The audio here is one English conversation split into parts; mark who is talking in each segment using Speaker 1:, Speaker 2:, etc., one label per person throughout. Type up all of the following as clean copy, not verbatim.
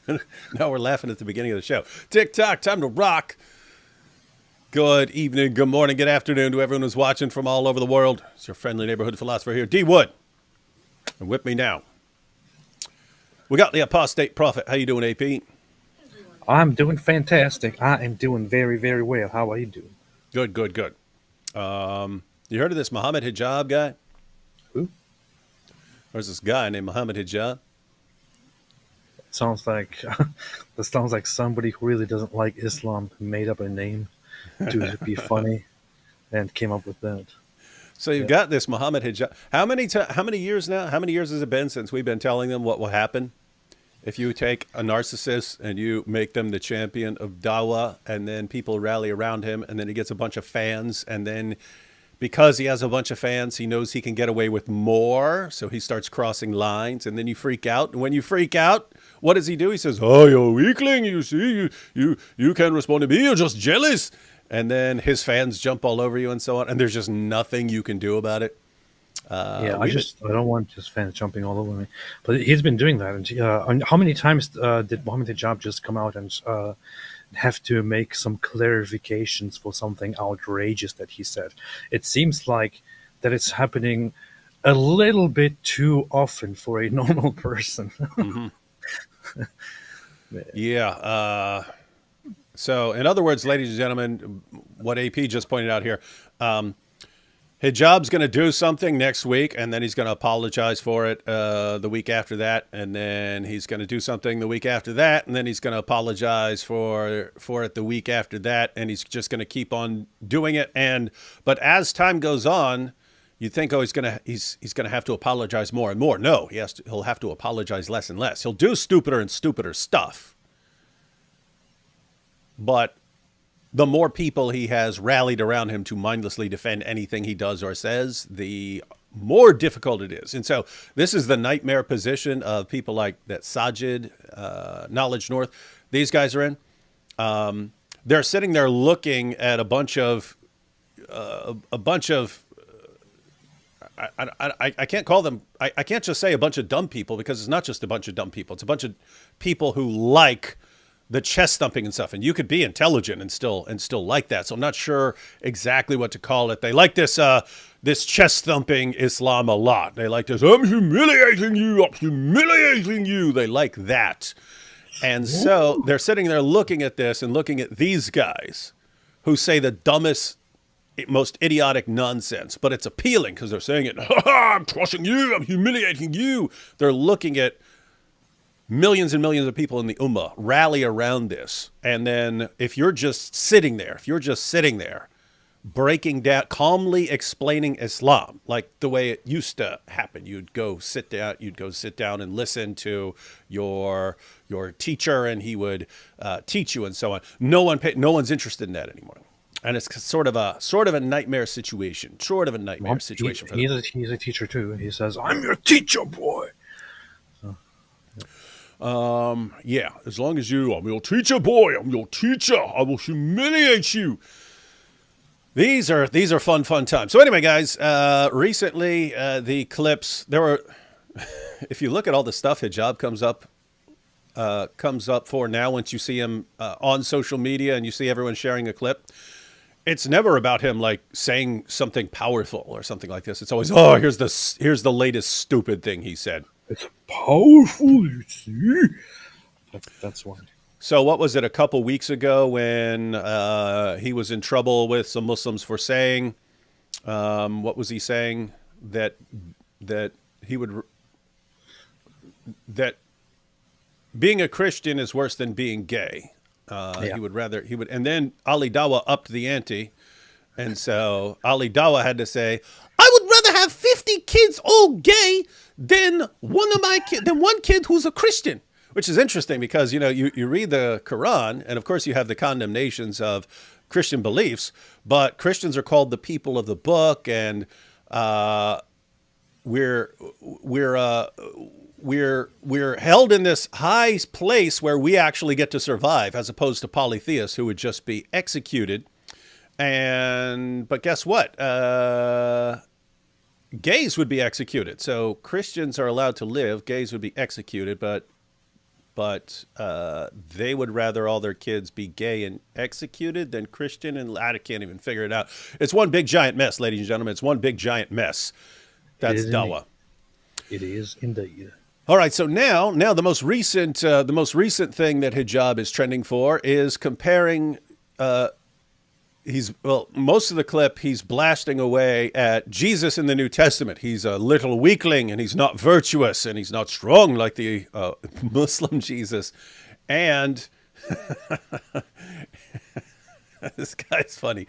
Speaker 1: Now we're laughing at the beginning of the show. TikTok, time to rock. Good evening, good morning, good afternoon to everyone who's watching from all over the world. It's your friendly neighborhood philosopher here, D Wood. And with me now, we got the Apostate Prophet. How you doing, AP?
Speaker 2: I'm doing fantastic. I am doing very, very well. How are you doing?
Speaker 1: Good, good, good. You heard of this Muhammad Hijab guy?
Speaker 2: Who?
Speaker 1: There's this guy named Muhammad Hijab.
Speaker 2: Sounds like that sounds like somebody who really doesn't like Islam made up a name to be funny and came up with that.
Speaker 1: So you've
Speaker 2: Yeah.
Speaker 1: got this Muhammad Hijab. How many years now? How many years has it been since we've been telling them what will happen if you take a narcissist and you make them the champion of dawah, and then people rally around him, and then he gets a bunch of fans, and then because he has a bunch of fans, he knows he can get away with more, so he starts crossing lines, and then you freak out. And when you freak out, what does he do? He says, "Oh, you're a weakling. You see, you can't respond to me. You're just jealous." And then his fans jump all over you and so on, and there's just nothing you can do about it.
Speaker 2: Yeah,
Speaker 1: We
Speaker 2: I don't want just fans jumping all over me, but he's been doing that. And how many times did Mohammed Hijab just come out and have to make some clarifications for something outrageous that he said? It seems like that it's happening a little bit too often for a normal person.
Speaker 1: Mhm. Yeah. So, in other words, ladies and gentlemen, what AP just pointed out here, Hijab's going to do something next week, and then he's going to apologize for it the week after that, and then he's going to do something the week after that, and then he's going to apologize for it the week after that, and he's just going to keep on doing it. But as time goes on, you think, oh, he's gonna have to apologize more and more. No, he'll have to apologize less and less. He'll do stupider and stupider stuff, but the more people he has rallied around him to mindlessly defend anything he does or says, the more difficult it is. And so this is the nightmare position of people like that Sajid, Knowledge North. These guys are in. They're sitting there looking at a bunch of I can't call them. I can't just say a bunch of dumb people, because it's not just a bunch of dumb people. It's a bunch of people who like the chest thumping and stuff. And you could be intelligent and still like that. So I'm not sure exactly what to call it. They like this chest thumping Islam a lot. They like this. I'm humiliating you. I'm humiliating you. They like that. And so they're sitting there looking at this and looking at these guys who say the dumbest, most idiotic nonsense, but it's appealing because they're saying it. Ha ha, I'm crushing you. I'm humiliating you. They're looking at millions and millions of people in the Ummah rally around this. And then if you're just sitting there, breaking down, calmly explaining Islam, like the way it used to happen, you'd go sit down and listen to your teacher, and he would teach you and so on. No one's interested in that anymore. And it's sort of a nightmare situation, for them.
Speaker 2: He's a teacher too. He says, "I'm your teacher, boy."
Speaker 1: Yeah, as long as I'm your teacher, boy. I'm your teacher. I will humiliate you. These are fun times. So anyway, guys, recently the clips there were. If you look at all the stuff Hijab comes up for now, once you see him on social media and you see everyone sharing a clip, it's never about him like saying something powerful or something like this. It's always, oh, here's the latest stupid thing he said.
Speaker 2: It's powerful, you see. That's one.
Speaker 1: So what was it, a couple weeks ago when he was in trouble with some Muslims for saying, what was he saying? That he would, that being a Christian is worse than being gay.
Speaker 2: Yeah.
Speaker 1: And then Ali Dawah upped the ante. And so Ali Dawah had to say, I would rather have 50 kids all gay than one kid who's a Christian. Which is interesting because, you read the Quran, and of course you have the condemnations of Christian beliefs, but Christians are called the people of the book, and we're held in this high place where we actually get to survive, as opposed to polytheists who would just be executed. But guess what? Gays would be executed. So Christians are allowed to live. Gays would be executed. But but they would rather all their kids be gay and executed than Christian, and I can't even figure it out. It's one big giant mess, ladies and gentlemen. It's one big giant mess. That's Dawa.
Speaker 2: It is indeed.
Speaker 1: All right, so now the most recent thing that Hijab is trending for is comparing. Most of the clip he's blasting away at Jesus in the New Testament. He's a little weakling, and he's not virtuous, and he's not strong like the Muslim Jesus. And this guy's funny.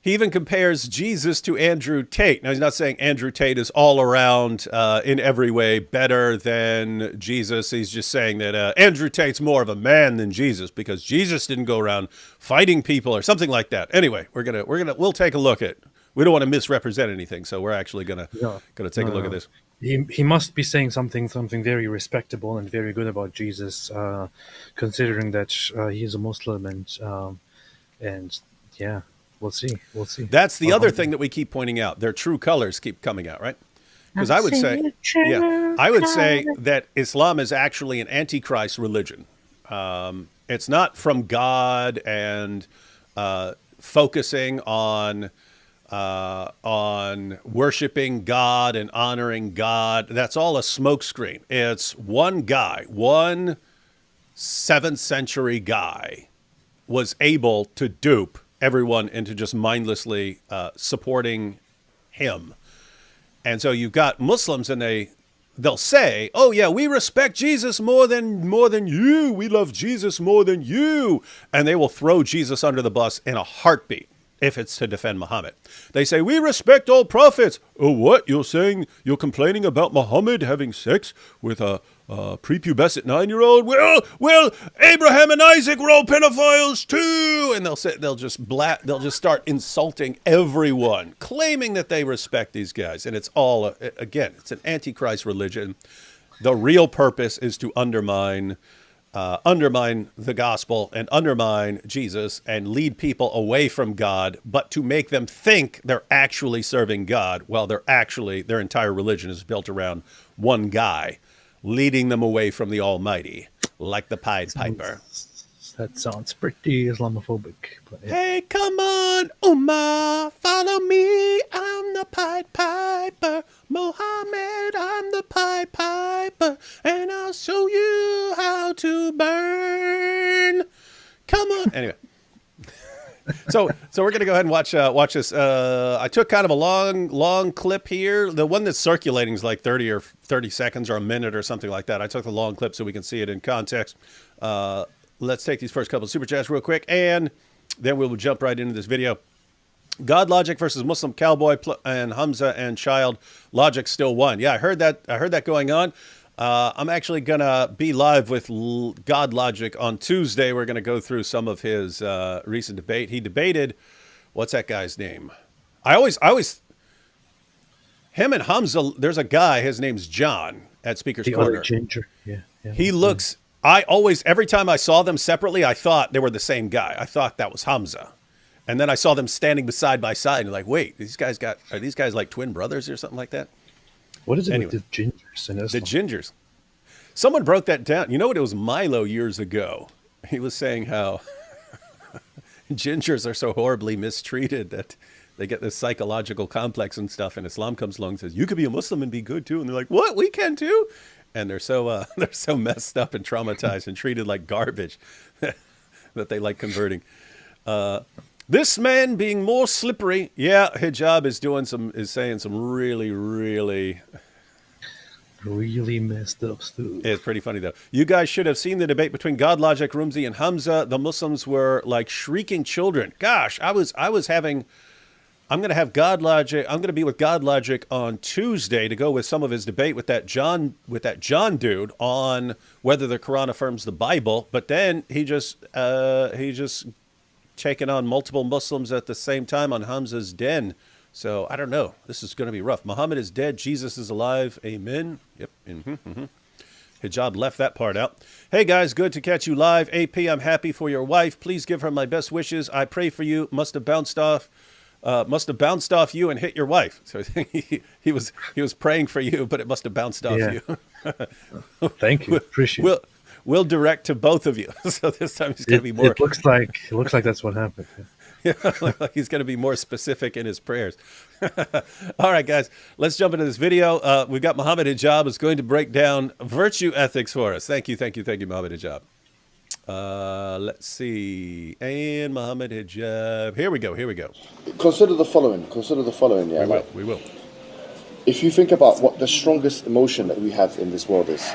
Speaker 1: He even compares Jesus to Andrew Tate. Now, he's not saying Andrew Tate is all around in every way better than Jesus. He's just saying that Andrew Tate's more of a man than Jesus, because Jesus didn't go around fighting people or something like that. Anyway, we'll take a look at. We don't want to misrepresent anything, so we're actually gonna take a look at this.
Speaker 2: He must be saying something very respectable and very good about Jesus, considering that he is a Muslim, and yeah. We'll see.
Speaker 1: That's the other thing that we keep pointing out. Their true colors keep coming out, right? Because I would say that Islam is actually an antichrist religion. It's not from God and focusing on worshiping God and honoring God. That's all a smokescreen. It's one guy, one 7th century guy was able to dupe everyone into just mindlessly supporting him. And so you've got Muslims, and they'll say, oh yeah, we respect Jesus more than you. We love Jesus more than you. And they will throw Jesus under the bus in a heartbeat if it's to defend Muhammad. They say, we respect all prophets. Oh, what? You're complaining about Muhammad having sex with a prepubescent 9-year-old? Well, Abraham and Isaac were all pedophiles too. And they'll just start insulting everyone, claiming that they respect these guys. And it's all, again, it's an antichrist religion. The real purpose is to undermine the gospel and undermine Jesus and lead people away from God, but to make them think they're actually serving God, while their entire religion is built around one guy, leading them away from the Almighty, like the Pied Piper.
Speaker 2: That sounds pretty Islamophobic. But yeah.
Speaker 1: Hey, come on, Ummah, follow me. I'm the Pied Piper. Mohammed, I'm the Pied Piper. And I'll show you how to burn. Come on. Anyway. So we're going to go ahead and watch this. I took kind of a long clip here. The one that's circulating is like 30 seconds or a minute or something like that. I took the long clip so we can see it in context. Let's take these first couple of super chats real quick, and then we'll jump right into this video. God Logic versus Muslim Cowboy and Hamza and Child. Logic still won. Yeah, I heard that going on. I'm actually gonna be live with God Logic on Tuesday. We're gonna go through some of his recent debate. He debated, what's that guy's name? I always him and Hamza. There's a guy. His name's John at Speaker's Corner.
Speaker 2: Ginger. Yeah.
Speaker 1: He looks. Every time I saw them separately, I thought they were the same guy. I thought that was Hamza. And then I saw them standing side by side and like, wait, are these guys like twin brothers or something like that?
Speaker 2: What is it with the gingers in Islam?
Speaker 1: The gingers. Someone broke that down. You know what? It was Milo years ago. He was saying how gingers are so horribly mistreated that they get this psychological complex and stuff. And Islam comes along and says, you could be a Muslim and be good too. And they're like, what? We can too? And they're so messed up and traumatized and treated like garbage that they like converting. This man being more slippery. Yeah, Hijab is saying some really, really
Speaker 2: messed up stuff.
Speaker 1: It's pretty funny though. You guys should have seen the debate between God Logic, Rumzi, and Hamza. The Muslims were like shrieking children. Gosh, I'm going to have God Logic. I'm going to be with God Logic on Tuesday to go with some of his debate with that John dude on whether the Quran affirms the Bible. But then he just taken on multiple Muslims at the same time on Hamza's den. So I don't know. This is going to be rough. Muhammad is dead. Jesus is alive. Amen. Yep. Hijab left that part out. Hey guys, good to catch you live. AP, I'm happy for your wife. Please give her my best wishes. I pray for you. Must have bounced off bounced off you and hit your wife. So he was praying for you, but it must have bounced off you.
Speaker 2: Thank you. Appreciate it.
Speaker 1: We'll direct to both of you. So this time he's going to be more.
Speaker 2: It looks like that's what happened.
Speaker 1: Yeah, he's going to be more specific in his prayers. All right, guys, let's jump into this video. We've got Muhammad Hijab is going to break down virtue ethics for us. Thank you, Muhammad Hijab. Let's see. And Muhammad Hijab. Here we go.
Speaker 3: Consider the following. Yeah,
Speaker 1: we will.
Speaker 3: If you think about what the strongest emotion that we have in this world is,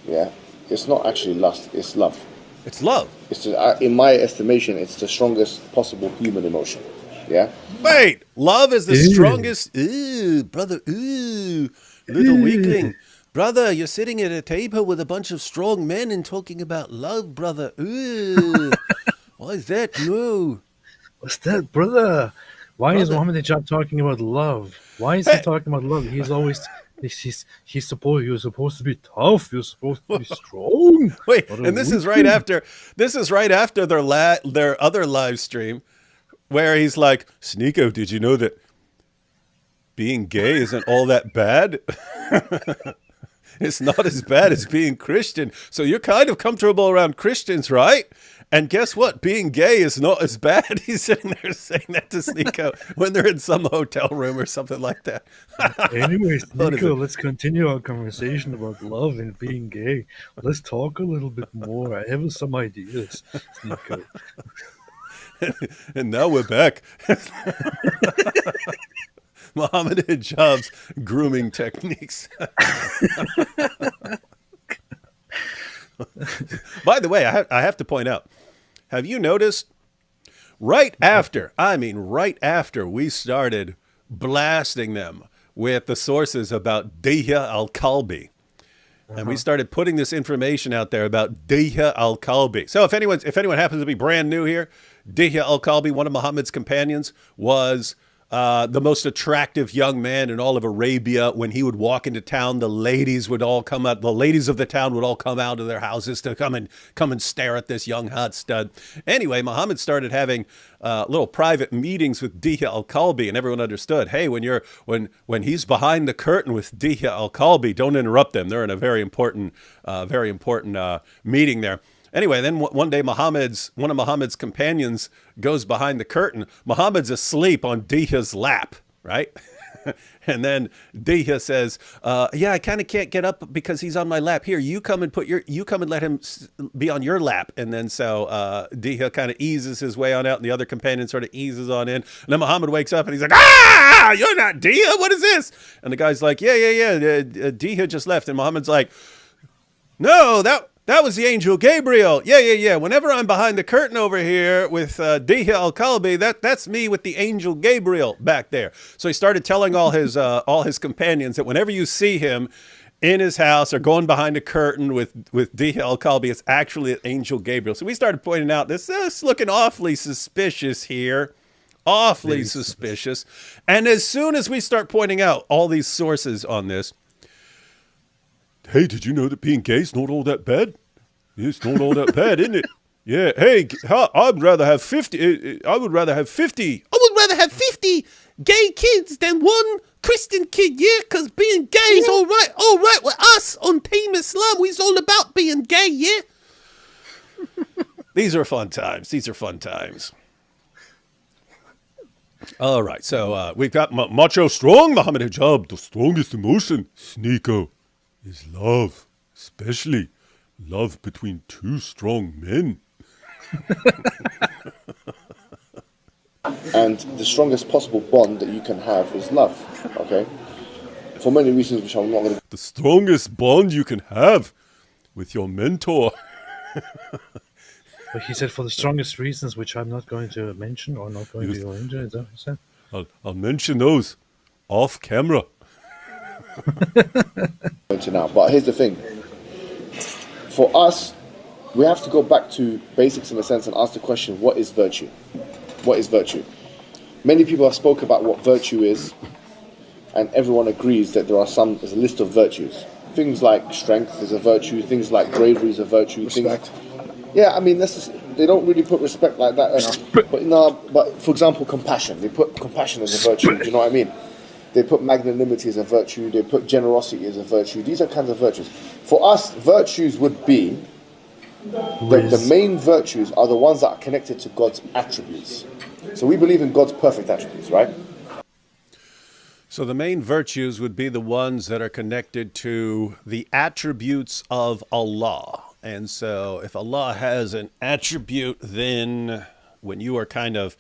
Speaker 3: yeah, it's not actually lust, it's love.
Speaker 1: It's love.
Speaker 3: It's in my estimation, it's the strongest possible human emotion. Yeah.
Speaker 1: Wait, love is the strongest. Ooh, brother. Ooh, little weakling. Brother, you're sitting at a table with a bunch of strong men and talking about love, brother. Ooh, why is that? No.
Speaker 2: What's that, brother? Why is Muhammad Hijab talking about love? Why is he talking about love? He's always you're supposed to be tough. You're supposed to be strong.
Speaker 1: Wait, and this is right after their other live stream where he's like, Sneeko, did you know that being gay isn't all that bad? It's not as bad as being Christian. So you're kind of comfortable around Christians, right? And guess what? Being gay is not as bad. He's sitting there saying that to Sneeko when they're in some hotel room or something like that.
Speaker 2: Anyway, Sneeko, let's continue our conversation about love and being gay. Let's talk a little bit more. I have some ideas, Sneeko.
Speaker 1: And now we're back. Muhammad Hijab's grooming techniques. By the way, I have to point out, have you noticed right after we started blasting them with the sources about Dihya al-Kalbi, and we started putting this information out there about Dihya al-Kalbi. So if anyone happens to be brand new here, Dihya al-Kalbi, one of Muhammad's companions, was the most attractive young man in all of Arabia. When he would walk into town, the ladies would all come out. The ladies of the town would all come out of their houses to come and stare at this young hot stud. Anyway, Muhammad started having little private meetings with Dihya al-Kalbi, and everyone understood. Hey, when he's behind the curtain with Dihya al-Kalbi, don't interrupt them. They're in a very important meeting there. Anyway, then one day one of Muhammad's companions goes behind the curtain. Muhammad's asleep on Dihya's lap, right? And then Dihya says, yeah, I kind of can't get up because he's on my lap. Here, you come and let him be on your lap. And then so Dihya kind of eases his way on out, and the other companion sort of eases on in. And then Muhammad wakes up and he's like, ah, you're not Dihya, what is this? And the guy's like, yeah, Dihya just left. And Muhammad's like, no, that was the angel Gabriel. Yeah. Whenever I'm behind the curtain over here with Dihya al-Kalbi, that's me with the angel Gabriel back there. So he started telling all his companions that whenever you see him in his house or going behind a curtain with Dihya al-Kalbi, it's actually angel Gabriel. So we started pointing out this is looking awfully suspicious here. Awfully suspicious. And as soon as we start pointing out all these sources on this, hey, did you know that being gay is not all that bad? It's not all that bad, isn't it? Yeah. Hey, I'd rather have 50. I would rather have 50 gay kids than one Christian kid. Yeah, because being gay is all right. All right with us on Team Islam. We's all about being gay. Yeah. These are fun times. All right. So we've got Macho Strong, Muhammad Hijab. The strongest emotion, Sneeko, is love, especially love between two strong men.
Speaker 3: And the strongest possible bond that you can have is love, okay? For many reasons which I'm not going to...
Speaker 1: The strongest bond you can have with your mentor.
Speaker 2: But he said for the strongest reasons which I'm not going to mention or not going to go into. Is that what he said?
Speaker 1: I'll mention those off camera.
Speaker 3: But here's the thing. For us, we have to go back to basics in a sense and ask the question, what is virtue? What is virtue? Many people have spoken about what virtue is, and everyone agrees that there's a list of virtues. Things like strength is a virtue, things like bravery is a virtue.
Speaker 4: Respect.
Speaker 3: Yeah, I mean, they don't really put respect like that. But for example, compassion. They put compassion as a virtue. Do you know what I mean? They put magnanimity as a virtue. They put generosity as a virtue. These are kinds of virtues. For us, virtues would be the main virtues are the ones that are connected to God's attributes. So we believe in God's perfect attributes, right?
Speaker 1: So the main virtues would be the ones that are connected to the attributes of Allah. And so if Allah has an attribute, then when you are kind of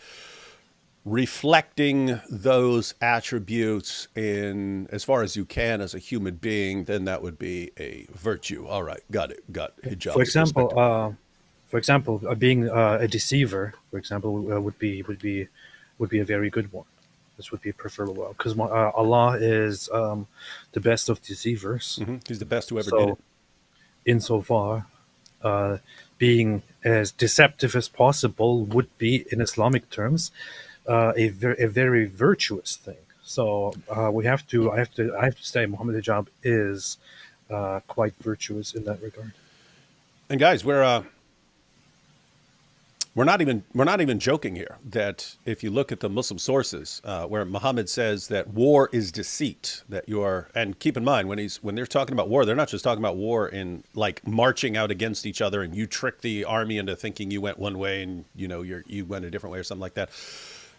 Speaker 1: reflecting those attributes in as far as you can as a human being, then that would be a virtue. All right, got it. Got hijab.
Speaker 2: For example, being a deceiver, for example, would be a very good one. This would be preferable because Allah is the best of deceivers.
Speaker 1: Mm-hmm. He's the best who ever did it.
Speaker 2: Insofar, being as deceptive as possible would be, in Islamic terms, a very virtuous thing. So I have to say, Muhammad Hijab is quite virtuous in that regard.
Speaker 1: And guys, we're not even joking here. That if you look at the Muslim sources, where Muhammad says that war is deceit, that you are, and keep in mind when they're talking about war, they're not just talking about war in like marching out against each other and you trick the army into thinking you went one way and you went a different way or something like that.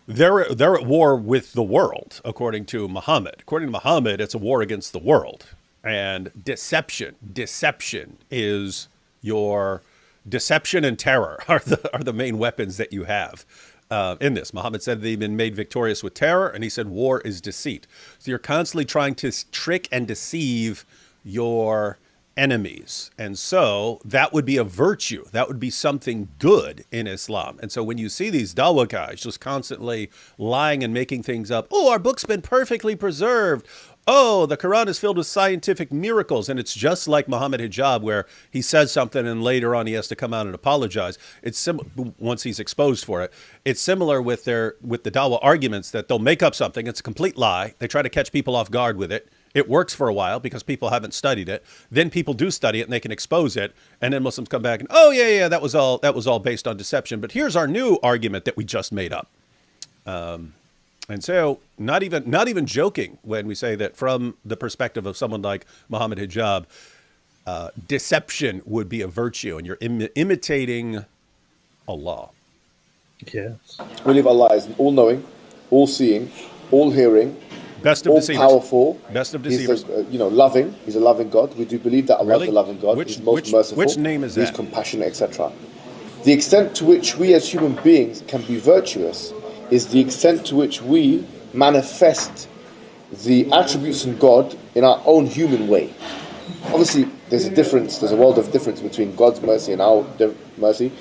Speaker 1: They're at war with the world, according to Muhammad. According to Muhammad, it's a war against the world, and deception is your deception and terror are the main weapons that you have in this. Muhammad said they've been made victorious with terror, and he said war is deceit. So you're constantly trying to trick and deceive your enemies. And so that would be a virtue. That would be something good in Islam. And so when you see these dawah guys just constantly lying and making things up, oh, our book's been perfectly preserved. Oh, the Quran is filled with scientific miracles. And it's just like Muhammad Hijab, where he says something and later on he has to come out and apologize. It's once he's exposed for it. It's similar with the dawah arguments, that they'll make up something. It's a complete lie. They try to catch people off guard with it. It works for a while because people haven't studied it. Then people do study it and they can expose it. And then Muslims come back and, oh, yeah, that was all based on deception. But here's our new argument that we just made up. And so not even joking when we say that from the perspective of someone like Muhammad Hijab, deception would be a virtue, and you're imitating Allah.
Speaker 2: Yes.
Speaker 3: We believe Allah is all-knowing, all-seeing, all-hearing,
Speaker 1: best of deceivers.
Speaker 3: All-powerful.
Speaker 1: Best of deceivers.
Speaker 3: He's loving. He's a loving God. We do believe that Allah is a loving God. He's most merciful.
Speaker 1: Which name is that?
Speaker 3: He's compassionate, etc. The extent to which we as human beings can be virtuous is the extent to which we manifest the attributes in God in our own human way. Obviously, there's a world of difference between God's mercy and our mercy,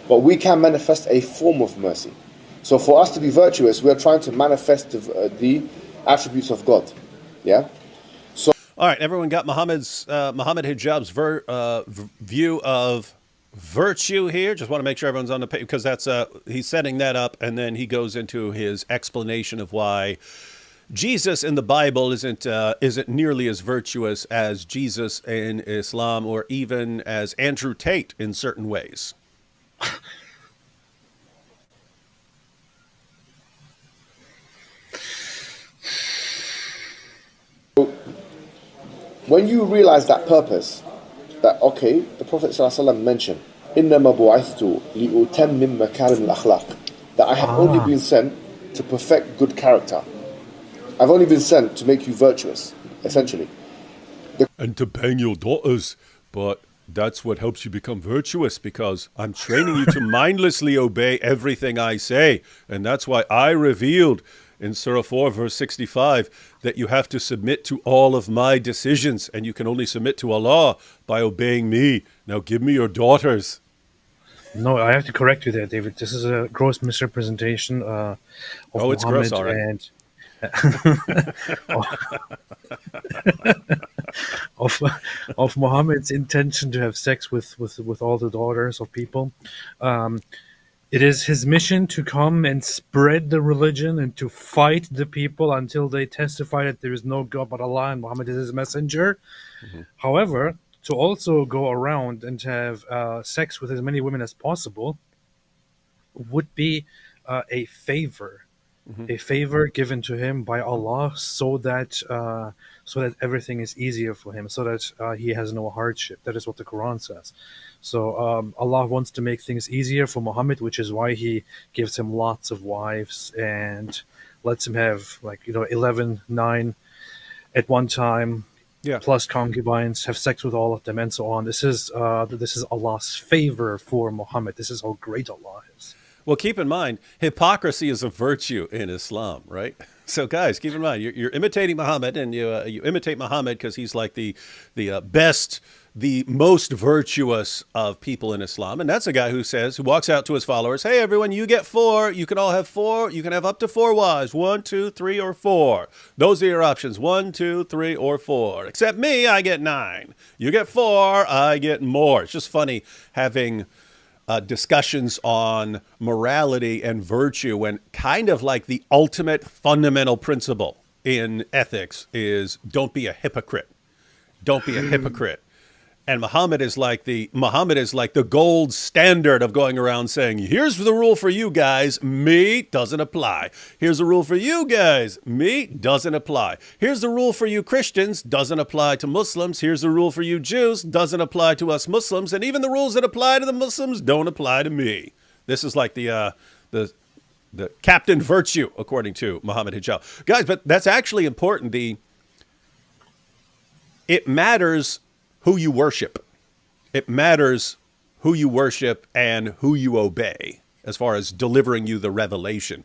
Speaker 3: but we can manifest a form of mercy. So for us to be virtuous, we are trying to manifest the attributes of God. Yeah? So,
Speaker 1: all right, everyone got Muhammad Hijab's view of virtue here. Just want to make sure everyone's on the page, because that's he's setting that up, and then he goes into his explanation of why Jesus in the Bible isn't nearly as virtuous as Jesus in Islam, or even as Andrew Tate in certain ways.
Speaker 3: When you realize that purpose, that okay, the Prophet ﷺ mentioned, إِنَّمَا بُعِثْتُ لِأُتَمِّمَ مَكَارِمِ الْأَخْلَاقِ, that I have only been sent to perfect good character. I've only been sent to make you virtuous, essentially.
Speaker 1: And to bang your daughters, but that's what helps you become virtuous, because I'm training you to mindlessly obey everything I say. And that's why I revealed in Surah 4, verse 65, that you have to submit to all of my decisions, and you can only submit to Allah by obeying me. Now give me your daughters.
Speaker 2: No, I have to correct you there, David. This is a gross misrepresentation of Muhammad,
Speaker 1: it's gross, all right.
Speaker 2: of Muhammad's intention to have sex with all the daughters of people. It is his mission to come and spread the religion and to fight the people until they testify that there is no God but Allah and Muhammad is his messenger. Mm-hmm. However, to also go around and have sex with as many women as possible, would be a favor, a favor given to him by Allah, so that everything is easier for him, so that he has no hardship. That is what the Quran says. So Allah wants to make things easier for Muhammad, which is why He gives him lots of wives and lets him have 11, 9 at one time,
Speaker 1: Yeah.
Speaker 2: plus concubines, have sex with all of them, and so on. This is Allah's favor for Muhammad. This is how great Allah is.
Speaker 1: Well, keep in mind, hypocrisy is a virtue in Islam, right? So, guys, keep in mind, you're imitating Muhammad, and you imitate Muhammad because he's like the best, the most virtuous of people in Islam. And that's a guy who walks out to his followers, hey, everyone, you get 4. You can all have 4. You can have up to 4 wives, 1, 2, 3, or 4. Those are your options, 1, 2, 3, or 4. Except me, I get 9. You get 4, I get more. It's just funny having discussions on morality and virtue when kind of like the ultimate fundamental principle in ethics is don't be a hypocrite. Don't be a hypocrite. And Muhammad is like the gold standard of going around saying, here's the rule for you guys, me doesn't apply. Here's the rule for you guys, me doesn't apply. Here's the rule for you Christians, doesn't apply to Muslims. Here's the rule for you Jews, doesn't apply to us Muslims. And even the rules that apply to the Muslims don't apply to me. This is like the Captain Virtue, according to Muhammad Hijab. Guys, but that's actually important. It matters who you worship. It matters who you worship and who you obey as far as delivering you the revelation.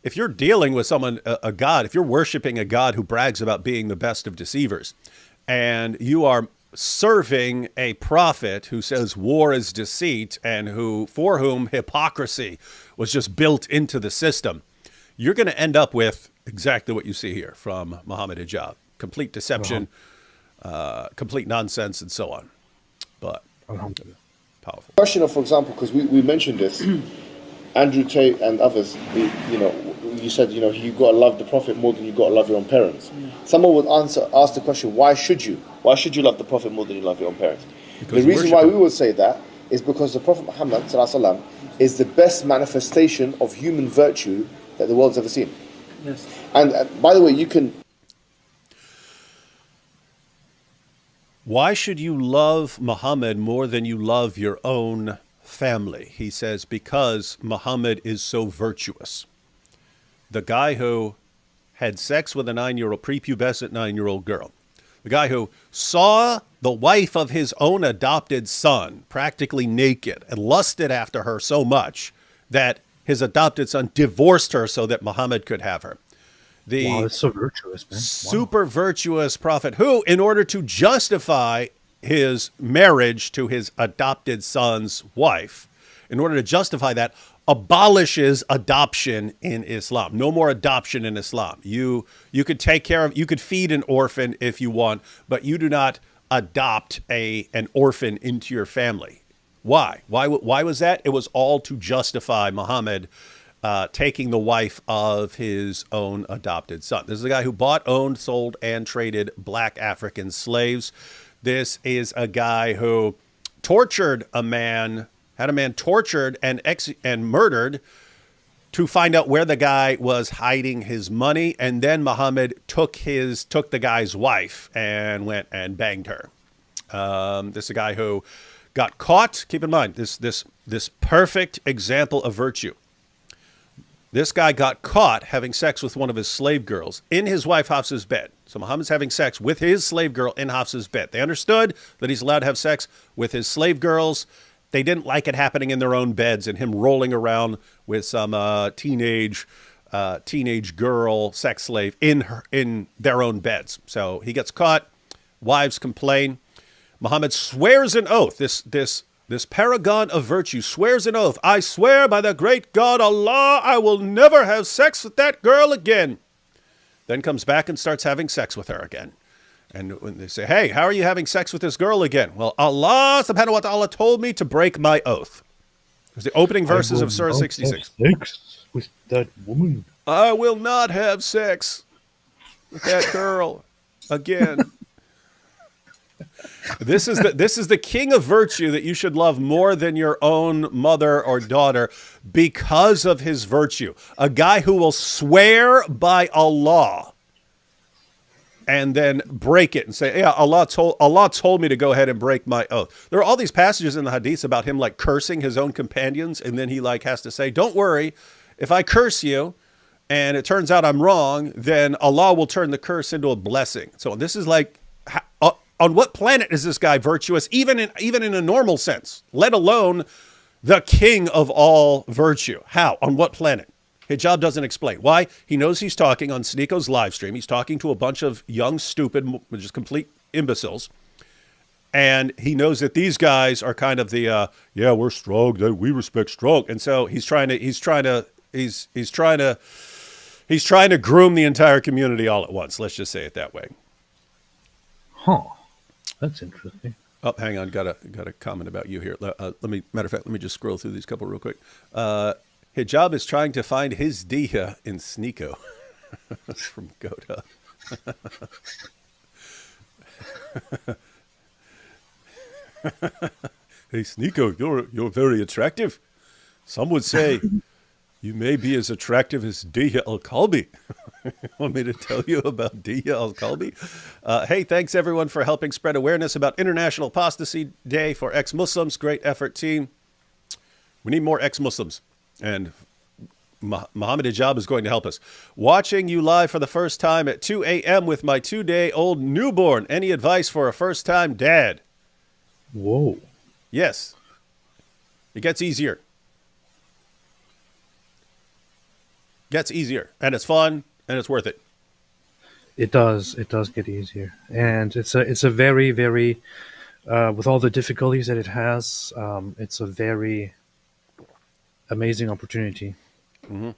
Speaker 1: If you're dealing with someone, a God, if you're worshiping a God who brags about being the best of deceivers, and you are serving a prophet who says war is deceit and for whom hypocrisy was just built into the system, you're going to end up with exactly what you see here from Muhammad Hijab. Complete deception, complete nonsense, and so on. But powerful.
Speaker 3: Question of, for example, because we mentioned this, Andrew Tate and others, you said, you got to love the Prophet more than you got to love your own parents. Someone would ask the question, why should you? Why should you love the Prophet more than you love your own parents?
Speaker 1: Because
Speaker 3: the reason why we would say that is because the Prophet Muhammad ﷺ is the best manifestation of human virtue that the world's ever seen.
Speaker 4: Yes.
Speaker 3: And by the way, you can...
Speaker 1: Why should you love Muhammad more than you love your own family? He says, because Muhammad is so virtuous. The guy who had sex with a prepubescent 9-year-old girl. The guy who saw the wife of his own adopted son practically naked and lusted after her so much that his adopted son divorced her so that Muhammad could have her.
Speaker 2: Wow, that's so virtuous, man.
Speaker 1: Super virtuous prophet who, in order to justify his marriage to his adopted son's wife, in order to justify that, abolishes adoption in Islam. No more adoption in Islam. You could take care of, you could feed an orphan if you want, but you do not adopt an orphan into your family. Why? Why was that? It was all to justify Muhammad taking the wife of his own adopted son. This is a guy who bought, owned, sold, and traded black African slaves. This is a guy who tortured a man, had a man tortured and murdered to find out where the guy was hiding his money. And then Muhammad took the guy's wife and went and banged her. This is a guy who got caught. Keep in mind, this perfect example of virtue. This guy got caught having sex with one of his slave girls in his wife Hafsa's bed. So Muhammad's having sex with his slave girl in Hafsa's bed. They understood that he's allowed to have sex with his slave girls. They didn't like it happening in their own beds and him rolling around with some teenage girl sex slave in their own beds. So he gets caught. Wives complain. Muhammad swears an oath. This paragon of virtue swears an oath. I swear by the great God Allah, I will never have sex with that girl again. Then comes back and starts having sex with her again. And when they say, hey, how are you having sex with this girl again? Well, Allah subhanahu wa ta'ala told me to break my oath. It's the opening verses of Surah 66.
Speaker 2: Sex with that woman.
Speaker 1: I will not have sex with that girl again. This is the king of virtue that you should love more than your own mother or daughter because of his virtue. A guy who will swear by Allah and then break it and say, yeah, Allah told me to go ahead and break my oath. There are all these passages in the hadiths about him like cursing his own companions, and then he like has to say, don't worry, if I curse you and it turns out I'm wrong, then Allah will turn the curse into a blessing. So this is like, on what planet is this guy virtuous, even in a normal sense, let alone the king of all virtue? How? On what planet? Hijab doesn't explain. Why? He knows he's talking on Sneako's live stream. He's talking to a bunch of young, stupid, just complete imbeciles. And he knows that these guys are kind of the, yeah, we're strong, we respect strong. And so he's trying to groom the entire community all at once. Let's just say it that way.
Speaker 2: Huh. That's interesting.
Speaker 1: Oh, hang on. Got a comment about you here. Matter of fact, let me just scroll through these couple real quick. Hijab is trying to find his Dia in Sneeko. That's from Goda. Hey, Sneeko, you're very attractive. Some would say you may be as attractive as Dia Al-Kalbi. Want me to tell you about Dia Al-Kalbi? Hey, thanks everyone for helping spread awareness about International Apostasy Day for ex-Muslims. Great effort, team. We need more ex-Muslims. And Muhammad Hijab is going to help us. Watching you live for the first time at 2 a.m. with my 2-day-old newborn. Any advice for a first-time dad?
Speaker 2: Whoa.
Speaker 1: Yes. It gets easier. Gets easier. And it's fun. And it's worth it.
Speaker 2: It does. It does get easier. And it's a very, very, with all the difficulties that it has, it's a very amazing opportunity.
Speaker 1: Mm-hmm.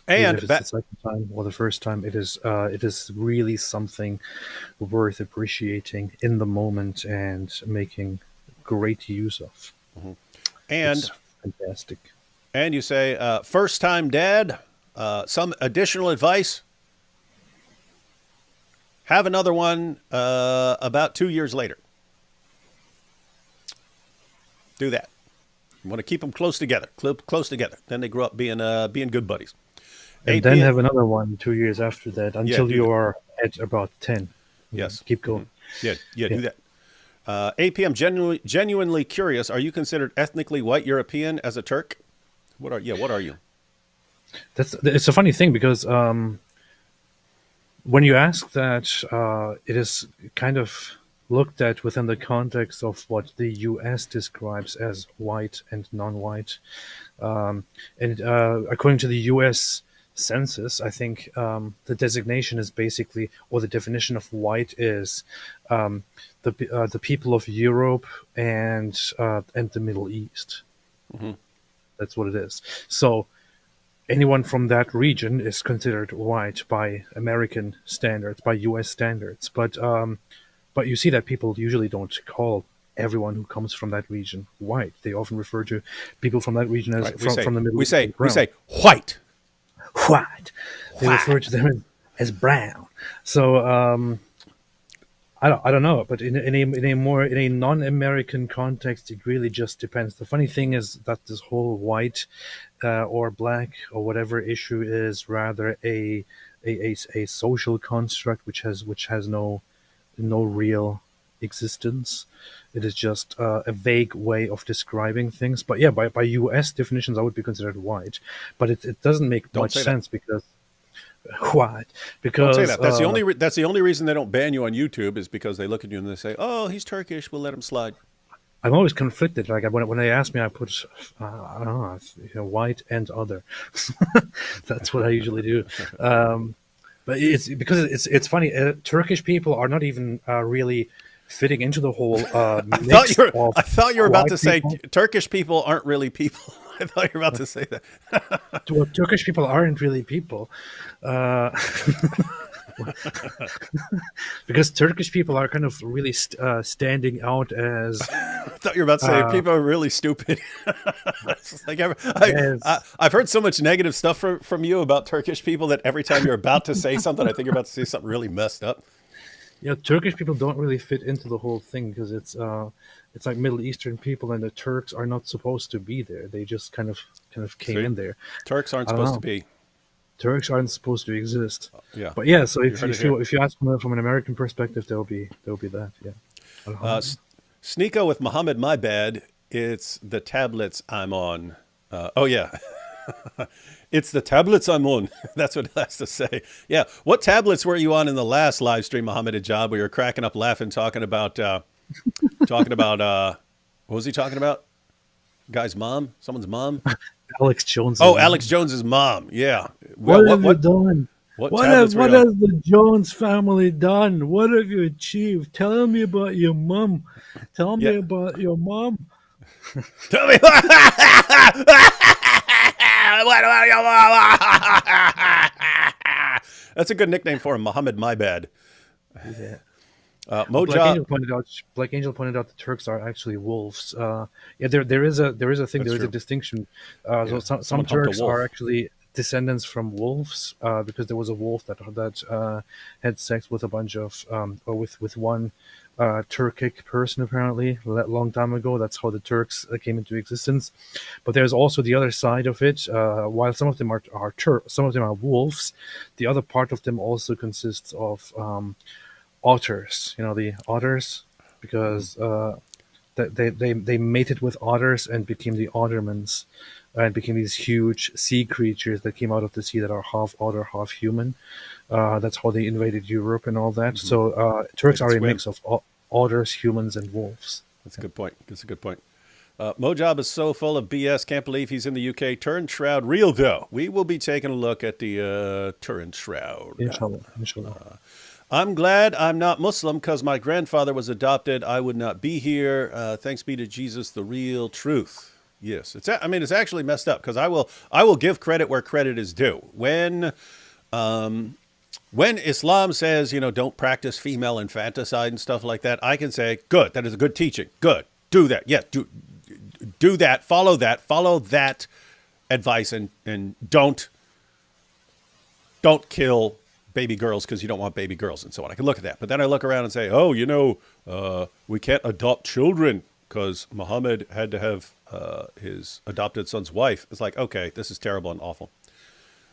Speaker 2: And if it's the second time or the first time, it is really something worth appreciating in the moment and making great use of.
Speaker 1: Mm-hmm. And
Speaker 2: it's fantastic.
Speaker 1: And you say, first time dad, some additional advice. Have another one about 2 years later. Do that. You want to keep them close together. Then they grow up being good buddies.
Speaker 2: And then have another one 2 years after that until you are at about 10.
Speaker 1: Yes.
Speaker 2: Keep going.
Speaker 1: Yeah, do that. 8 p.m. Genuinely curious. Are you considered ethnically white European as a Turk? What are you? It's
Speaker 2: a funny thing because when you ask that, it is kind of looked at within the context of what the U.S. describes as white and non-white. And according to the U.S. Census, I think the designation is basically, or the definition of white is the people of Europe and the Middle East.
Speaker 1: Mm-hmm.
Speaker 2: That's what it is. So anyone from that region is considered white by American standards, by U.S. standards. But you see that people usually don't call everyone who comes from that region white. They often refer to people from that region as from the Middle East.
Speaker 1: We say white.
Speaker 2: White. They refer to them as brown. So I don't know, but in a non-American context, it really just depends. The funny thing is that this whole white or black or whatever issue is rather a social construct which has no real existence. It is just a vague way of describing things. But yeah, by U.S. definitions, I would be considered white. But it doesn't make much sense because white. Because
Speaker 1: don't say that. That's the only reason they don't ban you on YouTube is because they look at you and they say, "Oh, he's Turkish. We'll let him slide."
Speaker 2: I'm always conflicted. Like when they ask me, I put I don't know, white and other. That's what I usually do. But it's because it's funny. Turkish people are not even really fitting into the whole.
Speaker 1: I thought you were about to say Turkish people aren't really people. I thought you were about to say that.
Speaker 2: Well, Turkish people aren't really people. Because Turkish people are kind of really standing out as.
Speaker 1: I thought you were about to say people are really stupid. Like I've heard so much negative stuff from you about Turkish people that every time you're about to say something, I think you're about to say something really messed up.
Speaker 2: Yeah, Turkish people don't really fit into the whole thing because it's like Middle Eastern people, and the Turks are not supposed to be there. They just kind of came
Speaker 1: See,
Speaker 2: in there.
Speaker 1: Turks aren't
Speaker 2: I don't
Speaker 1: supposed to
Speaker 2: know.
Speaker 1: be.
Speaker 2: Turks aren't supposed to exist.
Speaker 1: Yeah,
Speaker 2: But yeah, so
Speaker 1: you heard it here.
Speaker 2: if you ask from an American perspective, there'll be that. Yeah. I don't know.
Speaker 1: Sneeko with Muhammad, my bad. It's the tablets I'm on. Oh yeah, it's the tablets I'm on. That's what it has to say. Yeah, what tablets were you on in the last live stream, Muhammad Hijab? We were cracking up, laughing, talking about what was he talking about? Guy's mom, someone's mom.
Speaker 2: Alex Jones.
Speaker 1: Oh, Alex Jones's mom. Yeah. Well,
Speaker 2: What have you done?
Speaker 1: what tablets were
Speaker 2: What
Speaker 1: you on?
Speaker 2: has the Jones family done? What have you achieved? Tell me about your mom. Tell me
Speaker 1: Yeah.
Speaker 2: about your mom.
Speaker 1: Tell me. That's a good nickname for him, Muhammad. My bad.
Speaker 2: Yeah.
Speaker 1: Moja.
Speaker 2: Black Angel pointed out the Turks are actually wolves. Yeah, there is a thing.
Speaker 1: That's
Speaker 2: There is a
Speaker 1: true.
Speaker 2: distinction.
Speaker 1: Yeah.
Speaker 2: So some
Speaker 1: Someone humped a
Speaker 2: Turks
Speaker 1: wolf.
Speaker 2: are actually descendants from wolves because there was a wolf that had sex with a bunch of or with one Turkic person apparently a long time ago. That's how the Turks came into existence. But there's also the other side of it. While some of them are some of them are wolves, the other part of them also consists of otters. You know, the otters, because they mated with otters and became the ottermans, and became these huge sea creatures that came out of the sea that are half otter, half human. That's how they invaded Europe and all that. So Turks
Speaker 1: They
Speaker 2: are
Speaker 1: can
Speaker 2: a
Speaker 1: swim.
Speaker 2: mix of otters, humans, and wolves.
Speaker 1: That's a good point. That's a good point. Mojab is so full of BS. Can't believe he's in the UK. Turin Shroud real though. We will be taking a look at the Turin Shroud.
Speaker 2: Inshallah, inshallah.
Speaker 1: I'm glad I'm not Muslim because my grandfather was adopted. I would not be here. Thanks be to Jesus, the real truth. Yes, it's actually messed up because I will give credit where credit is due. When Islam says, don't practice female infanticide and stuff like that, I can say, good, that is a good teaching. Good, do that. Yeah, do that. Follow that advice, and don't kill baby girls because you don't want baby girls and so on. I can look at that. But then I look around and say, we can't adopt children because Muhammad had to have his adopted son's wife. It's like, okay, this is terrible and awful.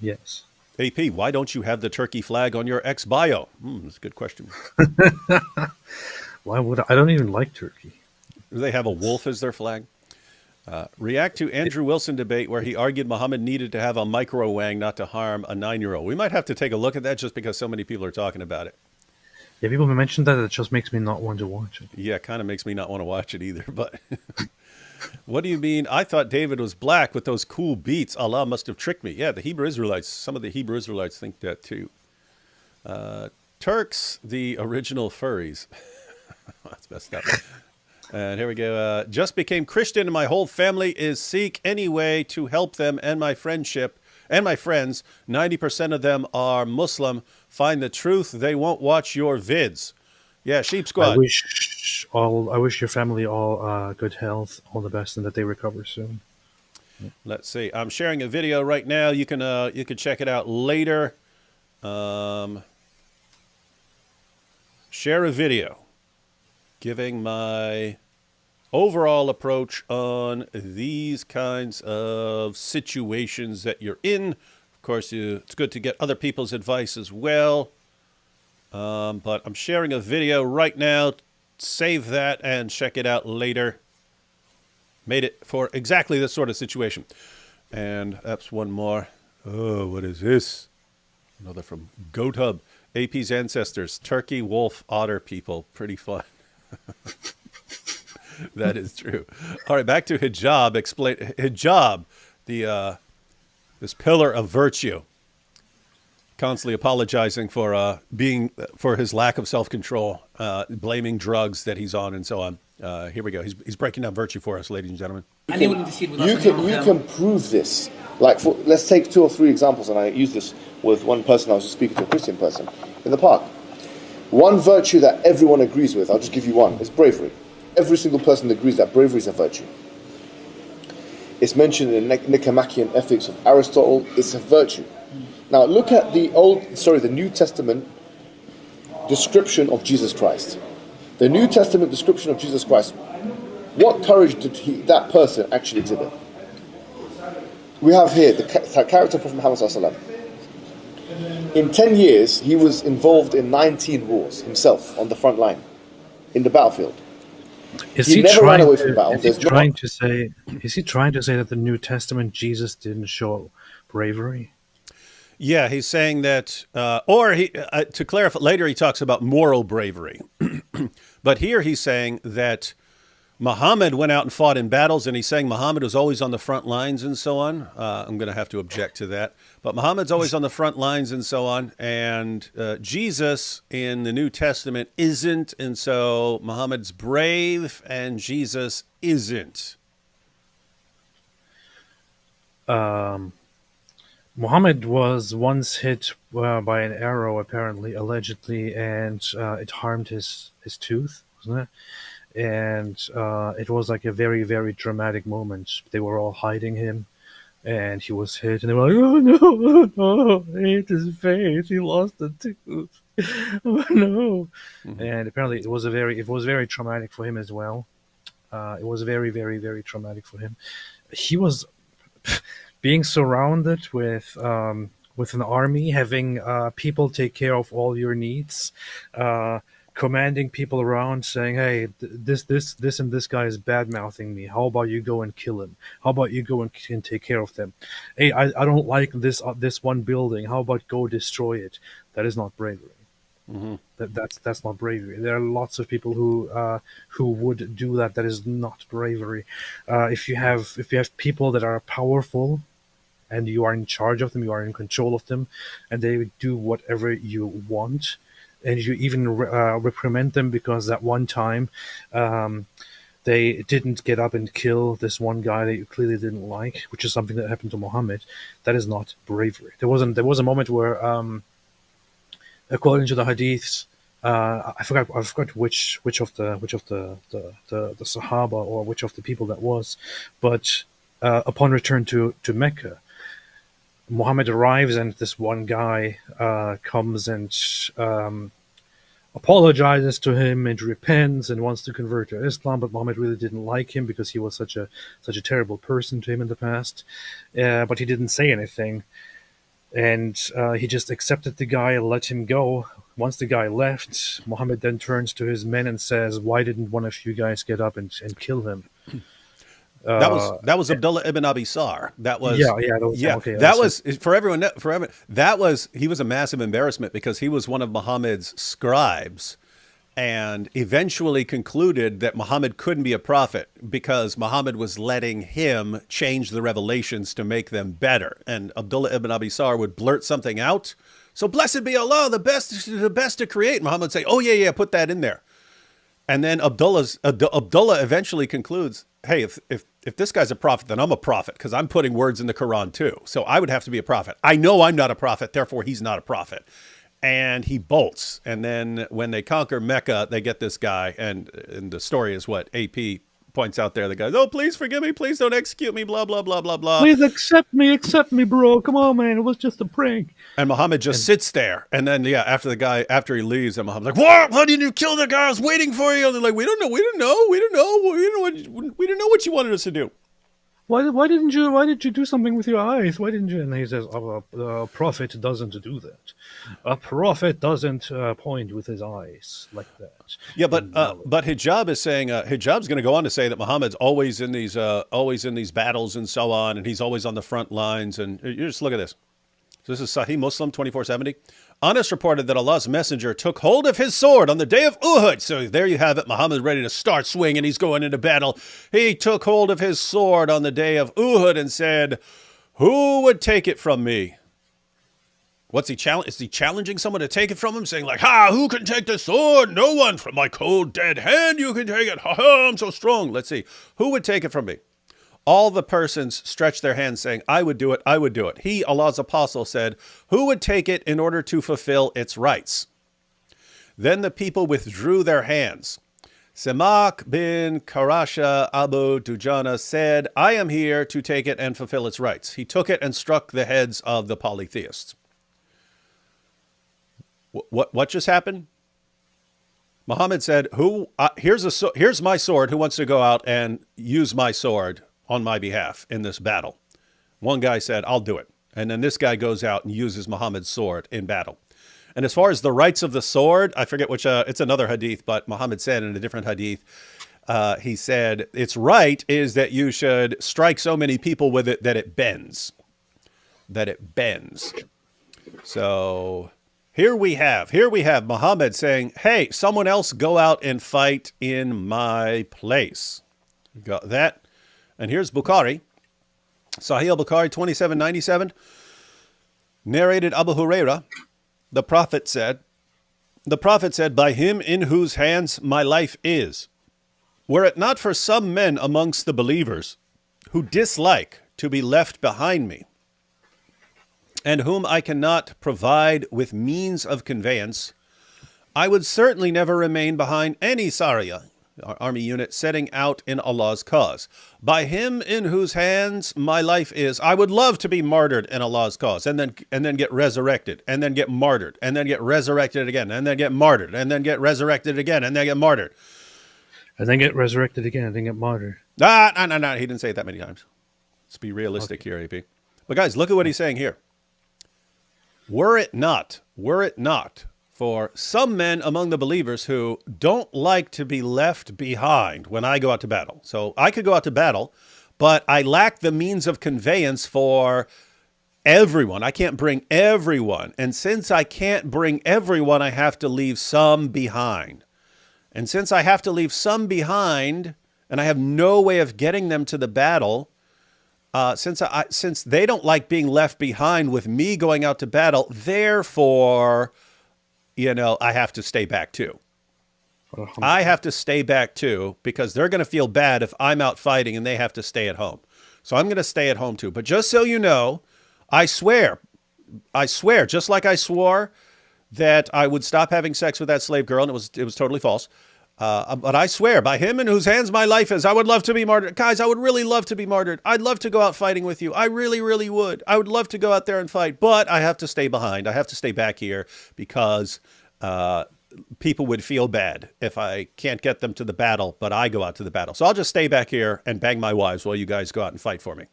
Speaker 2: Yes.
Speaker 1: AP, why don't you have the turkey flag on your ex bio? That's a good question.
Speaker 2: Why would I don't even like Turkey.
Speaker 1: Do they have a wolf as their flag? React to Andrew Wilson debate where he argued Muhammad needed to have a micro-wang not to harm a 9-year-old. We might have to take a look at that just because so many people are talking about it.
Speaker 2: Yeah, people mentioned that. It just makes me not want to watch it.
Speaker 1: Yeah, kind of makes me not want to watch it either. But what do you mean? I thought David was black with those cool beats. Allah must have tricked me. Yeah, some of the Hebrew Israelites think that too. Turks, the original furries. That's messed up. And here we go. Just became Christian and my whole family is Sikh anyway to help them and my friendship and my friends. 90% of them are Muslim. Find the truth. They won't watch your vids. Yeah, Sheep Squad.
Speaker 2: I wish your family all good health, all the best, and that they recover soon.
Speaker 1: Let's see. I'm sharing a video right now. You can check it out later. Share a video giving my overall approach on these kinds of situations that you're in. Of course, it's good to get other people's advice as well. But I'm sharing a video right now. Save that and check it out later. Made it for exactly this sort of situation. And that's one more. Oh, what is this? Another from GoatHub. AP's ancestors, turkey, wolf, otter people. Pretty fun. That is true. All right, back to hijab. Hijab, this pillar of virtue, constantly apologizing for his lack of self-control, blaming drugs that he's on, and so on. Here we go. He's breaking down virtue for us, ladies and gentlemen.
Speaker 3: You can prove this. Like, let's take 2 or 3 examples, and I use this with one person. I was just speaking to a Christian person in the park. One virtue that everyone agrees with, I'll just give you one, is bravery. Every single person agrees that bravery is a virtue. It's mentioned in the Nicomachean Ethics of Aristotle. It's a virtue. Now look at the New Testament description of Jesus Christ. The New Testament description of Jesus Christ. What courage did that person actually exhibit? We have here the character of Prophet Muhammad sallallahu alaihi wasallam. In 10 years, he was involved in 19 wars himself on the front line, in the battlefield. He never ran away from battle.
Speaker 2: Is he trying to say that the New Testament Jesus didn't show bravery?
Speaker 1: Yeah, he's saying that, or he, to clarify, later he talks about moral bravery. But here he's saying that Muhammad went out and fought in battles, and he's saying Muhammad was always on the front lines and so on. I'm going to have to object to that. But Muhammad's always on the front lines and so on. And Jesus in the New Testament isn't. And so Muhammad's brave and Jesus isn't.
Speaker 2: Muhammad was once hit by an arrow, apparently, allegedly, and it harmed his tooth, wasn't it? And it was like a very, very dramatic moment. They were all hiding him, and he was hit, and they were like, "Oh no, oh, I hit his face. He lost a tooth. Oh no!" Mm-hmm. And apparently, it was very traumatic for him as well. It was very, very, very traumatic for him. He was being surrounded with an army, having people take care of all your needs. Commanding people around, saying, "Hey, this and this guy is bad mouthing me. How about you go and kill him? How about you go and take care of them? Hey, I don't like this one building. How about go destroy it?" That is not bravery. Mm-hmm. That's not bravery. There are lots of people who would do that. That is not bravery. If you have people that are powerful, and you are in charge of them, you are in control of them, and they do whatever you want. And you even reprimand them because that one time they didn't get up and kill this one guy that you clearly didn't like, which is something that happened to Muhammad. That is not bravery. There was a moment where, according to the hadiths, I forgot which of the Sahaba or which of the people that was, but upon return to Mecca, Muhammad arrives, and this one guy comes and apologizes to him and repents and wants to convert to Islam, but Muhammad really didn't like him because he was such a terrible person to him in the past. But he didn't say anything, and he just accepted the guy and let him go. Once the guy left, Muhammad then turns to his men and says, "Why didn't one of you guys get up and kill him?"
Speaker 1: That was Abdullah ibn Abi Sar. That was
Speaker 2: okay,
Speaker 1: that was for everyone. That was, he was a massive embarrassment because he was one of Muhammad's scribes, and eventually concluded that Muhammad couldn't be a prophet because Muhammad was letting him change the revelations to make them better. And Abdullah ibn Abi Sar would blurt something out. So blessed be Allah, the best to create. Muhammad would say, "Oh yeah, put that in there." And then Abdullah eventually concludes, "Hey, if this guy's a prophet, then I'm a prophet because I'm putting words in the Quran too. So I would have to be a prophet. I know I'm not a prophet, therefore he's not a prophet." And he bolts. And then when they conquer Mecca, they get this guy. And the story is what AP points out there. The guy, "Oh, please forgive me. Please don't execute me. Blah, blah, blah, blah, blah.
Speaker 2: Please accept me, bro. Come on, man. It was just a prank."
Speaker 1: And Muhammad just sits there. And then, after he leaves, and Muhammad's like, "What? Why didn't you kill the guy? I was waiting for you." And they're like, we don't know what you wanted us to do."
Speaker 2: Why did you do something with your eyes? Why didn't you? And he says, "A prophet doesn't do that. A prophet doesn't point with his eyes like that."
Speaker 1: Yeah, but Hijab is saying Hijab's going to go on to say that Muhammad's always in these battles and so on, and he's always on the front lines. And you just look at this. So this is Sahih Muslim 2470. Anas reported that Allah's messenger took hold of his sword on the day of Uhud. So there you have it. Muhammad ready to start swinging. He's going into battle. He took hold of his sword on the day of Uhud and said, "Who would take it from me?" What's he challenge? Is he challenging someone to take it from him? Saying like, "Ha, who can take the sword? No one. From my cold dead hand you can take it. Ha ha, I'm so strong." Let's see. Who would take it from me? All the persons stretched their hands saying, "I would do it, I would do it." He, Allah's apostle, said, "Who would take it in order to fulfill its rights?" Then the people withdrew their hands. Semak bin Karasha Abu Dujana said, "I am here to take it and fulfill its rights." He took it and struck the heads of the polytheists. What just happened? Muhammad said, here's my sword. Who wants to go out and use my sword on my behalf in this battle? One guy said, I'll do it. And then this guy goes out and uses Muhammad's sword in battle. And as far as the rights of the sword, I forget which, it's another hadith, but Muhammad said in a different hadith, he said, its right is that you should strike so many people with it that it bends. That it bends. So here we have Muhammad saying, hey, someone else go out and fight in my place. Got that? And here's Bukhari. Sahih al-Bukhari 2797. Narrated Abu Huraira. The Prophet said, by him in whose hands my life is, were it not for some men amongst the believers who dislike to be left behind me, and whom I cannot provide with means of conveyance, I would certainly never remain behind any Sariya, army unit, setting out in Allah's cause. By him in whose hands my life is, I would love to be martyred in Allah's cause, and then get resurrected, and then get martyred, and then get resurrected again, and then get martyred, and then get resurrected again, and then get martyred.
Speaker 2: And then get resurrected again, and then get martyred.
Speaker 1: No. He didn't say it that many times. Let's be realistic here, AP. But guys, look at what he's saying here. Were it not for some men among the believers who don't like to be left behind when I go out to battle. So I could go out to battle, but I lack the means of conveyance for everyone. I can't bring everyone. And since I can't bring everyone, I have to leave some behind. And since I have to leave some behind, and I have no way of getting them to the battle, since they don't like being left behind with me going out to battle, therefore, I have to stay back too. I have to stay back too, because they're going to feel bad if I'm out fighting and they have to stay at home. So I'm going to stay at home too. But just so you know, I swear, just like I swore that I would stop having sex with that slave girl, and it was totally false. But I swear, by him in whose hands my life is, I would love to be martyred. Guys, I would really love to be martyred. I'd love to go out fighting with you. I really, really would. I would love to go out there and fight, but I have to stay behind. I have to stay back here because people would feel bad if I can't get them to the battle, but I go out to the battle. So I'll just stay back here and bang my wives while you guys go out and fight for me.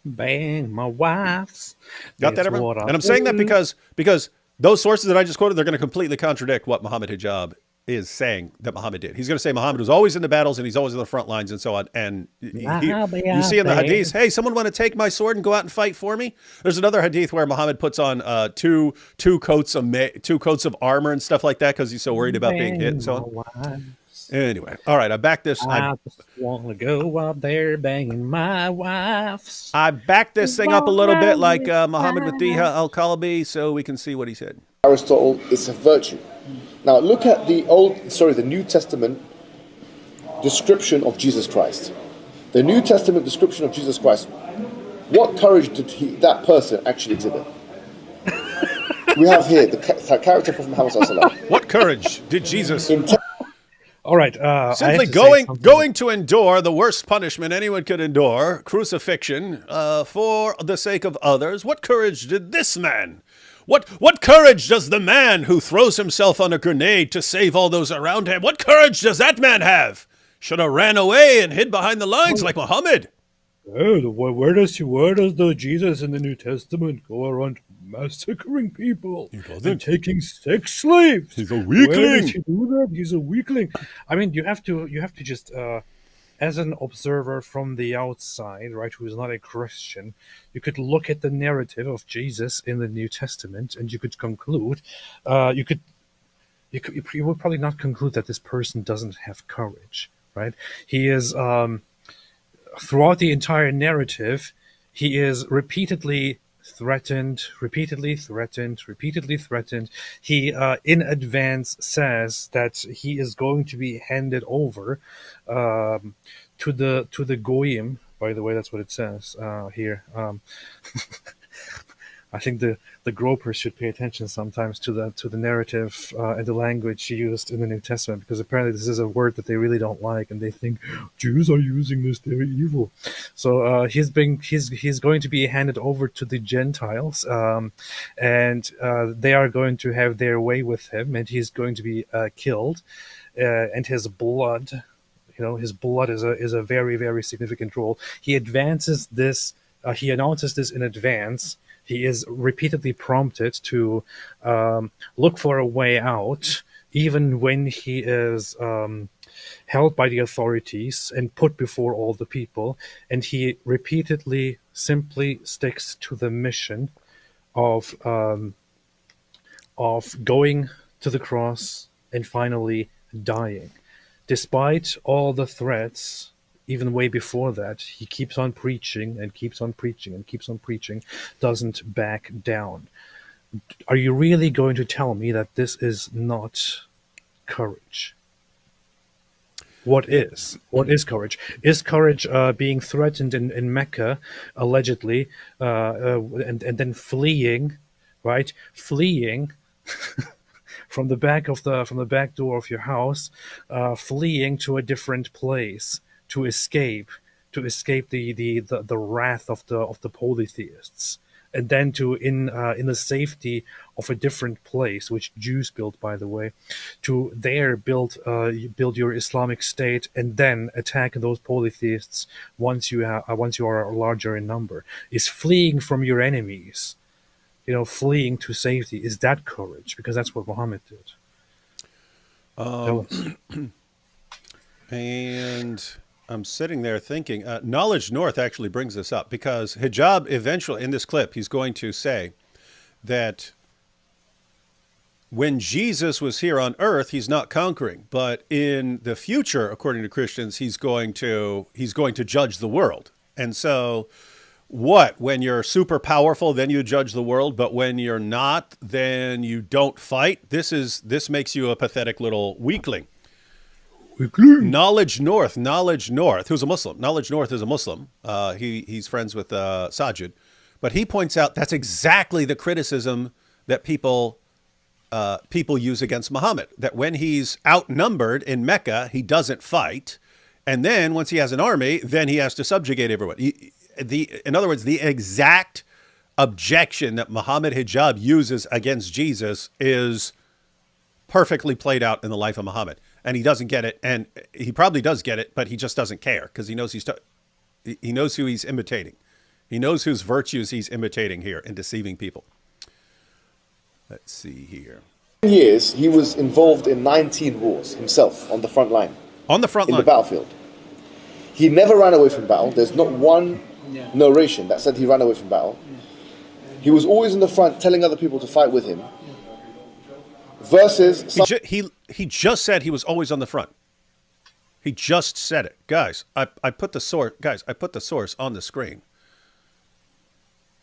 Speaker 2: Bang my wives.
Speaker 1: Got that, everyone? And I'm saying that because those sources that I just quoted, they're going to completely contradict what Muhammad Hijab is saying that Muhammad did. He's going to say Muhammad was always in the battles and he's always in the front lines and so on. And you see in the hadith, hey, someone want to take my sword and go out and fight for me? There's another hadith where Muhammad puts on two coats of armor and stuff like that because he's so worried about being hit and so on. Anyway, all right, I backed this.
Speaker 2: I just want to go out there banging my wives.
Speaker 1: I backed this thing up a little bit like Muhammad with Diha al-Kalabi so we can see what he said.
Speaker 3: Aristotle, it's a virtue. Now look at the New Testament description of Jesus Christ. The New Testament description of Jesus Christ. What courage did that person actually exhibit? We have here the character of Muhammad sallallahu alaihi wasallam.
Speaker 1: What courage did Jesus?
Speaker 2: All right.
Speaker 1: Simply going to endure the worst punishment anyone could endure, crucifixion, for the sake of others. What courage did this man? What courage does the man who throws himself on a grenade to save all those around him? What courage does that man have? Should have ran away and hid behind the lines like Muhammad.
Speaker 2: Where does the Jesus in the New Testament go around massacring people and taking sex slaves?
Speaker 1: He's a weakling.
Speaker 2: Where does he do that? He's a weakling. I mean, you have to just as an observer from the outside, right, who is not a Christian, you could look at the narrative of Jesus in the New Testament, and you could conclude, you would probably not conclude that this person doesn't have courage, right? He is throughout the entire narrative, he is repeatedly threatened. He in advance says that he is going to be handed over to the goyim. By the way, that's what it says here. I think the gropers should pay attention sometimes to the narrative and the language used in the New Testament, because apparently this is a word that they really don't like, and they think Jews are using this, they're evil. So he's going to be handed over to the Gentiles, and they are going to have their way with him, and he's going to be killed. and his blood. His blood is a very, very significant role. He advances this. He announces this in advance. He is repeatedly prompted to look for a way out, even when he is held by the authorities and put before all the people. And he repeatedly simply sticks to the mission of going to the cross and finally dying. Despite all the threats, even way before that, he keeps on preaching and keeps on preaching and keeps on preaching, doesn't back down. Are you really going to tell me that this is not courage? What is? What is courage? Is courage being threatened in Mecca, allegedly, and then fleeing, right? Fleeing from the back door of your house, fleeing to a different place to escape the wrath of the polytheists, and then to in the safety of a different place, which Jews built, by the way, to there build your Islamic state, and then attack those polytheists once you are larger in number. Is fleeing from your enemies, fleeing to safety, is that courage? Because that's what Muhammad did.
Speaker 1: And I'm sitting there thinking, Knowledge North actually brings this up, because Hijab eventually, in this clip, he's going to say that when Jesus was here on earth, he's not conquering, but in the future, according to Christians, he's going to judge the world. And so when you're super powerful, then you judge the world, but when you're not, then you don't fight. This makes you a pathetic little weakling. Knowledge North, who's a Muslim. Knowledge North is a Muslim. He's friends with Sajid, but he points out that's exactly the criticism that people use against Muhammad. That when he's outnumbered in Mecca, he doesn't fight, and then once he has an army, then he has to subjugate everyone. In other words, the exact objection that Muhammad Hijab uses against Jesus is perfectly played out in the life of Muhammad. And he doesn't get it, and he probably does get it, but he just doesn't care, because he knows he knows who he's imitating. He knows whose virtues he's imitating here and deceiving people. Let's see here.
Speaker 3: Years, he was involved in 19 wars himself on the front line.
Speaker 1: On the front line.
Speaker 3: In the battlefield. He never ran away from battle. There's not one narration that said he ran away from battle. He was always in the front telling other people to fight with him. Versus...
Speaker 1: He just said he was always on the front. He just said it. Guys, I put the source on the screen.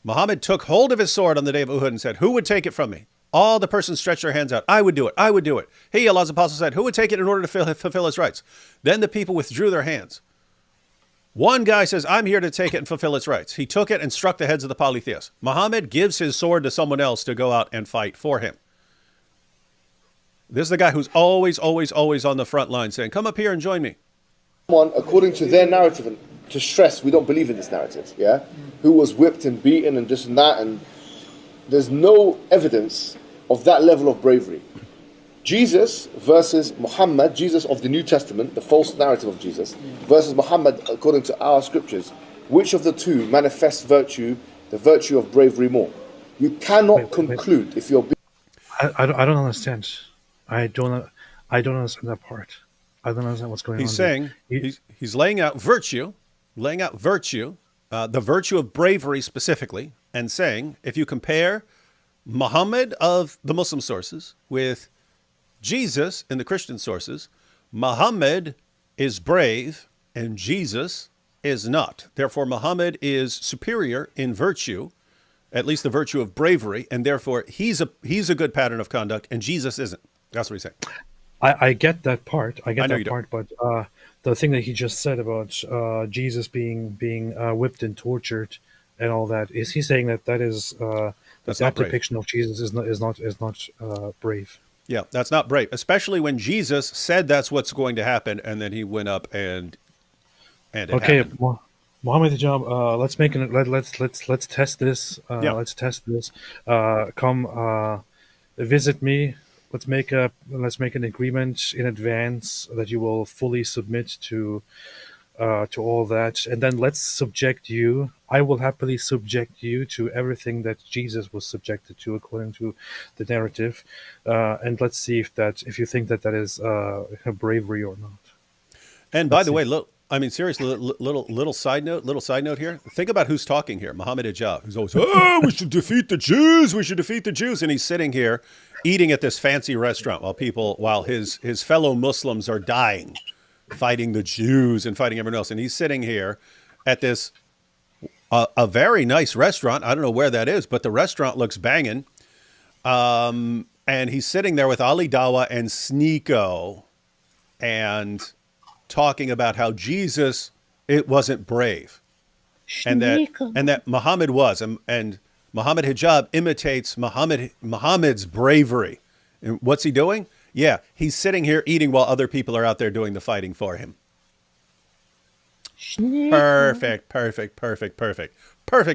Speaker 1: Muhammad took hold of his sword on the day of Uhud and said, "Who would take it from me?" All the persons stretched their hands out. "I would do it. I would do it." He, Allah's apostle, said, "Who would take it in order to fulfill his rights?" Then the people withdrew their hands. One guy says, "I'm here to take it and fulfill its rights." He took it and struck the heads of the polytheists. Muhammad gives his sword to someone else to go out and fight for him. This is the guy who's always, always, always on the front line saying, "Come up here and join me."
Speaker 3: Someone, according to their narrative, and to stress, we don't believe in this narrative, yeah? Who was whipped and beaten and this and that, and there's no evidence of that level of bravery. Jesus versus Muhammad, Jesus of the New Testament, the false narrative of Jesus, versus Muhammad according to our scriptures, which of the two manifests virtue, the virtue of bravery more? You cannot conclude if you're...
Speaker 2: I don't understand. I don't understand that part. I don't understand what's going on.
Speaker 1: He's saying he's laying out virtue, the virtue of bravery specifically, and saying if you compare Muhammad of the Muslim sources with Jesus in the Christian sources, Muhammad is brave and Jesus is not. Therefore, Muhammad is superior in virtue, at least the virtue of bravery, and therefore he's a good pattern of conduct, and Jesus isn't. That's what he's saying.
Speaker 2: I get that part. I get that part, but the thing that he just said about Jesus being whipped and tortured and all that, is he saying that is that depiction of Jesus is not brave?
Speaker 1: Yeah, that's not brave, especially when Jesus said that's what's going to happen, and then he went up and it happened.
Speaker 2: Muhammad Hijab, let's test this. Let's test this. Come visit me. let's make an agreement in advance that you will fully submit to all that, and then let's subject you. I will happily subject you to everything that Jesus was subjected to according to the narrative, and let's see if you think that is bravery or not.
Speaker 1: And by the way, look, I mean, seriously, little side note here. Think about who's talking here. Muhammad Hijab, who's always, oh, we should defeat the Jews. We should defeat the Jews. And he's sitting here eating at this fancy restaurant while his fellow Muslims are dying, fighting the Jews and fighting everyone else. And he's sitting here at this, a very nice restaurant. I don't know where that is, but the restaurant looks banging. And he's sitting there with Ali Dawah and Sneeko and talking about how Jesus, it wasn't brave. And that Muhammad was, and Muhammad Hijab imitates Muhammad's bravery. And what's he doing? Yeah, he's sitting here eating while other people are out there doing the fighting for him. Perfect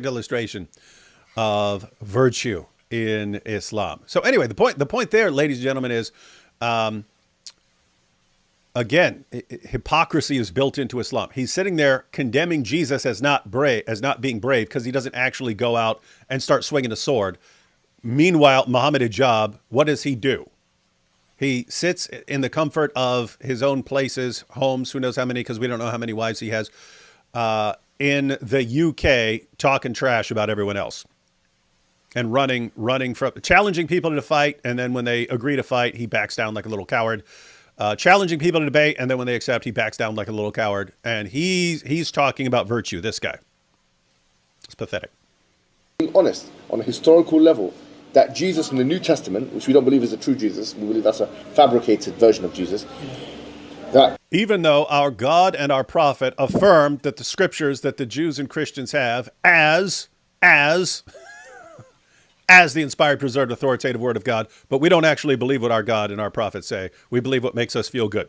Speaker 1: illustration of virtue in Islam. So anyway, the point there, ladies and gentlemen, is again, hypocrisy is built into Islam. He's sitting there condemning Jesus as not being brave because he doesn't actually go out and start swinging a sword. Meanwhile, Muhammad Hijab, what does he do? He sits in the comfort of his own places, homes, who knows how many, because we don't know how many wives he has, in the UK, talking trash about everyone else. And running from, challenging people to fight, and then when they agree to fight, he backs down like a little coward. Challenging people to debate, and then when they accept, he backs down like a little coward. And he's talking about virtue, this guy. It's pathetic.
Speaker 3: Being honest, on a historical level, that Jesus in the New Testament, which we don't believe is a true Jesus, we believe that's a fabricated version of Jesus, that
Speaker 1: even though our God and our prophet affirmed that the scriptures that the Jews and Christians have as the inspired, preserved, authoritative word of God, but we don't actually believe what our God and our prophets say. We believe what makes us feel good.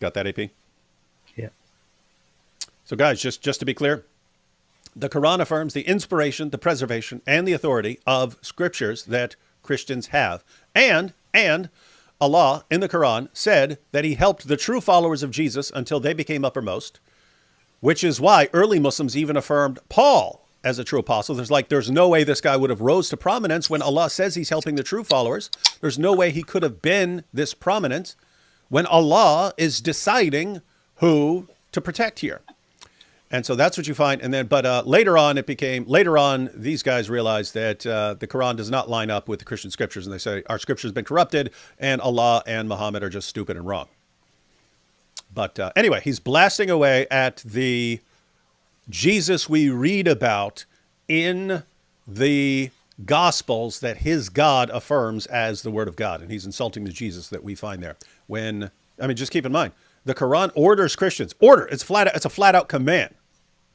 Speaker 1: Got that, AP?
Speaker 2: Yeah.
Speaker 1: So guys, just to be clear, the Quran affirms the inspiration, the preservation, and the authority of scriptures that Christians have. And Allah in the Quran said that he helped the true followers of Jesus until they became uppermost, which is why early Muslims even affirmed Paul as a true apostle. There's no way this guy would have rose to prominence when Allah says he's helping the true followers. There's no way he could have been this prominent when Allah is deciding who to protect here. And so that's what you find. And then, but later on, these guys realized that the Quran does not line up with the Christian scriptures. And they say, our scripture has been corrupted and Allah and Muhammad are just stupid and wrong. But anyway, he's blasting away at the Jesus we read about in the Gospels that his God affirms as the word of God. And he's insulting the Jesus that we find there. Just keep in mind, the Quran orders Christians. It's a flat out command.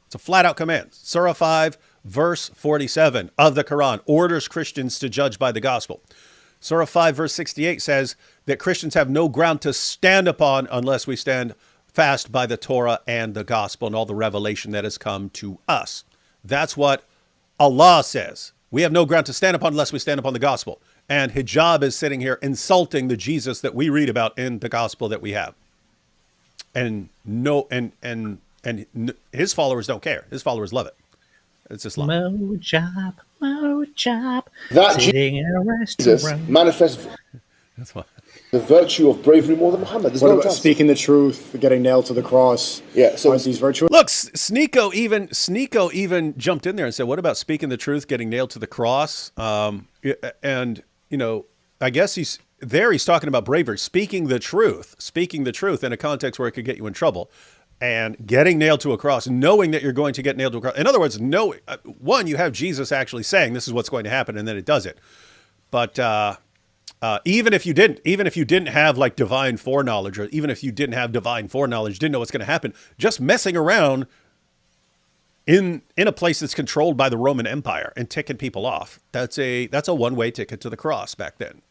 Speaker 1: It's a flat out command. Surah 5, verse 47 of the Quran orders Christians to judge by the gospel. Surah 5, verse 68 says that Christians have no ground to stand upon unless we stand fast by the Torah and the gospel and all the revelation that has come to us. That's what Allah says. We have no ground to stand upon unless we stand upon the gospel. And Hijab is sitting here insulting the Jesus that we read about in the gospel that we have. And his followers don't care. His followers love it. It's Islam.
Speaker 2: Mojab,
Speaker 3: that
Speaker 2: sitting in a
Speaker 3: Jesus
Speaker 2: restaurant.
Speaker 3: manifests
Speaker 1: That's why.
Speaker 3: the virtue of bravery more than Muhammad. There's
Speaker 4: What
Speaker 3: no
Speaker 4: about
Speaker 3: chance.
Speaker 4: speaking the truth, getting nailed to the cross?
Speaker 3: Yeah, so
Speaker 4: Aren't these virtuous?
Speaker 1: Look, Sneeko even jumped in there and said, "What about speaking the truth, getting nailed to the cross?" And I guess he's talking about bravery, speaking the truth in a context where it could get you in trouble, and getting nailed to a cross, knowing that you're going to get nailed to a cross. In other words, you have Jesus actually saying this is what's going to happen, and then it does it. But even if you didn't have like divine foreknowledge, or even if you didn't have divine foreknowledge, didn't know what's going to happen, just messing around in a place that's controlled by the Roman Empire and ticking people off, that's a one-way ticket to the cross back then.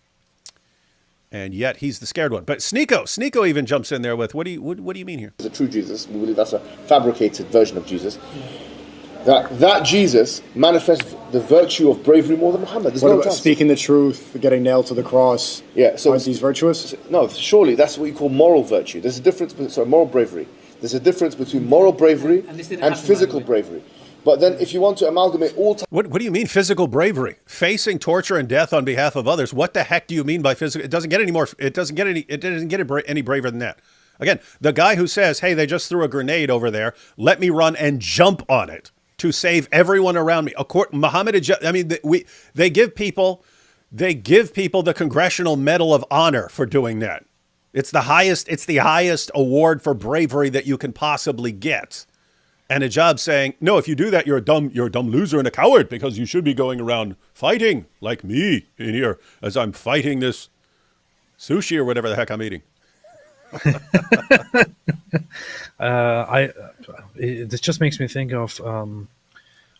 Speaker 1: And yet he's the scared one. But Sneeko even jumps in there with, what do you mean here?
Speaker 3: It's a true Jesus. We believe that's a fabricated version of Jesus. That Jesus manifests the virtue of bravery more than Muhammad. There's
Speaker 4: What
Speaker 3: no
Speaker 4: about
Speaker 3: doubt.
Speaker 4: speaking the truth, getting nailed to the cross?
Speaker 3: Yeah, so
Speaker 4: aren't these virtuous?
Speaker 3: no, surely that's what you call moral virtue. There's a difference between moral bravery. There's a difference between moral bravery and physical bravery. But then, if you want to amalgamate all time,
Speaker 1: What do you mean physical bravery? Facing torture and death on behalf of others. What the heck do you mean by physical? It doesn't get any more. It doesn't get any braver than that. Again, the guy who says, "Hey, they just threw a grenade over there. Let me run and jump on it to save everyone around me." Muhammad, I mean, they give people the Congressional Medal of Honor for doing that. It's the highest award for bravery that you can possibly get. And Hijab saying, "No, if you do that, you're a dumb loser and a coward, because you should be going around fighting like me in here as I'm fighting this sushi or whatever the heck I'm eating."
Speaker 2: This just makes me think of.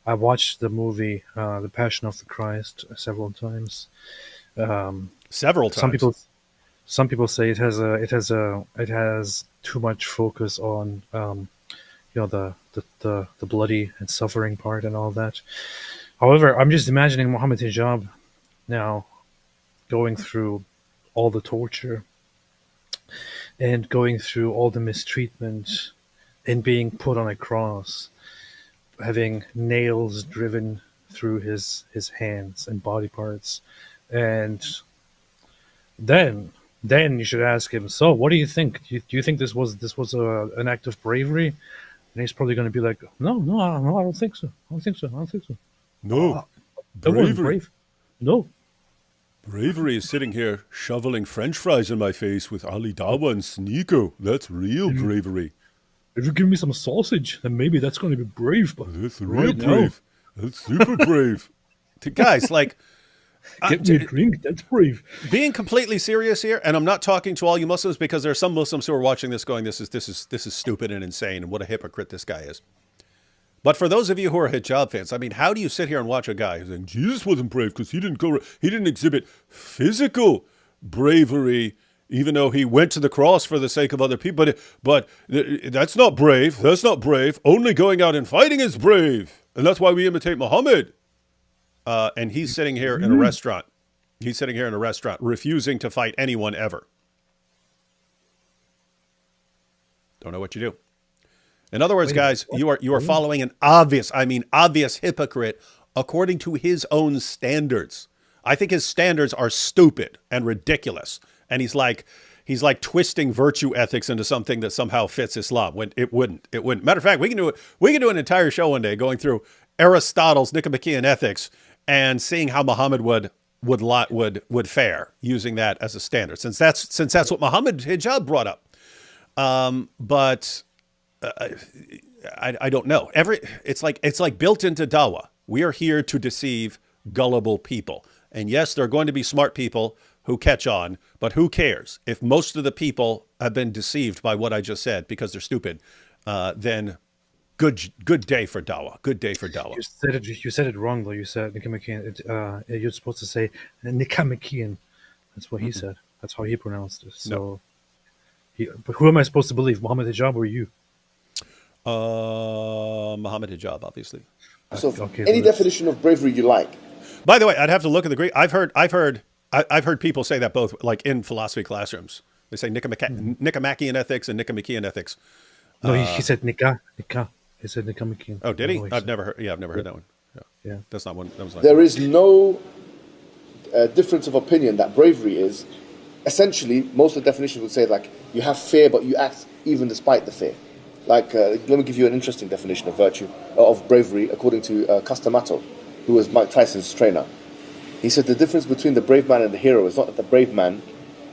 Speaker 2: I watched the movie The Passion of the Christ several times.
Speaker 1: Several times.
Speaker 2: Some people say it has too much focus on the bloody and suffering part and all that. However, I'm just imagining Muhammad Hijab now going through all the torture and going through all the mistreatment and being put on a cross, having nails driven through his hands and body parts. And then you should ask him, "So what do you think? Do you think this was an act of bravery?" And he's probably going to be like, no, I don't think so. I don't think so.
Speaker 1: No,
Speaker 2: That wasn't brave. No.
Speaker 1: Bravery is sitting here shoveling French fries in my face with Ali Dawa and Sneeko. That's real bravery.
Speaker 2: If you give me some sausage, then maybe that's going to be brave. But
Speaker 1: That's real brave. That's super brave. To guys, like,
Speaker 2: get me a drink. That's brave.
Speaker 1: being completely serious here, and I'm not talking to all you Muslims, because there are some Muslims who are watching this going, this is stupid and insane, and what a hypocrite this guy is. But for those of you who are Hijab fans, I mean, how do you sit here and watch a guy who's saying Jesus wasn't brave because he didn't exhibit physical bravery, even though he went to the cross for the sake of other people? But that's not brave. That's not brave. Only going out and fighting is brave, and that's why we imitate Muhammad. And he's sitting here in a restaurant. He's sitting here in a restaurant, refusing to fight anyone ever. Don't know what you do. In other words, guys, you are following an obvious hypocrite according to his own standards. I think his standards are stupid and ridiculous. And he's like twisting virtue ethics into something that somehow fits Islam when it wouldn't. Matter of fact, we can do an entire show one day going through Aristotle's Nicomachean Ethics and seeing how Muhammad would fare using that as a standard, since that's what Muhammad Hijab brought up. But I don't know. It's like built into dawah. We are here to deceive gullible people, and yes, there are going to be smart people who catch on, but who cares if most of the people have been deceived by what I just said because they're stupid? Then good day for dawah. Good day for dawah.
Speaker 2: You said it wrong though. You said Nicomachean. You're supposed to say Nicomachean. That's what he said. That's how he pronounced it. So, but who am I supposed to believe, Muhammad Hijab or you?
Speaker 1: Muhammad Hijab, obviously.
Speaker 3: So any definition of bravery you like.
Speaker 1: By the way, I'd have to look at the Greek. I've heard people say that both, like in philosophy classrooms. They say Nicomachean ethics and Nicomachean ethics.
Speaker 2: No, he said Nika. He said Nicomachean.
Speaker 1: Oh, did he? I've never heard that one.
Speaker 2: Yeah.
Speaker 1: That's not one. That was not
Speaker 3: There is no difference of opinion that bravery is. Essentially, most of the definitions would say, like, you have fear, but you act even despite the fear. Like, let me give you an interesting definition of virtue, of bravery, according to Custamato, who was Mike Tyson's trainer. He said the difference between the brave man and the hero is not that the brave man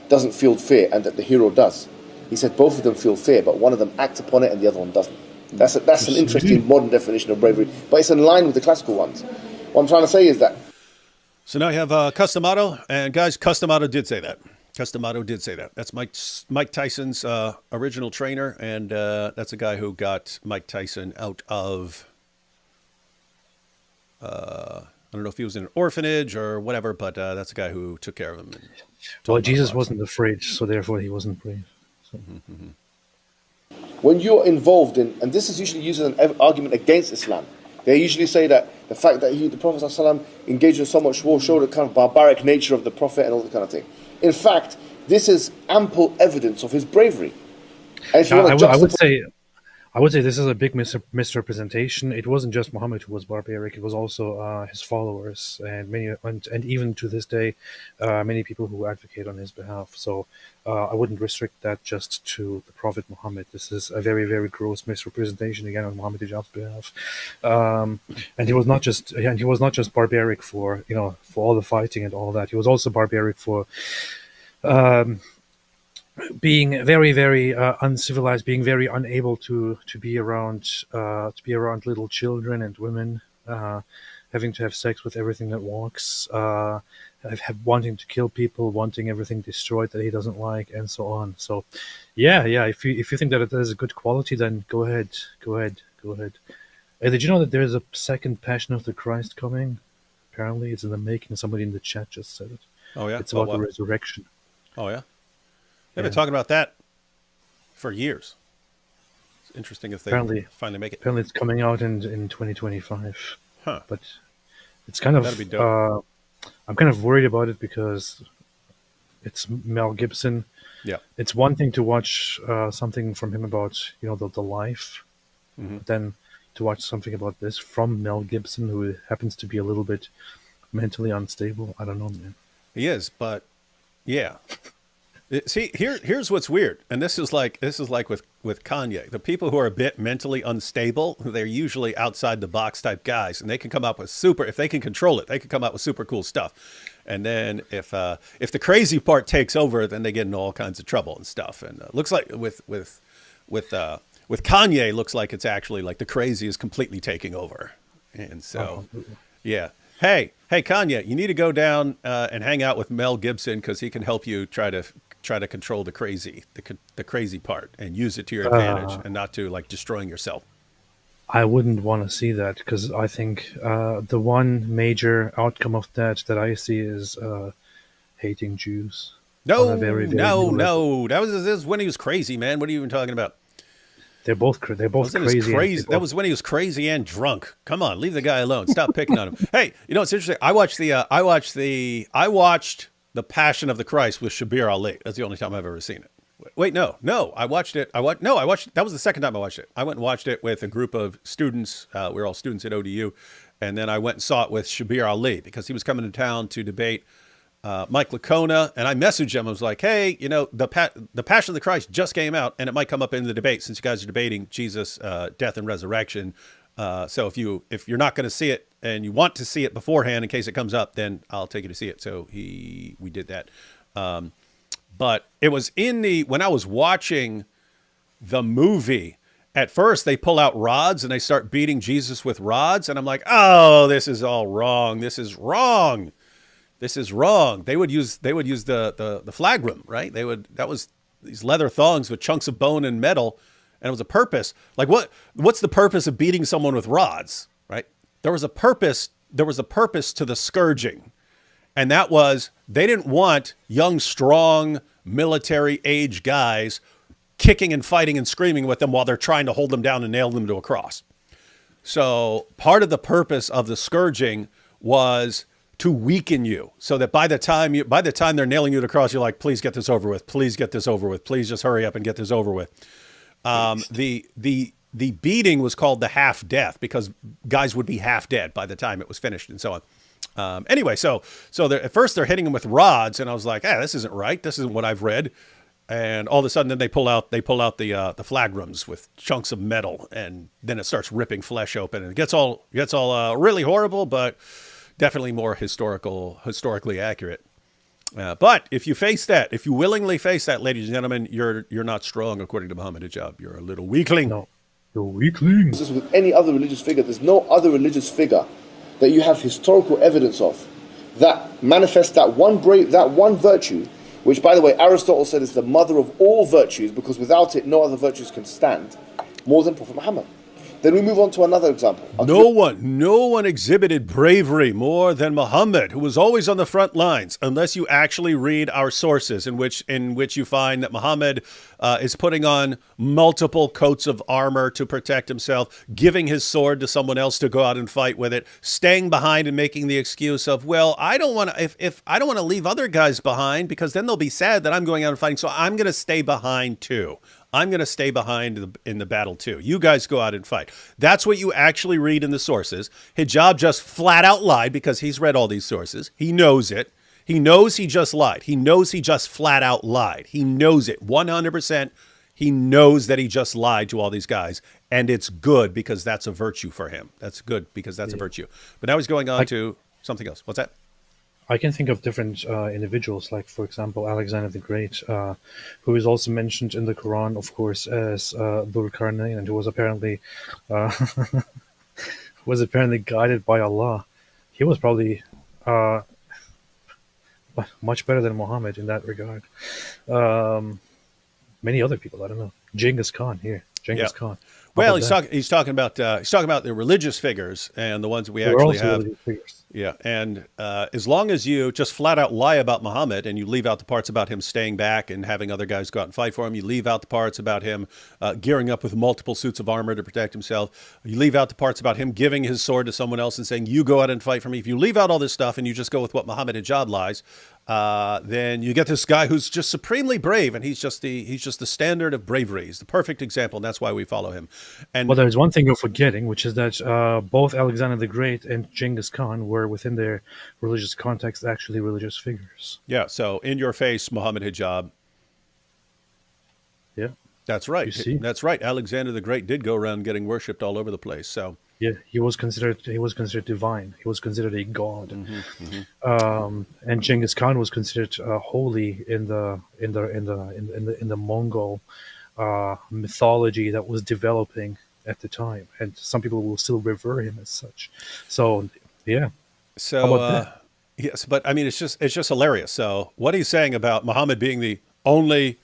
Speaker 3: doesn't feel fear and that the hero does. He said both of them feel fear, but one of them acts upon it and the other one doesn't. That's an interesting modern definition of bravery, but it's in line with the classical ones. What I'm trying to say is that.
Speaker 1: So now you have Custamato, and guys, Custamato did say that. Custamato did say that. That's Mike Tyson's original trainer, and that's a guy who got Mike Tyson out of, I don't know if he was in an orphanage or whatever, but that's a guy who took care of him.
Speaker 2: Well, Jesus wasn't afraid, so therefore he wasn't brave. So.
Speaker 3: When you're involved in, and this is usually used as an argument against Islam, They usually say that the fact that the Prophet ﷺ engaged in so much war showed the kind of barbaric nature of the Prophet and all that kind of thing. In fact, this is ample evidence of his bravery. And if you want to
Speaker 2: I would say this is a big misrepresentation. It wasn't just Muhammad who was barbaric; it was also his followers, and even to this day, many people who advocate on his behalf. So I wouldn't restrict that just to the Prophet Muhammad. This is a very, very gross misrepresentation again on Muhammad Hijab's behalf. And he was not just barbaric for for all the fighting and all that. He was also barbaric for being very, very uncivilized, being very unable to be around little children and women, having to have sex with everything that walks, wanting to kill people, wanting everything destroyed that he doesn't like, and so on. So, yeah. If you think that it is a good quality, then go ahead. Did you know that there is a second Passion of the Christ coming? Apparently, it's in the making. Somebody in the chat just said it.
Speaker 1: Oh yeah,
Speaker 2: it's about the resurrection.
Speaker 1: Oh yeah. They've been talking about that for years. It's interesting if they finally make it.
Speaker 2: Apparently it's coming out in 2025.
Speaker 1: Huh.
Speaker 2: But it's kind of...
Speaker 1: That'd be dope.
Speaker 2: I'm kind of worried about it because it's Mel Gibson.
Speaker 1: Yeah.
Speaker 2: It's one thing to watch something from him about, the life.
Speaker 1: Mm-hmm.
Speaker 2: But then to watch something about this from Mel Gibson, who happens to be a little bit mentally unstable. I don't know, man.
Speaker 1: He is, but yeah. See, here's what's weird, and this is like with Kanye. The people who are a bit mentally unstable, they're usually outside the box type guys, and they can come up with if they can control it, they can come up with super cool stuff. And then if the crazy part takes over, then they get into all kinds of trouble and stuff. And looks like with Kanye, looks like it's actually like the crazy is completely taking over. And so, yeah. Hey, Kanye, you need to go down and hang out with Mel Gibson because he can help you try to control the crazy part and use it to your advantage and not to like destroying yourself.
Speaker 2: I wouldn't want to see that because I think the one major outcome of that I see is hating Jews.
Speaker 1: No. That was when he was crazy, man. What are you even talking about?
Speaker 2: They're both crazy.
Speaker 1: That was when he was crazy and drunk. Come on, leave the guy alone. Stop picking on him. Hey, it's interesting. I watched the Passion of the Christ with Shabir Ali. That's the only time I've ever seen it. Wait, no. I watched it. That was the second time I watched it. I went and watched it with a group of students. We were all students at ODU, and then I went and saw it with Shabir Ali because he was coming to town to debate Mike Licona, and I messaged him. I was like, hey, the Passion of the Christ just came out, and it might come up in the debate since you guys are debating Jesus' death and resurrection. So if you're not going to see it and you want to see it beforehand in case it comes up, then I'll take you to see it. So we did that. But it was when I was watching the movie, at first they pull out rods and they start beating Jesus with rods. And I'm like, oh, this is all wrong. This is wrong. They would use the flagrum, right? That was these leather thongs with chunks of bone and metal. And it was a purpose. Like what's the purpose of beating someone with rods, right? There was a purpose to the scourging. And that was they didn't want young, strong, military age guys kicking and fighting and screaming with them while they're trying to hold them down and nail them to a cross. So part of the purpose of the scourging was to weaken you so that by the time they're nailing you to the cross, you're like, please get this over with. Please get this over with. Please just hurry up and get this over with. The beating was called the half death because guys would be half dead by the time it was finished and so on. Anyway, so at first they're hitting him with rods, and I was like, this isn't right. This isn't what I've read. And all of a sudden, then they pull out the flagrums with chunks of metal, and then it starts ripping flesh open, and it gets all really horrible, but definitely more historically accurate. But if you willingly face that, ladies and gentlemen, you're not strong according to Muhammad Hijab. You're a little weakling.
Speaker 2: No, you're a weakling.
Speaker 3: This is with any other religious figure. There's no other religious figure that you have historical evidence of that manifests that one virtue, which, by the way, Aristotle said is the mother of all virtues, because without it, no other virtues can stand, more than Prophet Muhammad. Then we move on to another example.
Speaker 1: No one exhibited bravery more than Muhammad, who was always on the front lines, unless you actually read our sources in which you find that Muhammad is putting on multiple coats of armor to protect himself, giving his sword to someone else to go out and fight with it, staying behind and making the excuse of, well, I don't want to, if I don't want to leave other guys behind because then they'll be sad that I'm going out and fighting, so I'm going to stay behind too. I'm going to stay behind in the battle too. You guys go out and fight. That's what you actually read in the sources. Hijab just flat out lied because he's read all these sources. He knows it. He knows he just lied. He knows he just flat out lied. He knows it 100%. He knows that he just lied to all these guys. And it's good because that's a virtue for him. That's good because that's a virtue. But now he's going on to something else. What's that?
Speaker 2: I can think of different individuals, like, for example, Alexander the Great, who is also mentioned in the Quran, of course, as Dhul Qarnayn, and who was apparently guided by Allah. He was probably much better than Muhammad in that regard. Many other people, I don't know. Genghis Khan here. Genghis Khan.
Speaker 1: Well, he's talking about the religious figures and the ones that we actually have. Yeah, and as long as you just flat out lie about Muhammad and you leave out the parts about him staying back and having other guys go out and fight for him, you leave out the parts about him gearing up with multiple suits of armor to protect himself, you leave out the parts about him giving his sword to someone else and saying, you go out and fight for me. If you leave out all this stuff and you just go with what Muhammad Hijab lies, then you get this guy who's just supremely brave, and he's just the standard of bravery. He's the perfect example, and that's why we follow him. And
Speaker 2: well, there's one thing you're forgetting, which is that both Alexander the Great and Genghis Khan were, within their religious context, actually religious figures.
Speaker 1: Yeah, so in your face, Muhammad Hijab.
Speaker 2: Yeah.
Speaker 1: That's right. That's right. Alexander the Great did go around getting worshipped all over the place. So
Speaker 2: yeah, he was considered divine. He was considered a god. And Genghis Khan was considered holy in the Mongol mythology that was developing at the time, and some people will still revere him as such. So yeah.
Speaker 1: So
Speaker 2: how about that?
Speaker 1: Yes, but I mean, it's just hilarious. So what he's saying about Muhammad being the only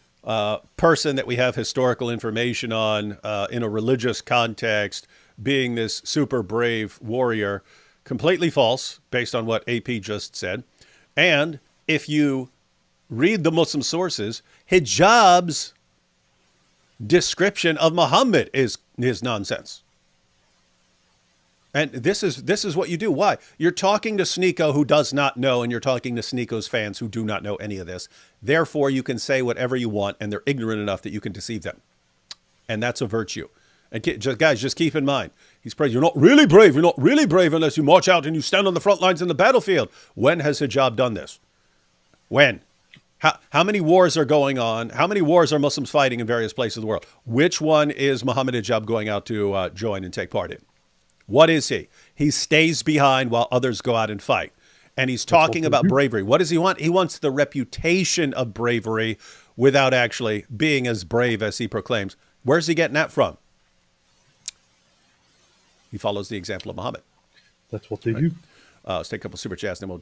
Speaker 1: person that we have historical information on in a religious context, being this super brave warrior, completely false based on what AP just said. And if you read the Muslim sources, Hijab's description of Muhammad is nonsense. And this is what you do. Why? You're talking to Sneeko, who does not know, and you're talking to Sneeko's fans who do not know any of this. Therefore, you can say whatever you want, and they're ignorant enough that you can deceive them. And that's a virtue. And guys, just keep in mind, he's praised. You're not really brave. You're not really brave unless you march out and you stand on the front lines in the battlefield. When has Hijab done this? When? How many wars are going on? How many wars are Muslims fighting in various places of the world? Which one is Muhammad Hijab going out to join and take part in? What is he? He stays behind while others go out and fight. And he's talking about bravery. What does he want? He wants the reputation of bravery without actually being as brave as he proclaims. Where's he getting that from? He follows the example of Muhammad.
Speaker 2: That's what they do.
Speaker 1: Let's take a couple super chats, and then we'll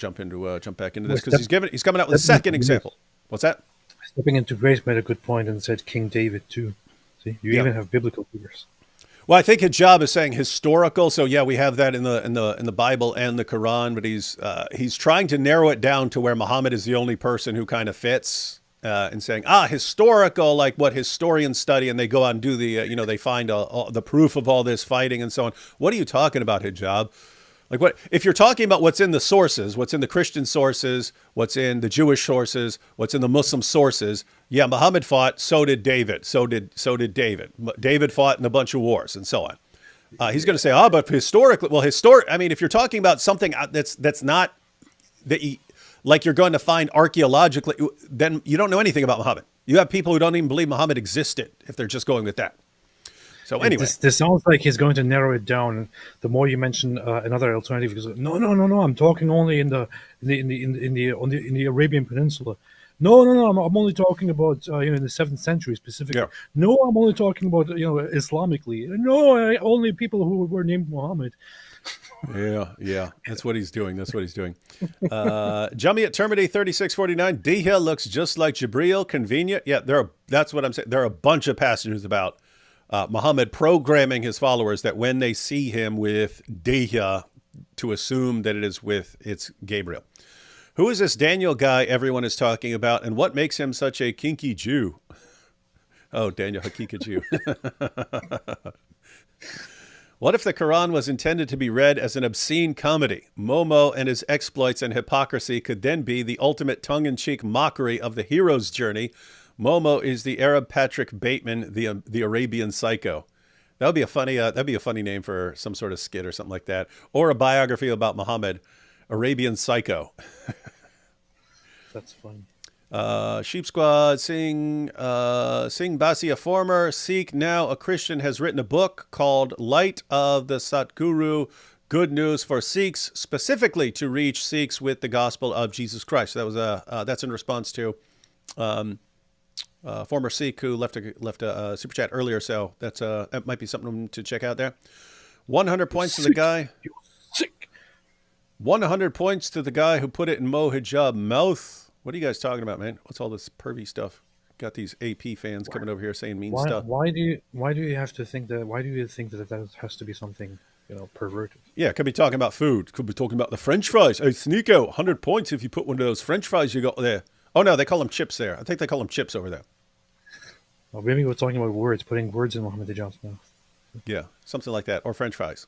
Speaker 1: jump back into this because he's coming out with a second example. What's that?
Speaker 2: Stepping into grace made a good point and said King David too. See, you even have biblical figures.
Speaker 1: Well, I think Hijab is saying historical. So yeah, we have that in the Bible and the Quran, but he's trying to narrow it down to where Muhammad is the only person who kind of fits. And saying, historical, like what historians study, and they go out and do the, they find the proof of all this fighting and so on. What are you talking about, Hijab? Like, what if you're talking about what's in the sources, what's in the Christian sources, what's in the Jewish sources, what's in the Muslim sources? Yeah, Muhammad fought, so did David, so did David. David fought in a bunch of wars and so on. He's going to say, but historically, I mean, if you're talking about something that's not that like you're going to find archaeologically, then you don't know anything about Muhammad. You have people who don't even believe Muhammad existed if they're just going with that. So anyway, this
Speaker 2: sounds like he's going to narrow it down. The more you mention another alternative, because no, I'm talking only in the Arabian Peninsula. No, I'm only talking about in the 7th century specifically. Yeah. No, I'm only talking about Islamically. No, only people who were named Muhammad.
Speaker 1: Yeah, that's what he's doing. Jummy at Termity 3649. Dihya looks just like Jibreel. Convenient. Yeah, that's what I'm saying. There are a bunch of passages about Muhammad programming his followers that when they see him with Dehya, to assume that it's Gabriel. Who is this Daniel guy everyone is talking about, and what makes him such a kinky Jew? Oh, Daniel Hakika Jew. What if the Quran was intended to be read as an obscene comedy? Momo and his exploits and hypocrisy could then be the ultimate tongue-in-cheek mockery of the hero's journey. Momo is the Arab Patrick Bateman, the Arabian Psycho. That would be that'd be a funny name for some sort of skit or something like that, or a biography about Muhammad, Arabian Psycho.
Speaker 2: That's funny.
Speaker 1: Sheep Squad, Singh Basi, a former Sikh, now a Christian, has written a book called Light of the Satguru, Good News for Sikhs, specifically to reach Sikhs with the gospel of Jesus Christ. That was that's in response to former Sikh who left a super chat earlier, so that might be something to check out there. 100 points to the guy. 100 points to the guy who put it in Mo Hijab mouth. What are you guys talking about, man? What's all this pervy stuff? Got these AP fans coming over here saying mean stuff.
Speaker 2: Why do you have to think that? Why do you think that has to be something, perverted?
Speaker 1: Yeah, could be talking about food. Could be talking about the French fries. Hey, sneak out 100 points if you put one of those French fries you got there. Oh no, they call them chips there. I think they call them chips over there.
Speaker 2: Well, maybe we're talking about words, putting words in Muhammad Hijab's mouth.
Speaker 1: Yeah, something like that, or French fries.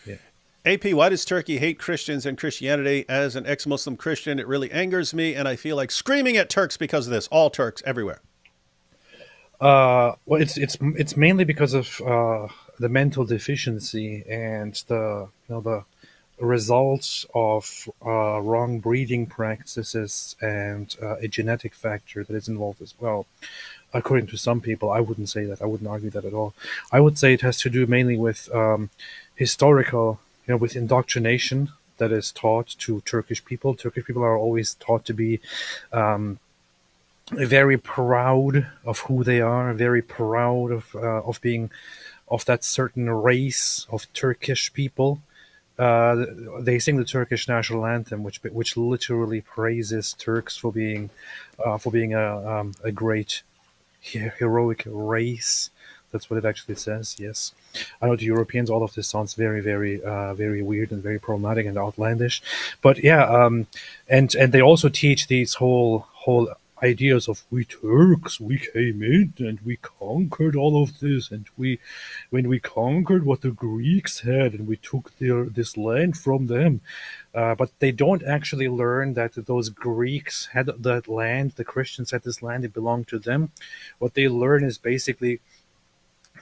Speaker 2: Yeah.
Speaker 1: AP, why does Turkey hate Christians and Christianity? As an ex-Muslim Christian, it really angers me, and I feel like screaming at Turks because of this. All Turks, everywhere.
Speaker 2: Well, it's mainly because of the mental deficiency and the results of wrong breeding practices and a genetic factor that is involved as well. According to some people, I wouldn't say that. I wouldn't argue that at all. I would say it has to do mainly with historical, with indoctrination that is taught to Turkish people. Turkish people are always taught to be very proud of who they are, very proud of being of that certain race of Turkish people. They sing the Turkish national anthem, which literally praises Turks for being a great heroic race. That's what it actually says. Yes, I know to Europeans all of this sounds very, very, very weird and very problematic and outlandish. But yeah, and they also teach these whole ideas of we Turks, we came in and we conquered all of this, and when we conquered what the Greeks had, and we took this land from them. But they don't actually learn that those Greeks had that land, the Christians had this land, it belonged to them. What they learn is basically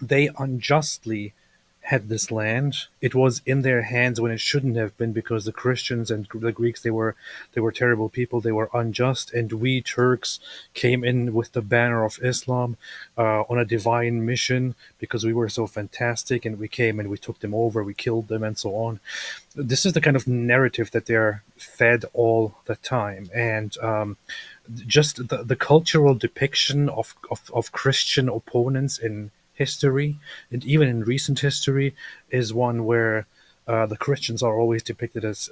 Speaker 2: they unjustly had this land. It was in their hands when it shouldn't have been, because the Christians and the Greeks, they were terrible people. They were unjust, and we Turks came in with the banner of Islam on a divine mission because we were so fantastic, and we came and we took them over, we killed them, and so on. This is the kind of narrative that they're fed all the time, and just the cultural depiction of Christian opponents in history, and even in recent history, is one where the Christians are always depicted as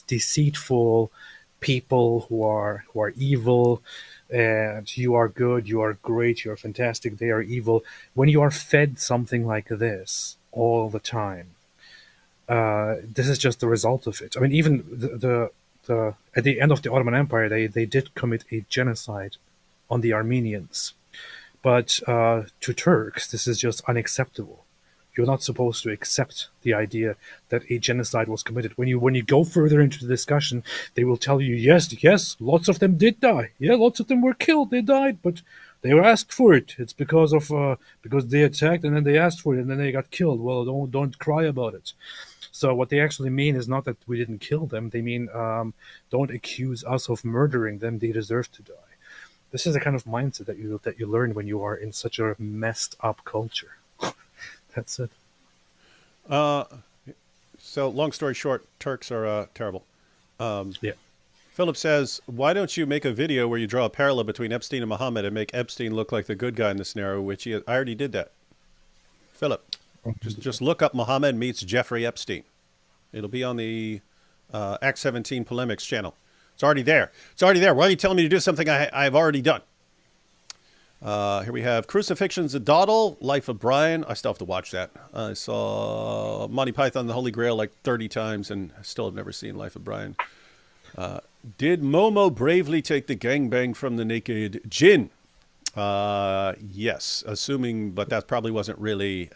Speaker 2: deceitful people who are evil, and you are good, you are great, you are fantastic, they are evil. When you are fed something like this all the time, this is just the result of it. I mean, even the at the end of the Ottoman Empire, they did commit a genocide on the Armenians. But to Turks, this is just unacceptable. You're not supposed to accept the idea that a genocide was committed. When you go further into the discussion, they will tell you, yes, lots of them did die. Yeah, lots of them were killed. They died, but they were asked for it. It's because they attacked and then they asked for it and then they got killed. Well, don't cry about it. So what they actually mean is not that we didn't kill them. They mean don't accuse us of murdering them. They deserve to die. This is the kind of mindset that you learn when you are in such a messed up culture. That's it.
Speaker 1: So long story short, Turks are terrible.
Speaker 2: Yeah.
Speaker 1: Philip says, why don't you make a video where you draw a parallel between Epstein and Muhammad and make Epstein look like the good guy in the scenario, which I already did that. Philip, just look up Muhammad meets Jeffrey Epstein. It'll be on the Act 17 Polemics channel. It's already there. It's already there. Why are you telling me to do something I've already done? Here we have Crucifixion's a Dawdle, Life of Brian. I still have to watch that. I saw Monty Python and the Holy Grail like 30 times and I still have never seen Life of Brian. Did Momo bravely take the gangbang from the naked Jinn? Yes, assuming, but that probably wasn't really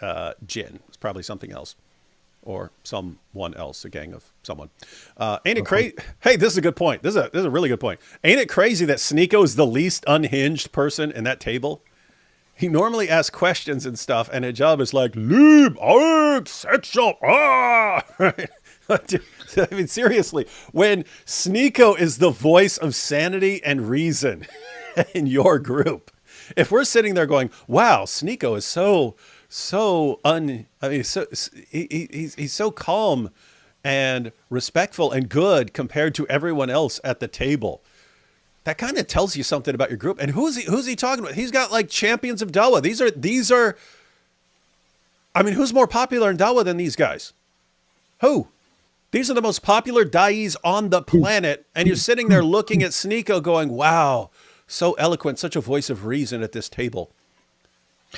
Speaker 1: Jinn. It's probably something else. Or someone else, a gang of someone. Ain't it crazy? Hey, this is a good point. This is a really good point. Ain't it crazy that Sneeko is the least unhinged person in that table? He normally asks questions and stuff, and Hijab is like, Lieb, sexual, right? I mean, seriously, when Sneeko is the voice of sanity and reason in your group, if we're sitting there going, wow, Sneeko is he's so calm and respectful and good compared to everyone else at the table. That kind of tells you something about your group. And who's he talking about? He's got like champions of Dawah. These are, I mean, who's more popular in Dawah than these guys? Who? These are the most popular da'is on the planet. And you're sitting there looking at Sneeko going, wow, so eloquent, such a voice of reason at this table.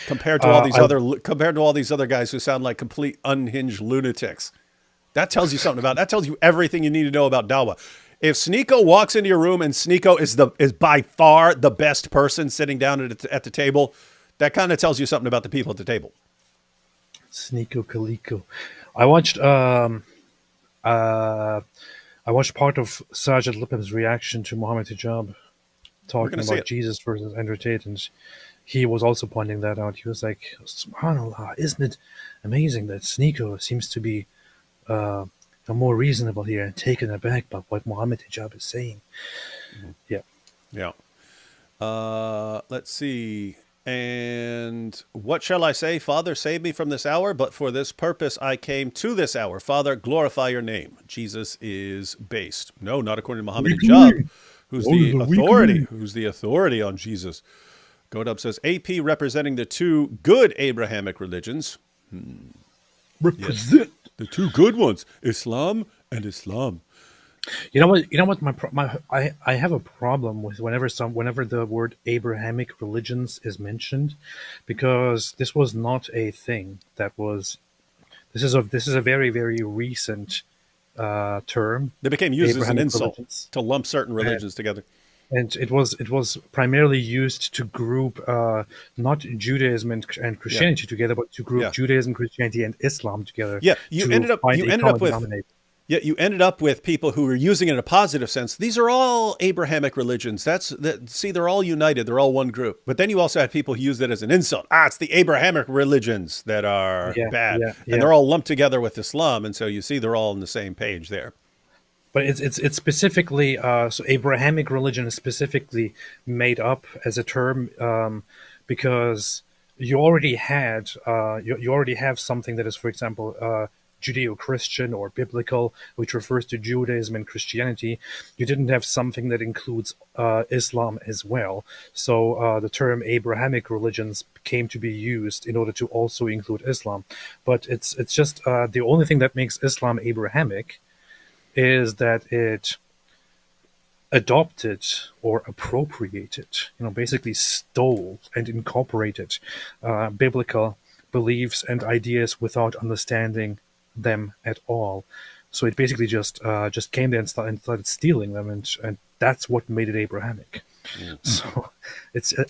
Speaker 1: Compared to all these other guys who sound like complete unhinged lunatics. That tells you something that tells you everything you need to know about Dawah. If Sneeko walks into your room and Sneeko is by far the best person sitting down at the table, that kind of tells you something about the people at the table.
Speaker 2: Sneeko Kaliko. I watched part of Sergeant Lipham's reaction to Mohammed Hijab talking about Jesus versus Andrew Tate, and he was also pointing that out. He was like, SubhanAllah, isn't it amazing that Sneeko seems to be more reasonable here and taken aback by what Mohammed Hijab is saying.
Speaker 1: Yeah. Let's see. And what shall I say? Father, save me from this hour, but for this purpose I came to this hour. Father, glorify your name. Jesus is based. No, not according to Mohammed Hijab, who's the authority. Who's the authority on Jesus. Godub says, AP representing the two good Abrahamic religions.
Speaker 2: Represent.
Speaker 1: Yes. The two good ones, Islam and Islam.
Speaker 2: You know what? I have a problem with whenever the word Abrahamic religions is mentioned, because this was not a thing that was. This is a very, very recent term.
Speaker 1: They became used as an insult
Speaker 2: religions.
Speaker 1: To lump certain religions together.
Speaker 2: And it was primarily used to group not Judaism and Christianity together, but to group Judaism, Christianity, and Islam together.
Speaker 1: Yeah, you ended up with people who were using it in a positive sense. These are all Abrahamic religions. See, they're all united. They're all one group. But then you also had people who used it as an insult. It's the Abrahamic religions that are bad, and they're all lumped together with Islam. And so you see, they're all on the same page there.
Speaker 2: But it's specifically so Abrahamic religion is specifically made up as a term because you already have something that is, for example, Judeo-Christian or biblical, which refers to Judaism and Christianity. You didn't have something that includes Islam as well. So the term Abrahamic religions came to be used in order to also include Islam. But it's just the only thing that makes Islam Abrahamic is that it adopted or appropriated, basically stole and incorporated biblical beliefs and ideas without understanding them at all. So it basically just came there and started stealing them, and that's what made it Abrahamic. Mm-hmm. So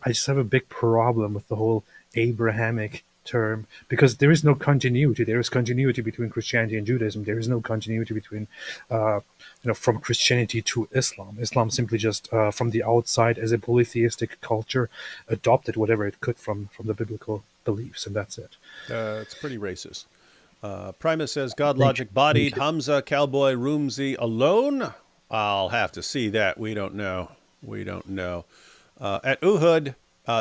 Speaker 2: I just have a big problem with the whole Abrahamic term, because there is no continuity. There is continuity between Christianity and Judaism. There is no continuity between from Christianity to Islam. Islam simply just from the outside as a polytheistic culture adopted whatever it could from the biblical beliefs, and that's it.
Speaker 1: It's pretty racist. Primus says God logic bodied Hamza Cowboy Roomsy alone. I'll have to see that. We don't know. At Uhud,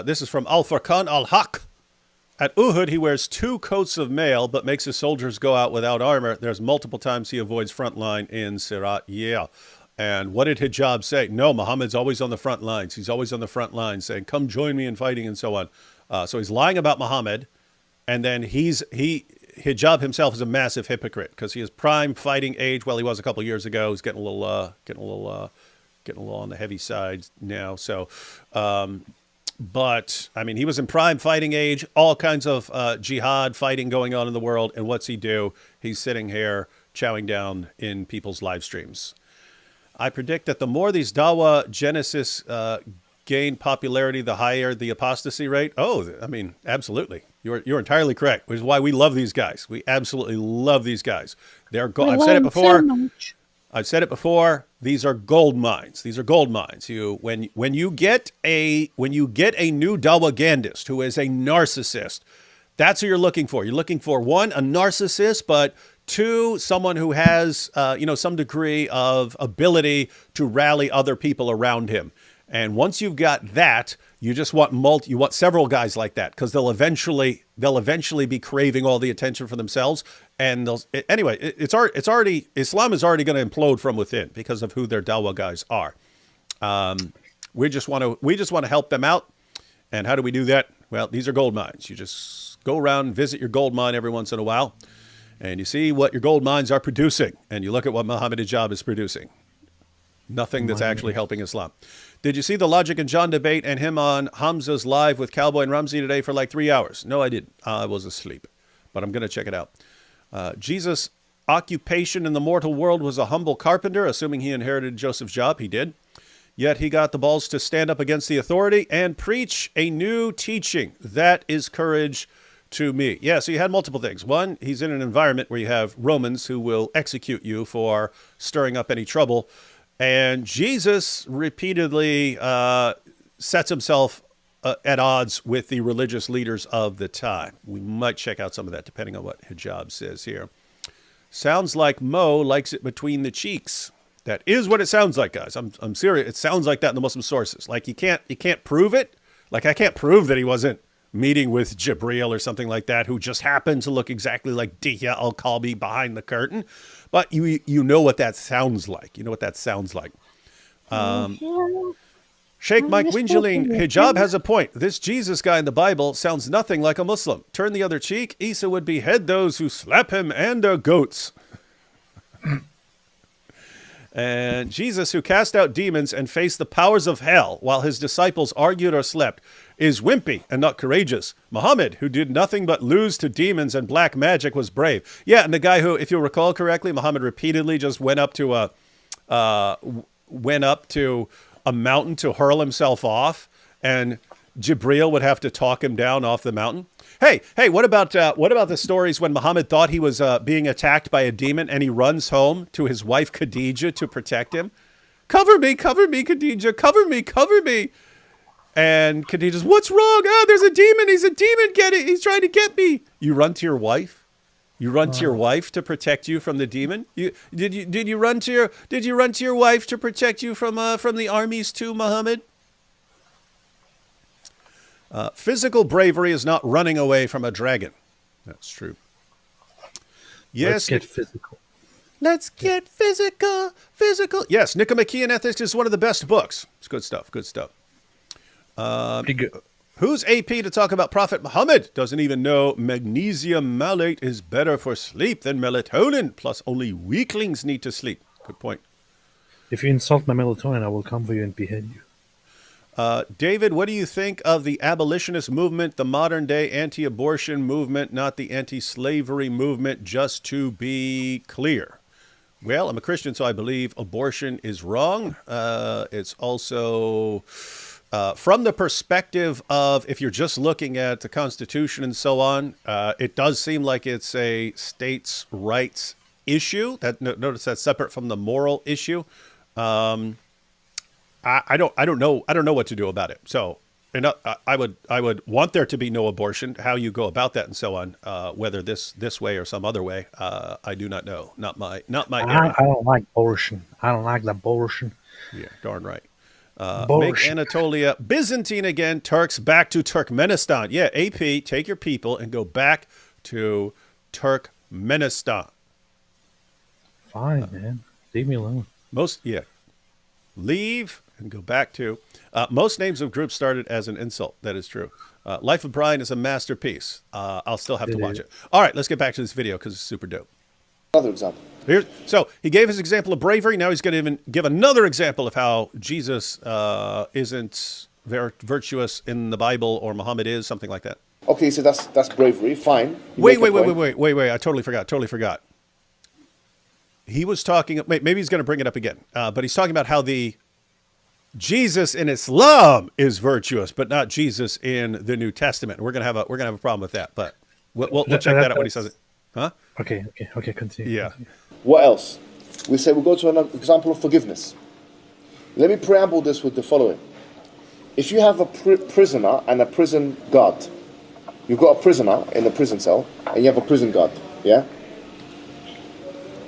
Speaker 1: this is from Al Furqan Al Haq. At Uhud, he wears 2 coats of mail, but makes his soldiers go out without armor. There's multiple times he avoids front line in Sirat. Yeah. And what did Hijab say? No, Muhammad's always on the front lines. He's always on the front lines saying, come join me in fighting and so on. So he's lying about Muhammad. And then Hijab himself is a massive hypocrite because he is prime fighting age. Well, he was a couple years ago. He's getting a little on the heavy side now. So, But, I mean, he was in prime fighting age, all kinds of jihad fighting going on in the world. And what's he do? He's sitting here chowing down in people's live streams. I predict that the more these Dawa Genesis gain popularity, the higher the apostasy rate. Oh, I mean, absolutely. You're entirely correct, which is why we love these guys. We absolutely love these guys. I've said it before. I've said it before. These are gold mines. These are gold mines. When you get a new Dawagandist who is a narcissist, that's who you're looking for. You're looking for, one, a narcissist, but two, someone who has some degree of ability to rally other people around him. And once you've got that, you just want you want several guys like that, because they'll eventually be craving all the attention for themselves. And Islam is already going to implode from within because of who their Dawah guys are. We just want to help them out. And how do we do that? Well, these are gold mines. You just go around and visit your gold mine every once in a while, and you see what your gold mines are producing, and you look at what Muhammad Hijab is producing. Nothing that's actually helping Islam. Did you see the Logic and John debate and him on Hamza's live with Cowboy and Ramsey today for like 3 hours? No, I didn't. I was asleep, but I'm going to check it out. Jesus' occupation in the mortal world was a humble carpenter, assuming he inherited Joseph's job. He did. Yet he got the balls to stand up against the authority and preach a new teaching. That is courage to me. Yeah, so you had multiple things. One, he's in an environment where you have Romans who will execute you for stirring up any trouble. And Jesus repeatedly sets himself at odds with the religious leaders of the time. We might check out some of that depending on what Hijab says here. Sounds like Mo likes it between the cheeks. That is what it sounds like, guys. I'm serious. It sounds like that in the Muslim sources. Like you can't prove it. Like I can't prove that he wasn't meeting with Jibreel or something like that, who just happened to look exactly like Dihya al-Kalbi behind the curtain. But you know what that sounds like. You know what that sounds like. Sheikh Mike Wingeling, Hijab has a point. This Jesus guy in the Bible sounds nothing like a Muslim. Turn the other cheek, Isa would behead those who slap him and their goats. And Jesus, who cast out demons and faced the powers of hell while his disciples argued or slept, is wimpy and not courageous. Muhammad, who did nothing but lose to demons and black magic, was brave. Yeah, and the guy who, if you'll recall correctly, Muhammad repeatedly just went up to a mountain to hurl himself off, and Jibreel would have to talk him down off the mountain. Hey, what about the stories when Muhammad thought he was being attacked by a demon and he runs home to his wife Khadijah to protect him? Cover me, Khadijah, cover me. And Khadijah's, what's wrong? Oh, there's a demon. He's a demon. Get it. He's trying to get me. You run to your wife. You run to your wife to protect you from the demon. Did you run to your wife to protect you from the armies too, Muhammad? Physical bravery is not running away from a dragon. That's true. Yes.
Speaker 2: Let's get physical.
Speaker 1: Let's get physical. Yes, Nicomachean Ethics is one of the best books. It's good stuff.
Speaker 2: Pretty good.
Speaker 1: Who's AP to talk about Prophet Muhammad? Doesn't even know magnesium malate is better for sleep than melatonin. Plus, only weaklings need to sleep. Good point.
Speaker 2: If you insult my melatonin, I will come for you and behead you.
Speaker 1: David, what do you think of the abolitionist movement, the modern day anti-abortion movement, not the anti-slavery movement, just to be clear? Well, I'm a Christian, so I believe abortion is wrong. It's also... from the perspective of, if you're just looking at the Constitution and so on, it does seem like it's a states' rights issue. Notice that's separate from the moral issue. I don't know what to do about it. So, and I would want there to be no abortion. How you go about that and so on, whether this way or some other way, I do not know. Not my area.
Speaker 2: I don't like abortion. I don't like the abortion.
Speaker 1: Yeah, darn right. Make Anatolia Byzantine again. Turks back to Turkmenistan. Yeah, AP, take your people and go back to Turkmenistan.
Speaker 2: Fine, man. Leave me alone.
Speaker 1: Leave and go back to. Most names of groups started as an insult. That is true. Life of Brian is a masterpiece. I'll still have to watch it. All right, let's get back to this video because it's super dope.
Speaker 3: Another example.
Speaker 1: So he gave his example of bravery. Now he's going to even give another example of how Jesus isn't virtuous in the Bible, or Muhammad is, something like that.
Speaker 3: Okay, so that's bravery. Fine. You
Speaker 1: Wait.
Speaker 3: make a point.
Speaker 1: I totally forgot. He was talking, maybe he's going to bring it up again, but he's talking about how the Jesus in Islam is virtuous, but not Jesus in the New Testament. We're gonna have a problem with that, but we'll check that out when he says it. Huh?
Speaker 2: Okay. Continue.
Speaker 1: Yeah.
Speaker 2: Continue.
Speaker 3: What else? We say we'll go to an example of forgiveness. Let me preamble this with the following. If you have a prisoner and a prison guard, you've got a prisoner in the prison cell, and you have a prison guard, yeah?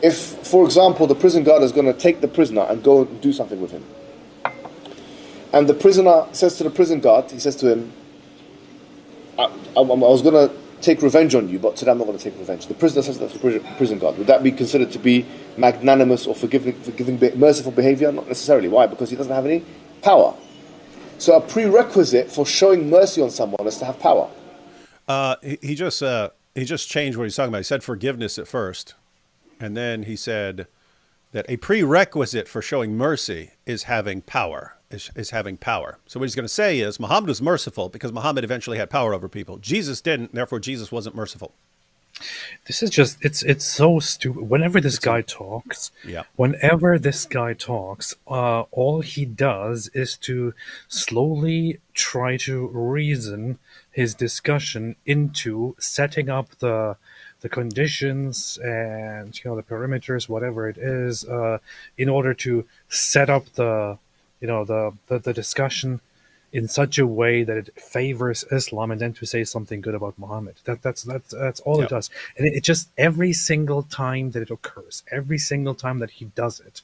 Speaker 3: If, for example, the prison guard is going to take the prisoner and go and do something with him, and the prisoner says to the prison guard, he says to him, I was going to take revenge on you, but today I'm not going to take revenge. The prisoner says that to the prison guard. Would that be considered to be magnanimous or forgiving, merciful behavior? Not necessarily. Why? Because he doesn't have any power. So a prerequisite for showing mercy on someone is to have power.
Speaker 1: He just changed what he's talking about. He said forgiveness at first, and then he said that a prerequisite for showing mercy is having power. Is having power. So what he's going to say is Muhammad was merciful because Muhammad eventually had power over people. Jesus didn't, therefore Jesus wasn't merciful.
Speaker 2: This is just it's so stupid. Whenever this guy talks, all he does is to slowly try to reason his discussion into setting up the conditions and the perimeters, whatever it is, in order to set up the discussion in such a way that it favors Islam, and then to say something good about Muhammad. That's all it does. And it just, every single time that it occurs, every single time that he does it,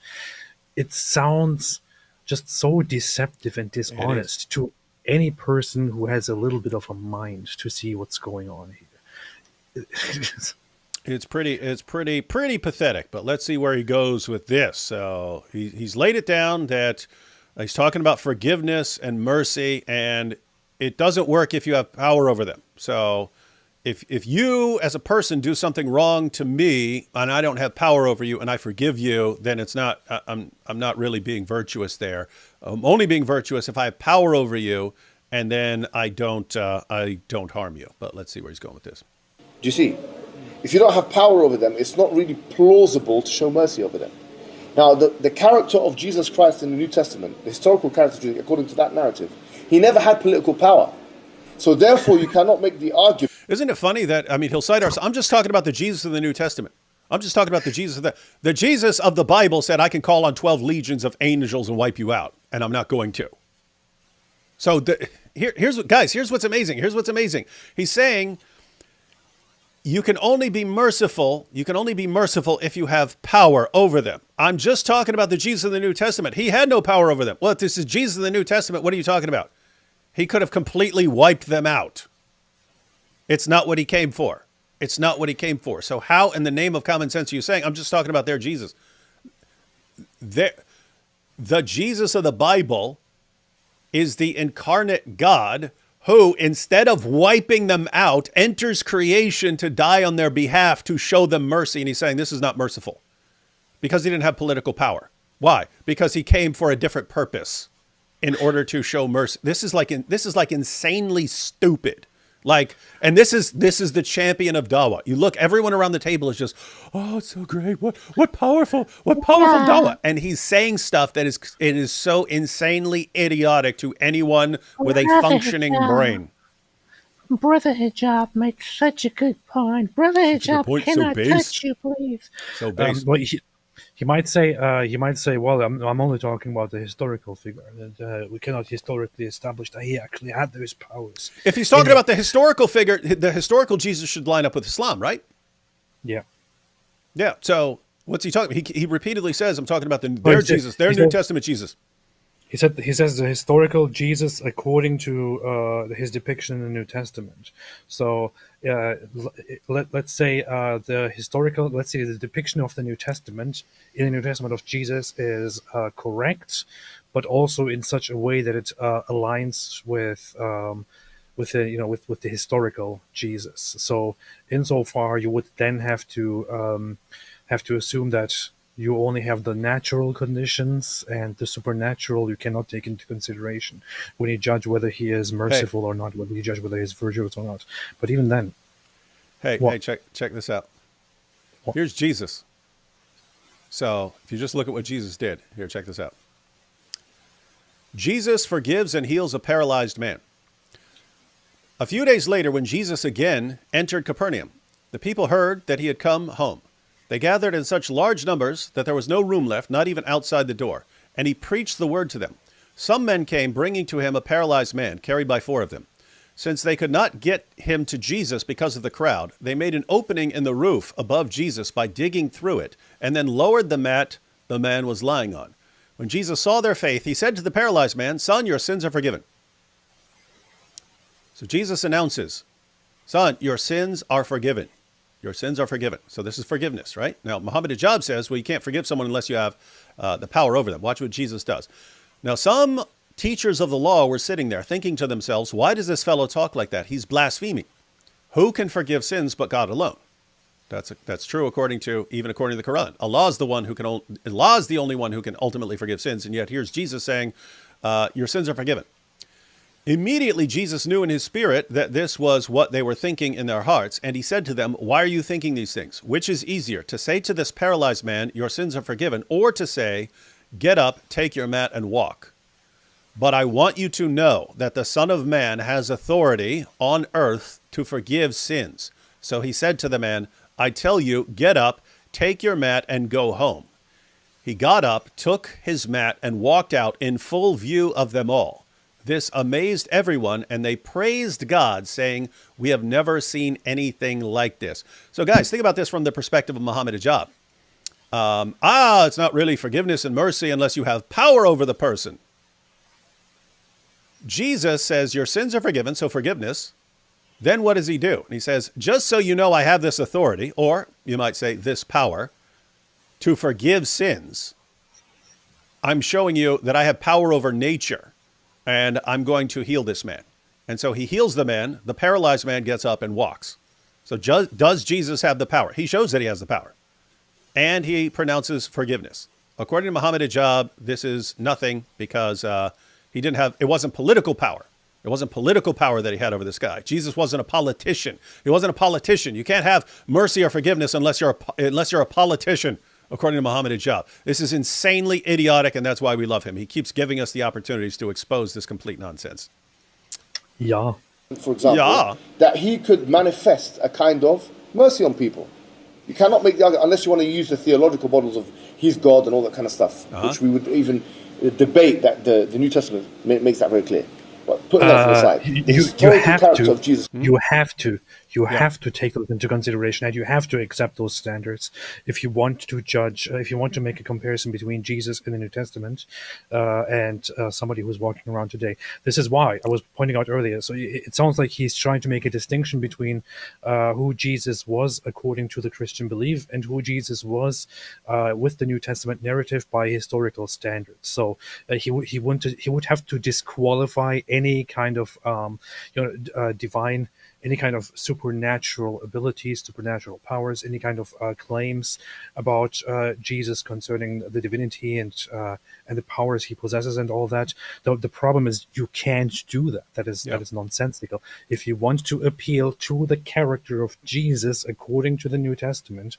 Speaker 2: it sounds just so deceptive and dishonest to any person who has a little bit of a mind to see what's going on here.
Speaker 1: It's pretty pathetic, but let's see where he goes with this. So he's laid it down that he's talking about forgiveness and mercy, and it doesn't work if you have power over them. So if you as a person do something wrong to me and I don't have power over you and I forgive you, then it's not, I'm not really being virtuous there. I'm only being virtuous if I have power over you and then I don't harm you. But let's see where he's going with this.
Speaker 3: Do you see? If you don't have power over them, it's not really plausible to show mercy over them. Now, the character of Jesus Christ in the New Testament, the historical character, according to that narrative, he never had political power. So therefore, you cannot make the argument.
Speaker 1: Isn't it funny that, he'll cite I'm just talking about the Jesus of the New Testament. I'm just talking about the Jesus of the Jesus of the Bible said, I can call on 12 legions of angels and wipe you out, and I'm not going to. So here's what's amazing. Here's what's amazing. He's saying, you can only be merciful if you have power over them. I'm just talking about the Jesus of the New Testament. He had no power over them. Well, if this is Jesus of the New Testament, what are you talking about? He could have completely wiped them out. It's not what he came for. It's not what he came for. So how in the name of common sense are you saying, I'm just talking about their Jesus? The Jesus of the Bible is the incarnate God who, instead of wiping them out, enters creation to die on their behalf to show them mercy. And he's saying this is not merciful because he didn't have political power. Why? Because he came for a different purpose in order to show mercy. This is like insanely stupid. And this is the champion of dawah. You look, everyone around the table is just, oh, it's so great. What powerful dawah. And he's saying stuff that is so insanely idiotic to anyone with a functioning brain.
Speaker 2: Brother Hijab makes such a good point. Brother Hijab, can I touch you, please?
Speaker 1: So base.
Speaker 2: He might say, well, I'm only talking about the historical figure. That we cannot historically establish that he actually had those powers.
Speaker 1: If he's talking about the historical figure, the historical Jesus should line up with Islam, right?
Speaker 2: Yeah.
Speaker 1: Yeah. So what's he talking about? He repeatedly says, I'm talking about their Jesus, their New Testament Jesus.
Speaker 2: He says the historical Jesus according to his depiction in the New Testament. So let's say the depiction of the New Testament in the New Testament of Jesus is correct, but also in such a way that it aligns with the historical Jesus. So insofar, you would then have to assume that You only have the natural conditions, and the supernatural you cannot take into consideration when you judge whether he is merciful or not, whether you judge whether he's virtuous or not. But even then,
Speaker 1: hey, check this out.
Speaker 2: What?
Speaker 1: Here's Jesus. So if you just look at what Jesus did, here, check this out. Jesus forgives and heals a paralyzed man. A few days later, when Jesus again entered Capernaum, the people heard that he had come home. They gathered in such large numbers that there was no room left, not even outside the door, and he preached the word to them. Some men came, bringing to him a paralyzed man, carried by 4 of them. Since they could not get him to Jesus because of the crowd, they made an opening in the roof above Jesus by digging through it, and then lowered the mat the man was lying on. When Jesus saw their faith, he said to the paralyzed man, "Son, your sins are forgiven." So Jesus announces, "Son, your sins are forgiven. Your sins are forgiven." So this is forgiveness, right? Now, Muhammad Hijab says, well, you can't forgive someone unless you have the power over them. Watch what Jesus does. Now, some teachers of the law were sitting there thinking to themselves, why does this fellow talk like that? He's blaspheming. Who can forgive sins but God alone? That's true even according to the Quran. Allah's the only one who can ultimately forgive sins. And yet here's Jesus saying, your sins are forgiven. Immediately, Jesus knew in his spirit that this was what they were thinking in their hearts. And he said to them, why are you thinking these things? Which is easier, to say to this paralyzed man, your sins are forgiven, or to say, get up, take your mat and walk? But I want you to know that the Son of Man has authority on earth to forgive sins. So he said to the man, I tell you, get up, take your mat and go home. He got up, took his mat and walked out in full view of them all. This amazed everyone, and they praised God, saying, we have never seen anything like this. So guys, think about this from the perspective of Muhammad Hijab. It's not really forgiveness and mercy unless you have power over the person. Jesus says your sins are forgiven, so forgiveness. Then what does he do? And he says, just so you know I have this authority, or you might say this power, to forgive sins, I'm showing you that I have power over nature. And I'm going to heal this man. And so he heals the man. The paralyzed man gets up and walks. So does Jesus have the power? He shows that he has the power. And he pronounces forgiveness. According to Muhammad Hijab, this is nothing because it wasn't political power. It wasn't political power that he had over this guy. Jesus wasn't a politician. He wasn't a politician. You can't have mercy or forgiveness unless you're a politician. According to Muhammad Hijab. This is insanely idiotic, and that's why we love him. He keeps giving us the opportunities to expose this complete nonsense.
Speaker 2: Yeah.
Speaker 3: For example, that he could manifest a kind of mercy on people. You cannot make the argument, unless you want to use the theological models of he's God and all that kind of stuff, which we would even debate that the New Testament makes that very clear. But putting that to the side,
Speaker 2: you have to take those into consideration, and you have to accept those standards if you want to judge, if you want to make a comparison between Jesus in the New Testament and somebody who's walking around today. This is why I was pointing out earlier. So it sounds like he's trying to make a distinction between who Jesus was according to the Christian belief and who Jesus was with the New Testament narrative by historical standards. So he would have to disqualify any kind of divine, any kind of supernatural abilities, supernatural powers, any kind of claims about Jesus concerning the divinity and the powers he possesses and all that. The problem is you can't do that. That is nonsensical. If you want to appeal to the character of Jesus according to the New Testament,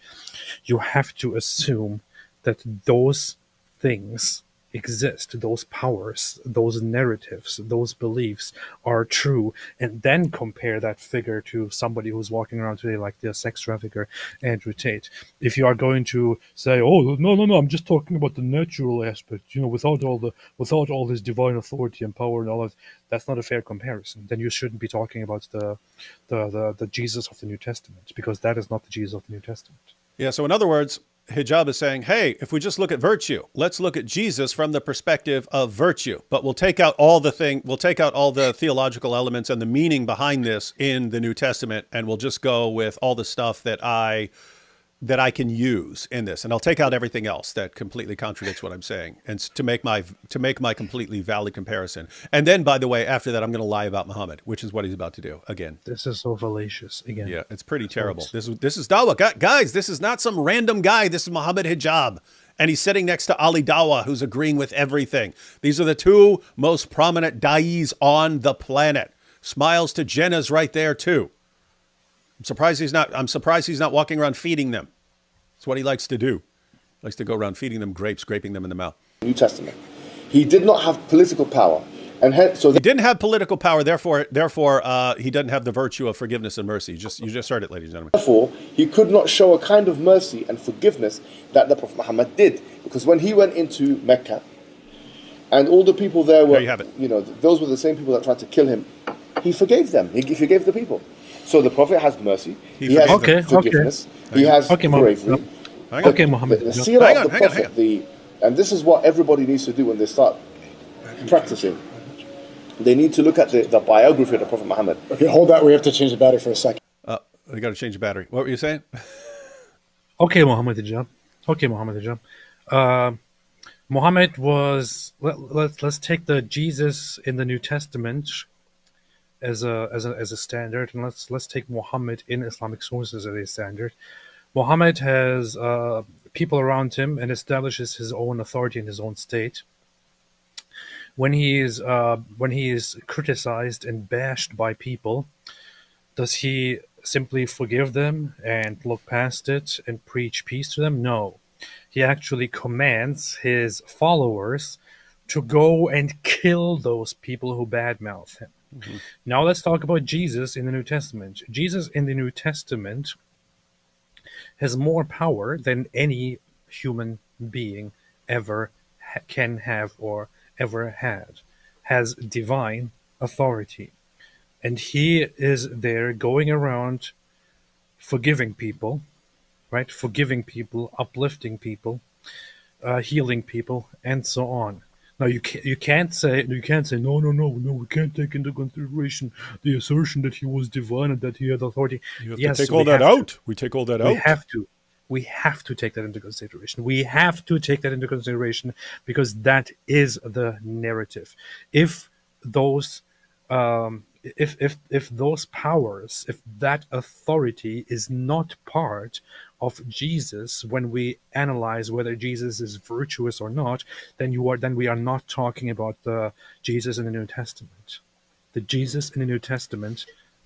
Speaker 2: you have to assume that those things exist, those powers, those narratives, those beliefs are true, and then compare that figure to somebody who's walking around today like the sex trafficker Andrew Tate. If you are going to say, oh, no, I'm just talking about the natural aspect, without all this divine authority and power and all that, that's not a fair comparison. Then you shouldn't be talking about the Jesus of the New Testament, because that is not the Jesus of the New Testament.
Speaker 1: Yeah, so in other words, Hijab is saying, hey, if we just look at virtue, let's look at Jesus from the perspective of virtue, but we'll take out all the theological elements and the meaning behind this in the New Testament, and we'll just go with all the stuff that I can use in this, and I'll take out everything else that completely contradicts what I'm saying, and to make my completely valid comparison. And then, by the way, after that, I'm going to lie about Muhammad, which is what he's about to do again.
Speaker 2: This is so fallacious again.
Speaker 1: Yeah, it's pretty terrible. This is Dawah, guys. This is not some random guy. This is Muhammad Hijab, And he's sitting next to Ali Dawa, who's agreeing with everything. These are the two most prominent da'is on the planet. Smiles to Jenna's right there too. I'm surprised he's not walking around feeding them. That's what he likes to do. He likes to go around feeding them grapes, scraping them in the mouth.
Speaker 3: New Testament. He did not have political power. And so
Speaker 1: he didn't have political power, therefore, he doesn't have the virtue of forgiveness and mercy. You just heard it, ladies and gentlemen.
Speaker 3: Therefore, he could not show a kind of mercy and forgiveness that the Prophet Muhammad did. Because when he went into Mecca, and all the people there were, those were the same people that tried to kill him, he forgave them. He forgave the people. So the Prophet has mercy. He has forgiveness. He has bravery.
Speaker 2: Okay, Muhammad.
Speaker 3: The seerah of the Prophet, and this is what everybody needs to do when they start practicing. They need to look at the biography of the Prophet Muhammad.
Speaker 4: Okay, hold that. We have to change the battery for a second.
Speaker 1: We got to change the battery. What were you saying?
Speaker 2: Okay, Muhammad Hijab. Muhammad was. Let's take the Jesus in the New Testament as a standard, and let's take Muhammad in Islamic sources as a standard. Muhammad has people around him and establishes his own authority in his own state. When he is criticized and bashed by people, does he simply forgive them and look past it and preach peace to them? No. He actually commands his followers to go and kill those people who badmouth him. Mm-hmm. Now let's talk about Jesus in the New Testament. Jesus in the New Testament has more power than any human being ever can have or ever had, has divine authority. And he is there going around forgiving people, right? Forgiving people, uplifting people, healing people, and so on. Now you can't say no, we can't take into consideration the assertion that he was divine and that he had authority.
Speaker 1: You have to take all that out. We take all that out.
Speaker 2: We have to take that into consideration. We have to take that into consideration because that is the narrative. If those if those powers, if that authority is not part of Jesus when we analyze whether Jesus is virtuous or not, then we are not talking about the Jesus in the New Testament. The Jesus in the New Testament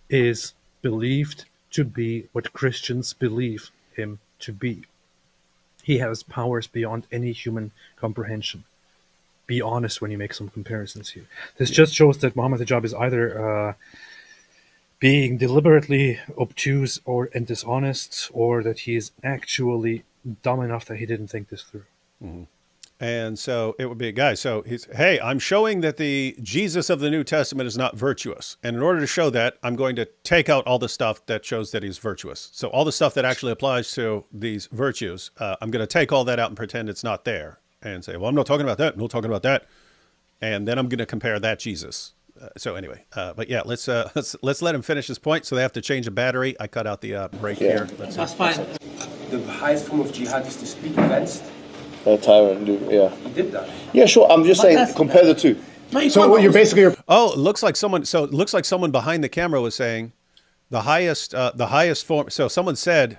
Speaker 2: is believed to be what Christians believe him to be. He has powers beyond any human comprehension. Be honest when you make some comparisons here. This just shows that Muhammad Hijab is either being deliberately obtuse and dishonest, or that he is actually dumb enough that he didn't think this through.
Speaker 1: Mm-hmm. And so it would be a guy. So he's, hey, I'm showing that the Jesus of the New Testament is not virtuous. And in order to show that, I'm going to take out all the stuff that shows that he's virtuous. So all the stuff that actually applies to these virtues, I'm going to take all that out and pretend it's not there and say, well, I'm not talking about that. I'm not talking about that. And then I'm going to compare that Jesus. So anyway, but yeah, let's let him finish his point. So they have to change the battery. I cut out the break here.
Speaker 5: That's fine. The highest form of jihad is to speak against
Speaker 3: a tyrant. Yeah,
Speaker 5: he did that.
Speaker 3: Yeah, sure. I'm just saying, compare the two.
Speaker 4: So what you're basically.
Speaker 1: Oh, it looks like someone. So it looks like someone behind the camera was saying the highest form. So someone said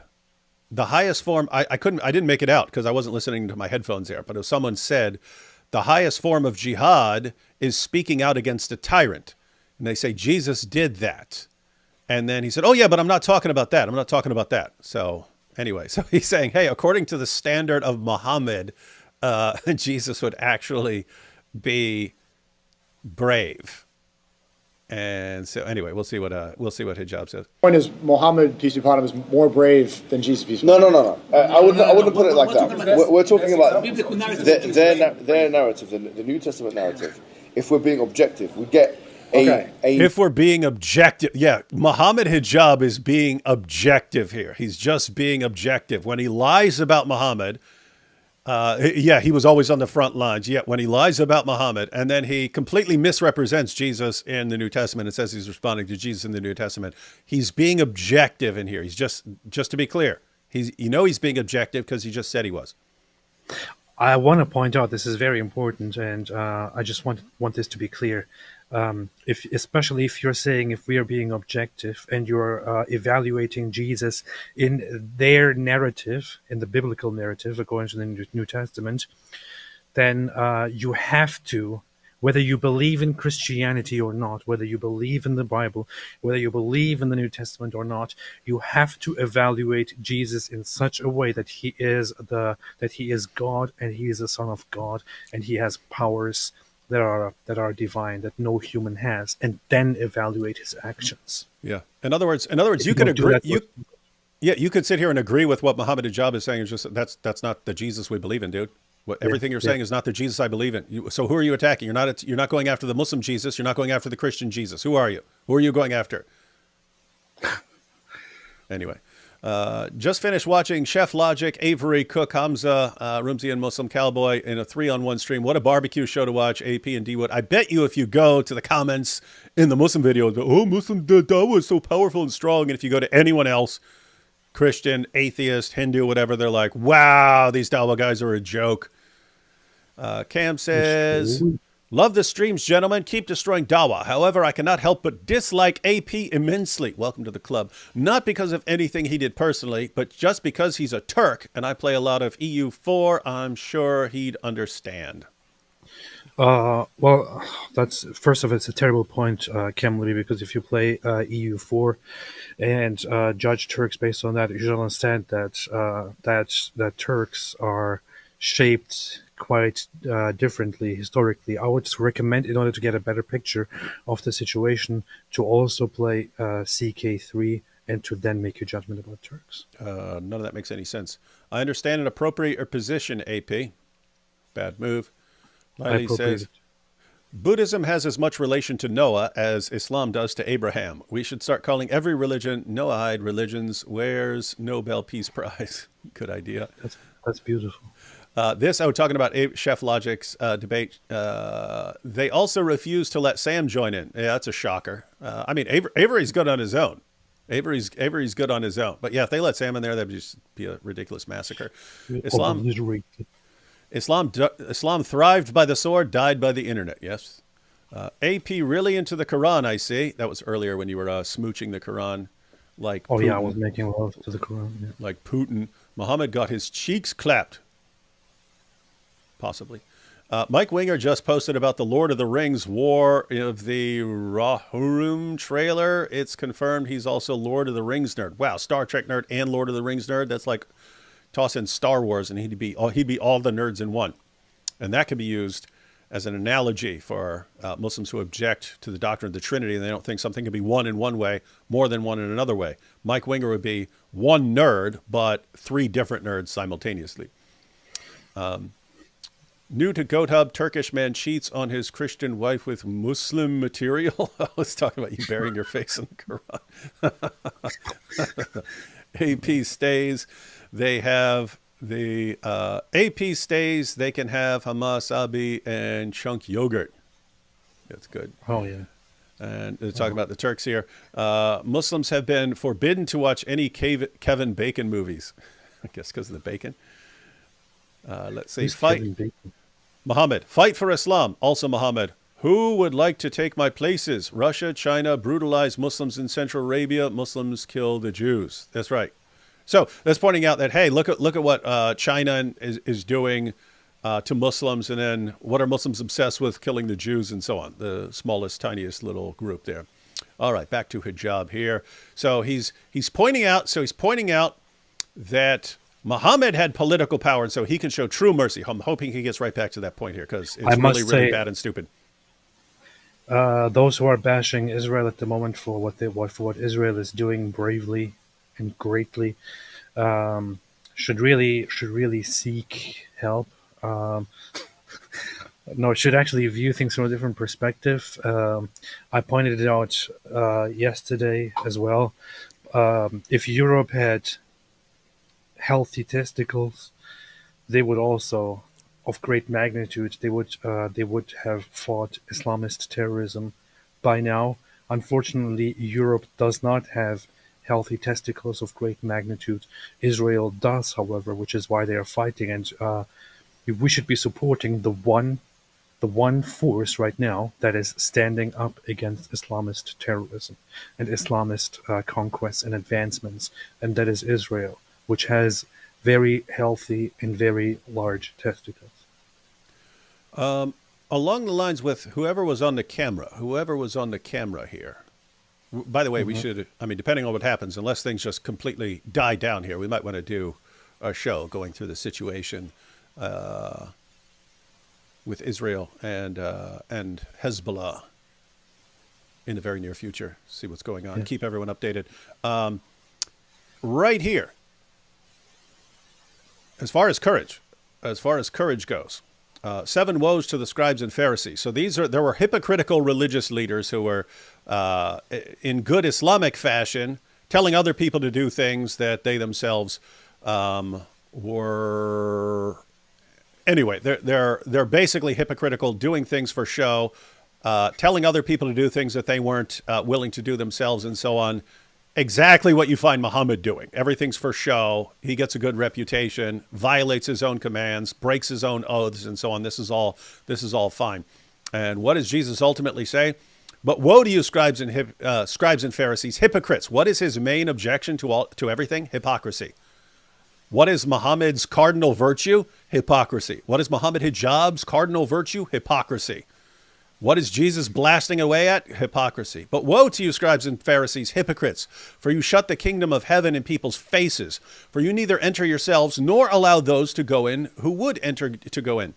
Speaker 1: the highest form. I didn't make it out because I wasn't listening to my headphones there. But if someone said the highest form of jihad is speaking out against a tyrant, and they say Jesus did that, and then he said, "Oh yeah, but I'm not talking about that. I'm not talking about that." So anyway, so he's saying, hey, according to the standard of Muhammad, Jesus would actually be brave. And so anyway, we'll see what Hijab says.
Speaker 4: Point is, Muhammad, peace be upon him, is more brave than Jesus, peace be upon him.
Speaker 3: No. I wouldn't put it like that. We're talking about their narrative, the New Testament narrative. If we're being objective, we get
Speaker 1: if we're being objective, yeah, Muhammad Hijab is being objective here. He's just being objective. When he lies about Muhammad, he was always on the front lines. Yeah, when he lies about Muhammad, and then he completely misrepresents Jesus in the New Testament and says he's responding to Jesus in the New Testament, he's being objective in here. He's just to be clear, he's being objective because he just said he was.
Speaker 2: I want to point out this is very important, and I just want this to be clear. Especially if you're saying, if we are being objective and you're evaluating Jesus in their narrative, in the biblical narrative according to the New Testament, then you have to, whether you believe in Christianity or not, whether you believe in the Bible, whether you believe in the New Testament or not, you have to evaluate Jesus in such a way that he is God, and he is the Son of God, and he has powers that are divine, that no human has, and then evaluate his actions.
Speaker 1: Yeah. In other words, you could agree. You could sit here and agree with what Muhammad Hijab is saying. It's just that's not the Jesus we believe in, dude. Everything you're saying is not the Jesus I believe in. So who are you attacking? You're not going after the Muslim Jesus. You're not going after the Christian Jesus. Who are you? Who are you going after? Anyway, just finished watching Chef Logic, Avery, Cook, Hamza, Rumsey, and Muslim Cowboy in a 3-on-1 stream. What a barbecue show to watch, AP and D-Wood. I bet you if you go to the comments in the Muslim video, oh, Muslim dawah is so powerful and strong. And if you go to anyone else, Christian, atheist, Hindu, whatever, they're like, wow, these dawah guys are a joke. Cam says, love the streams, gentlemen. Keep destroying dawah. However, I cannot help but dislike AP immensely. Welcome to the club. Not because of anything he did personally, but just because he's a Turk and I play a lot of EU4. I'm sure he'd understand.
Speaker 2: Well, that's first of all, it's a terrible point, Kamli, because if you play EU4 and judge Turks based on that, you should understand that that Turks are shaped quite differently historically. I would recommend, in order to get a better picture of the situation, to also play CK3 and to then make your judgment about Turks.
Speaker 1: None of that makes any sense. I understand and appropriate your position, AP. Bad move. Miley says, Buddhism has as much relation to Noah as Islam does to Abraham. We should start calling every religion Noahide religions. Where's Nobel Peace Prize? Good idea.
Speaker 2: That's beautiful.
Speaker 1: Talking about Chef Logic's debate, they also refuse to let Sam join in. Yeah, that's a shocker. I mean, Avery's good on his own. Avery's good on his own. But yeah, if they let Sam in there, that would just be a ridiculous massacre. Islam thrived by the sword, died by the internet. Yes. AP really into the Quran, I see. That was earlier when you were smooching the Quran. Like
Speaker 2: Putin.
Speaker 1: Yeah,
Speaker 2: I was making love to the Quran. Yeah.
Speaker 1: Like Putin. Muhammad got his cheeks clapped. Possibly. Mike Winger just posted about the Lord of the Rings War of the Rohirrim trailer. It's confirmed he's also Lord of the Rings nerd. Wow, Star Trek nerd and Lord of the Rings nerd. That's like toss in Star Wars and he'd be all the nerds in one. And that can be used as an analogy for Muslims who object to the doctrine of the Trinity and they don't think something can be one in one way, more than one in another way. Mike Winger would be one nerd, but 3 different nerds simultaneously. New to Goat Hub, Turkish man cheats on his Christian wife with Muslim material. I was talking about you burying your face in the Quran. AP stays. They have the AP stays. They can have Hamas, Abi, and chunk yogurt. That's good.
Speaker 2: Oh, yeah.
Speaker 1: And they're talking about the Turks here. Muslims have been forbidden to watch any Kevin Bacon movies. I guess because of the bacon. Let's see. Muhammad, fight for Islam. Also Muhammad, who would like to take my places? Russia, China, brutalize Muslims in Central Arabia. Muslims kill the Jews. That's right. So that's pointing out that, hey, look at what China is doing to Muslims. And then what are Muslims obsessed with? Killing the Jews and so on. The smallest, tiniest little group there. All right, back to Hijab here. So he's pointing out that Muhammad had political power, and so he can show true mercy. I'm hoping he gets right back to that point here because it's really bad and stupid.
Speaker 2: Those who are bashing Israel at the moment for what Israel is doing bravely and greatly should really seek help. No, it should actually view things from a different perspective. I pointed it out yesterday as well. If Europe had healthy testicles, they would also, of great magnitude, they would have fought Islamist terrorism by now. Unfortunately, Europe does not have healthy testicles of great magnitude. Israel does, however, which is why they are fighting. And we should be supporting the one the one force right now that is standing up against Islamist terrorism and Islamist conquests and advancements, and that is Israel, which has very healthy and very large testicles.
Speaker 1: Along the lines with whoever was on the camera here. By the way, we should, I mean, depending on what happens, unless things just completely die down here, we might want to do a show going through the situation with Israel and Hezbollah in the very near future. See what's going on.
Speaker 2: Yeah.
Speaker 1: Keep everyone updated. Right here, as far as courage goes, 7 woes to the scribes and Pharisees. So there were hypocritical religious leaders who were, in good Islamic fashion, telling other people to do things that they themselves were. Anyway, they're basically hypocritical, doing things for show, telling other people to do things that they weren't willing to do themselves, and so on. Exactly what you find Muhammad doing. Everything's for show. He gets a good reputation, violates his own commands, breaks his own oaths, and so on. This is all fine. And what does Jesus ultimately say? But woe to you, scribes and Pharisees, hypocrites! What is his main objection to everything? Hypocrisy. What is Muhammad's cardinal virtue? Hypocrisy. What is Muhammad Hijab's cardinal virtue? Hypocrisy. What is Jesus blasting away at? Hypocrisy. But woe to you, scribes and Pharisees, hypocrites, for you shut the kingdom of heaven in people's faces. For you neither enter yourselves, nor allow those to go in who would enter to go in.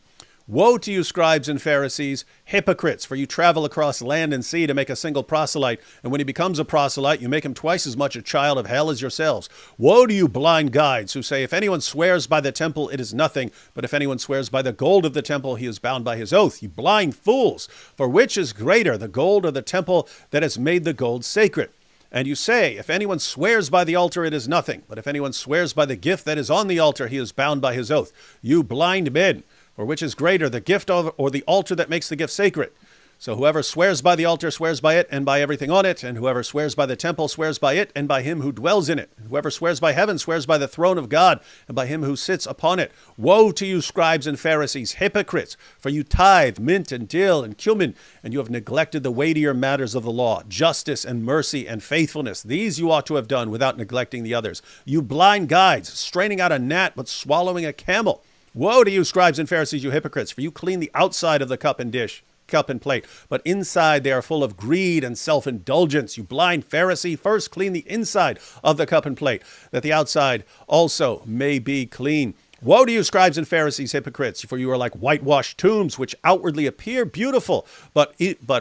Speaker 1: Woe to you, scribes and Pharisees, hypocrites, for you travel across land and sea to make a single proselyte, and when he becomes a proselyte, you make him twice as much a child of hell as yourselves. Woe to you, blind guides, who say, if anyone swears by the temple, it is nothing, but if anyone swears by the gold of the temple, he is bound by his oath. You blind fools! For which is greater, the gold or the temple that has made the gold sacred? And you say, if anyone swears by the altar, it is nothing, but if anyone swears by the gift that is on the altar, he is bound by his oath. You blind men! For which is greater, the gift of, or the altar that makes the gift sacred? So whoever swears by the altar swears by it and by everything on it, and whoever swears by the temple swears by it and by him who dwells in it. Whoever swears by heaven swears by the throne of God and by him who sits upon it. Woe to you, scribes and Pharisees, hypocrites! For you tithe mint and dill and cumin, and you have neglected the weightier matters of the law, justice and mercy and faithfulness. These you ought to have done without neglecting the others. You blind guides, straining out a gnat but swallowing a camel. Woe to you, scribes and Pharisees, you hypocrites, for you clean the outside of the cup and plate, but inside they are full of greed and self-indulgence. You blind Pharisee, first clean the inside of the cup and plate, that the outside also may be clean. Woe to you, scribes and Pharisees, hypocrites, for you are like whitewashed tombs, which outwardly appear beautiful, but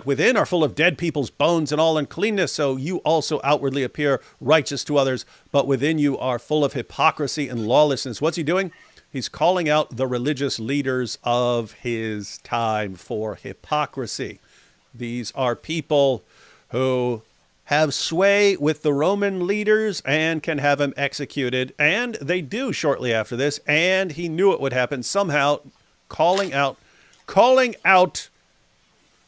Speaker 1: within are full of dead people's bones and all uncleanness. So you also outwardly appear righteous to others, but within you are full of hypocrisy and lawlessness. What's he doing? He's calling out the religious leaders of his time for hypocrisy. These are people who have sway with the Roman leaders and can have him executed. And they do shortly after this. And he knew it would happen somehow, calling out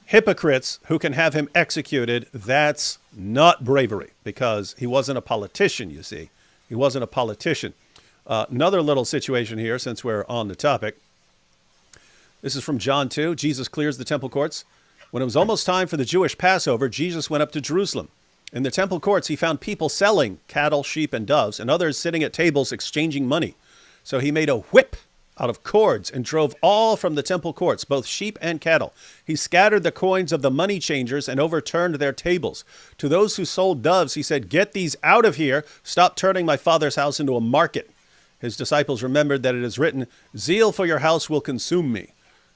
Speaker 1: hypocrites who can have him executed. That's not bravery, because he wasn't a politician, you see. He wasn't a politician. Another little situation here, since we're on the topic. This is from John 2. Jesus clears the temple courts. When it was almost time for the Jewish Passover, Jesus went up to Jerusalem. In the temple courts, he found people selling cattle, sheep, and doves, and others sitting at tables exchanging money. So he made a whip out of cords and drove all from the temple courts, both sheep and cattle. He scattered the coins of the money changers and overturned their tables. To those who sold doves, he said, "Get these out of here. Stop turning my Father's house into a market." His disciples remembered that it is written, "Zeal for your house will consume me."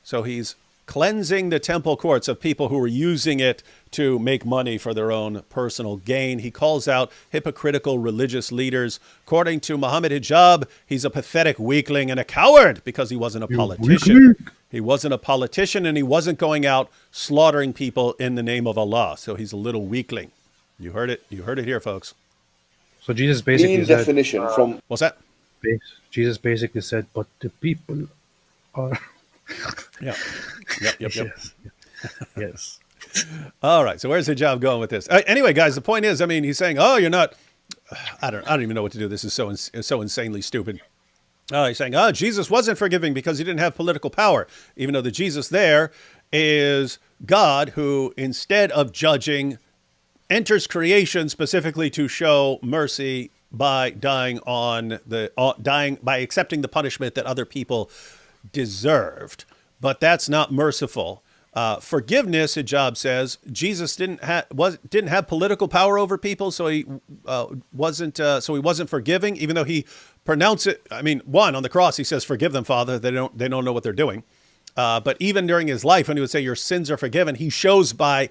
Speaker 1: So he's cleansing the temple courts of people who were using it to make money for their own personal gain. He calls out hypocritical religious leaders. According to Muhammad Hijab, he's a pathetic weakling and a coward because he wasn't a politician. He wasn't a politician, and he wasn't going out slaughtering people in the name of Allah. So he's a little weakling. You heard it. You heard it here, folks.
Speaker 2: So Jesus basically
Speaker 3: In
Speaker 2: said,
Speaker 3: definition from
Speaker 1: What's that?
Speaker 2: Jesus basically said, but the people are...
Speaker 1: Yeah. Yep.
Speaker 2: Yes. Yes.
Speaker 1: All right. So where's Hijab going with this? Anyway, guys, the point is, I mean, he's saying, "Oh, you're not." I don't even know what to do. This is so insanely stupid. He's saying, "Oh, Jesus wasn't forgiving because he didn't have political power," even though the Jesus there is God who, instead of judging, enters creation specifically to show mercy by dying by accepting the punishment that other people deserved. But that's not merciful. Forgiveness, Hijab says, Jesus didn't have political power over people, so he wasn't forgiving, even though he pronounced it. I mean, on the cross he says, "Forgive them, Father. They don't know what they're doing." But even during his life, when he would say, "Your sins are forgiven," he shows by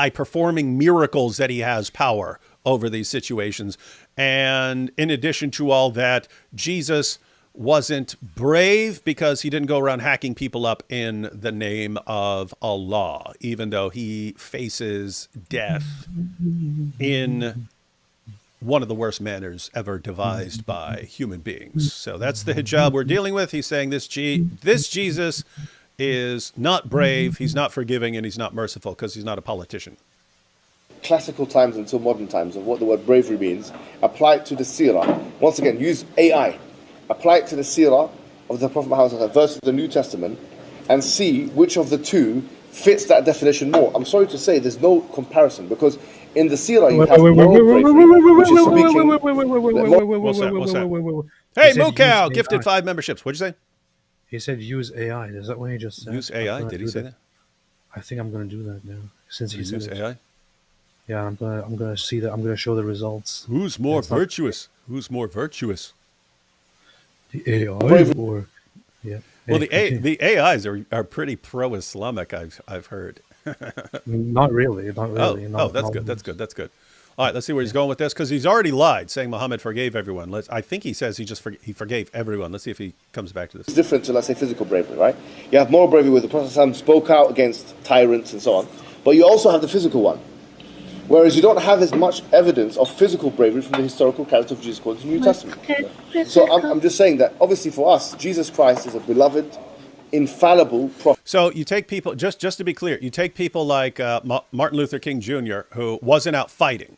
Speaker 1: performing miracles that he has power over these situations. And in addition to all that, Jesus wasn't brave because he didn't go around hacking people up in the name of Allah, even though he faces death in one of the worst manners ever devised by human beings. So that's the hijab we're dealing with. He's saying this Jesus is not brave, he's not forgiving, and he's not merciful because he's not a politician.
Speaker 3: Classical times until modern times of what the word bravery means, apply it to the seerah. Once again, use AI. Apply it to the seerah of the Prophet Muhammad versus the New Testament and see which of the two fits that definition more. I'm sorry to say there's no comparison because in the seerah you have moral bravery, which is speaking...
Speaker 1: Hey, Mukau, gifted 5 memberships. What'd you say?
Speaker 2: He said use AI. Is that what he just said?
Speaker 1: Use AI? Did he say that?
Speaker 2: I think I'm going to do that now. Since he said
Speaker 1: use AI?
Speaker 2: Yeah, I'm going to see that. I'm going to show the results.
Speaker 1: Who's more virtuous? Who's more virtuous?
Speaker 2: The AI or yeah.
Speaker 1: Well, the AIs are pretty pro-Islamic. I've heard.
Speaker 2: Not really.
Speaker 1: That's good. All right, let's see where he's going with this because he's already lied, saying Muhammad forgave everyone. I think he says he forgave everyone. Let's see if he comes back to this.
Speaker 3: It's different to, let's say, physical bravery, right? You have moral bravery where the Prophet ﷺ spoke out against tyrants and so on, but you also have the physical one. Whereas you don't have as much evidence of physical bravery from the historical character of Jesus according to the New Testament. So I'm just saying that, obviously for us, Jesus Christ is a beloved, infallible prophet.
Speaker 1: So you take people, just to be clear, you take people like Martin Luther King Jr., who wasn't out fighting.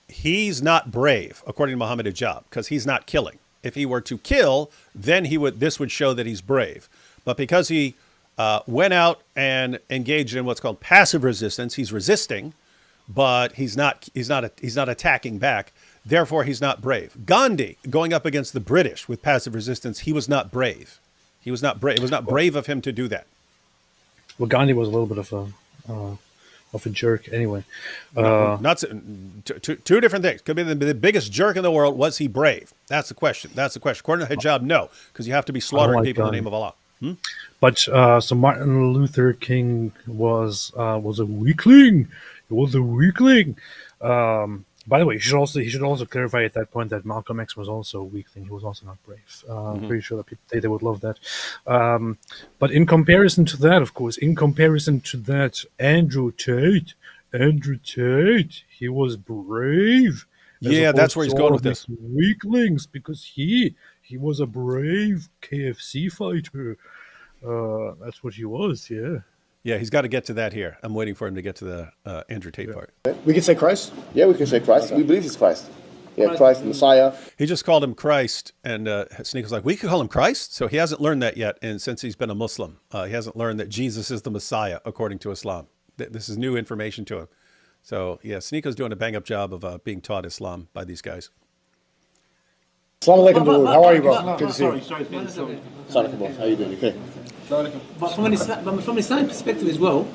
Speaker 1: He's not brave, according to Muhammad Hijab, because he's not killing. If he were to kill, then this would show that he's brave. But because he went out and engaged in what's called passive resistance, he's resisting, but he's not attacking back. Therefore, he's not brave. Gandhi, going up against the British with passive resistance, he was not brave. He was not brave. It was not brave of him to do that.
Speaker 2: Well, Gandhi was a little bit of a jerk anyway.
Speaker 1: Two different things. Could be the biggest jerk in the world. Was he brave? That's the question. According to Hijab, no, because you have to be slaughtering people in the name of Allah.
Speaker 2: But so Martin Luther King was a weakling. He was a weakling. By the way, he should also clarify at that point that Malcolm X was also a weakling. He was also not brave. I'm pretty sure that they would love that. But in comparison to that, of course, Andrew Tate, he was brave.
Speaker 1: Yeah, that's where he's going with this.
Speaker 2: Weaklings, because he was a brave KFC fighter. That's what he was, yeah.
Speaker 1: Yeah, he's got to get to that here. I'm waiting for him to get to the Andrew Tate part.
Speaker 4: We can say Christ?
Speaker 3: Yeah, we can say Christ. Okay. We believe he's Christ. Yeah, Christ, Messiah.
Speaker 1: He just called him Christ, and Sneak was like, we could call him Christ? So he hasn't learned that yet, and since he's been a Muslim. He hasn't learned that Jesus is the Messiah, according to Islam. This is new information to him. So, yeah, Sneako's doing a bang-up job of being taught Islam by these guys.
Speaker 4: Assalamu alaikum, dude. How are you, bro? Good to see you.
Speaker 3: Assalamu alaikum. How are you doing? Okay.
Speaker 6: But from an Islamic perspective as well,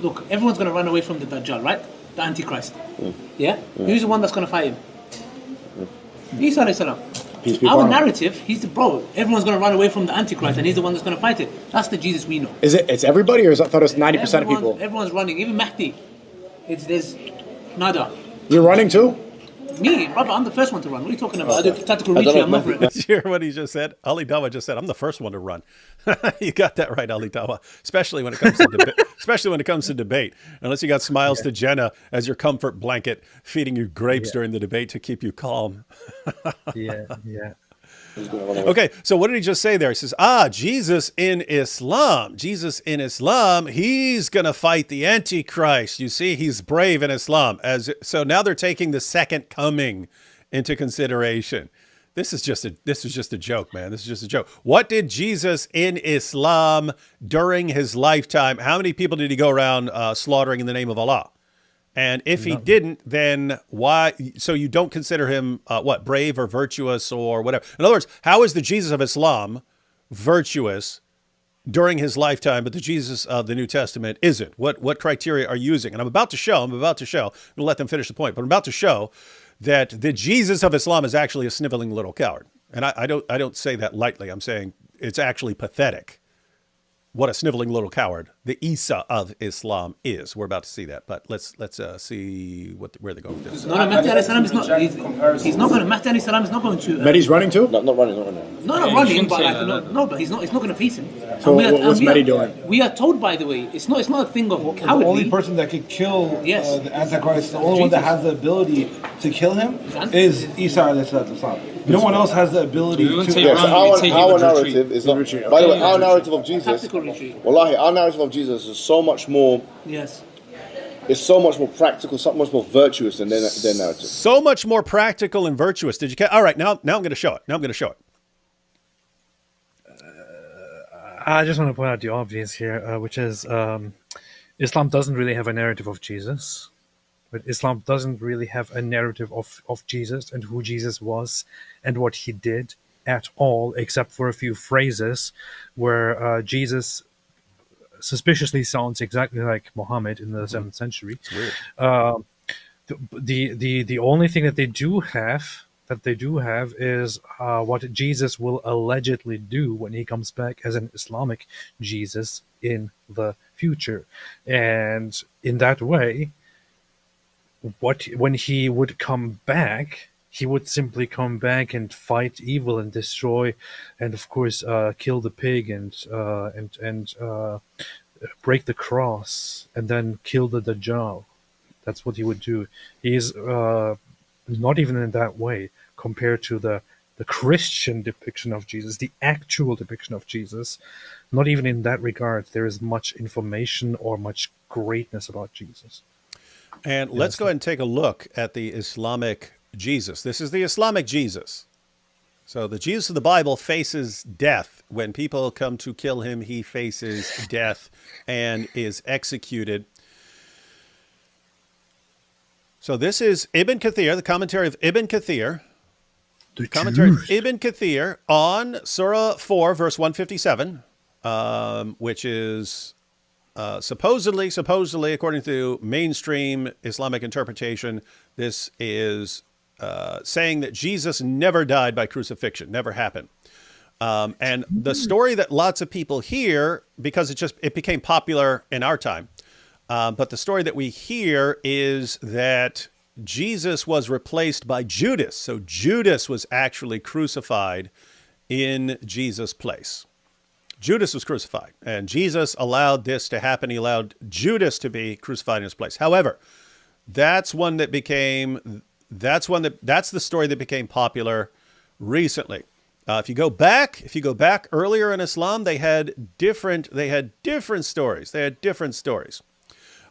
Speaker 6: look, everyone's going to run away from the Dajjal, right? The Antichrist. Yeah? Who's the one that's going to fight him? Isa alayhi salam. Our narrative, he's the bro. Everyone's going to run away from the Antichrist, and he's the one that's going to fight it. That's the Jesus we know.
Speaker 4: It's everybody, or I thought it was 90% of people?
Speaker 6: Everyone's running. Even Mahdi. There's nada.
Speaker 4: You're running too?
Speaker 6: Me, brother, I'm the first one to run. What are you talking about? I do tactical reaching. I'm not for it.
Speaker 1: Did you hear what he just said? Ali Dawa just said, I'm the first one to run. You got that right, Ali Dawa. Especially when it comes to debate. Especially when it comes to debate. Unless you got Smiles to Jenna as your comfort blanket, feeding you grapes during the debate to keep you calm.
Speaker 2: Yeah.
Speaker 1: Okay, so what did he just say there? He says, Jesus in Islam, he's going to fight the Antichrist. You see, he's brave in Islam. So now they're taking the second coming into consideration. This is just a joke, man. This is just a joke. What did Jesus in Islam during his lifetime? How many people did he go around slaughtering in the name of Allah? And if he didn't, then why? So you don't consider him brave or virtuous or whatever? In other words, how is the Jesus of Islam virtuous during his lifetime, but the Jesus of the New Testament isn't? What criteria are you using? And I'm about to show. I'm going to let them finish the point, but I'm about to show that the Jesus of Islam is actually a sniveling little coward. And I don't say that lightly. I'm saying it's actually pathetic what a sniveling little coward the Isa of Islam is. We're about to see that, but let's see where they go with this.
Speaker 6: No, Mahdi alayhi salam is not. He's not going to. Mahdi alayhi salam is not going to.
Speaker 4: Mahdi's running too?
Speaker 3: Not running.
Speaker 6: Not running, but but he's not. It's not going to face him.
Speaker 4: So what's Mahdi doing?
Speaker 6: We are told, by the way, it's not a thing of cowardly.
Speaker 7: The only person that could kill the Antichrist, the only one that has the ability to kill him, is Isa alayhi salam. No one else has the ability to.
Speaker 3: Yes, our narrative is not. By the way, our narrative of Jesus. Wallahi, our narrative of Jesus is so much more.
Speaker 6: Yes.
Speaker 3: It's so much more practical, so much more virtuous than their narrative.
Speaker 1: So much more practical and virtuous. Did you catch? All right, now I'm going to show it.
Speaker 2: I just want to point out the obvious here, which is Islam doesn't really have a narrative of Jesus. But Islam doesn't really have a narrative of Jesus and who Jesus was and what he did at all, except for a few phrases where Jesus suspiciously sounds exactly like Muhammad in the 7th century.
Speaker 1: It's weird.
Speaker 2: The only thing that they do have is what Jesus will allegedly do when he comes back as an Islamic Jesus in the future. And in that way, when he would come back, he would simply come back and fight evil and destroy, and of course kill the pig and break the cross and then kill the Dajjal. That's what he would do. He is not even in that way compared to the Christian depiction of Jesus, the actual depiction of Jesus. Not even in that regard there is much information or much greatness about Jesus.
Speaker 1: And let's go ahead and take a look at the Islamic Jesus. This is the Islamic Jesus. So the Jesus of the Bible faces death. When people come to kill him, he faces death and is executed. So this is Ibn Kathir, the commentary of Ibn Kathir. The commentary of Ibn Kathir on Surah 4, verse 157, which is supposedly, according to mainstream Islamic interpretation, this is saying that Jesus never died by crucifixion, never happened. And the story that lots of people hear, because it became popular in our time, but the story that we hear is that Jesus was replaced by Judas. So Judas was actually crucified in Jesus' place. Judas was crucified, and Jesus allowed this to happen. He allowed Judas to be crucified in his place. However, that's the story that became popular recently. If you go back earlier in Islam, they had different stories.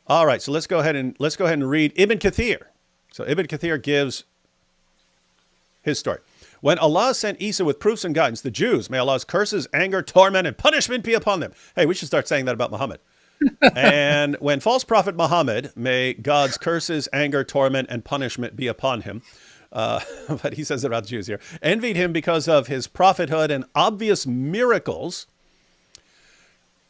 Speaker 1: All right, so let's go ahead and read Ibn Kathir. So Ibn Kathir gives his story. When Allah sent Isa with proofs and guidance, the Jews, may Allah's curses, anger, torment, and punishment be upon them. Hey, we should start saying that about Muhammad. And when false prophet Muhammad, may God's curses, anger, torment, and punishment be upon him. But he says it about the Jews here. Envied him because of his prophethood and obvious miracles,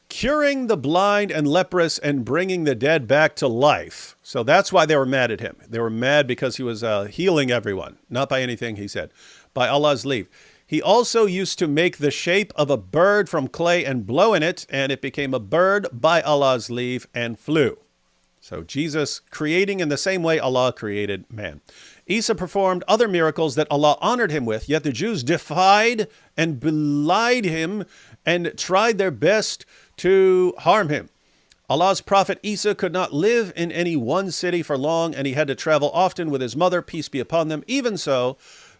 Speaker 1: curing the blind and leprous and bringing the dead back to life. So that's why they were mad at him. They were mad because he was healing everyone, not by anything he said, by Allah's leave. He also used to make the shape of a bird from clay and blow in it, and it became a bird by Allah's leave and flew. So Jesus creating in the same way Allah created man. Isa performed other miracles that Allah honored him with, yet the Jews defied and belied him and tried their best to harm him. Allah's prophet Isa could not live in any one city for long, and he had to travel often with his mother, peace be upon them. Even so,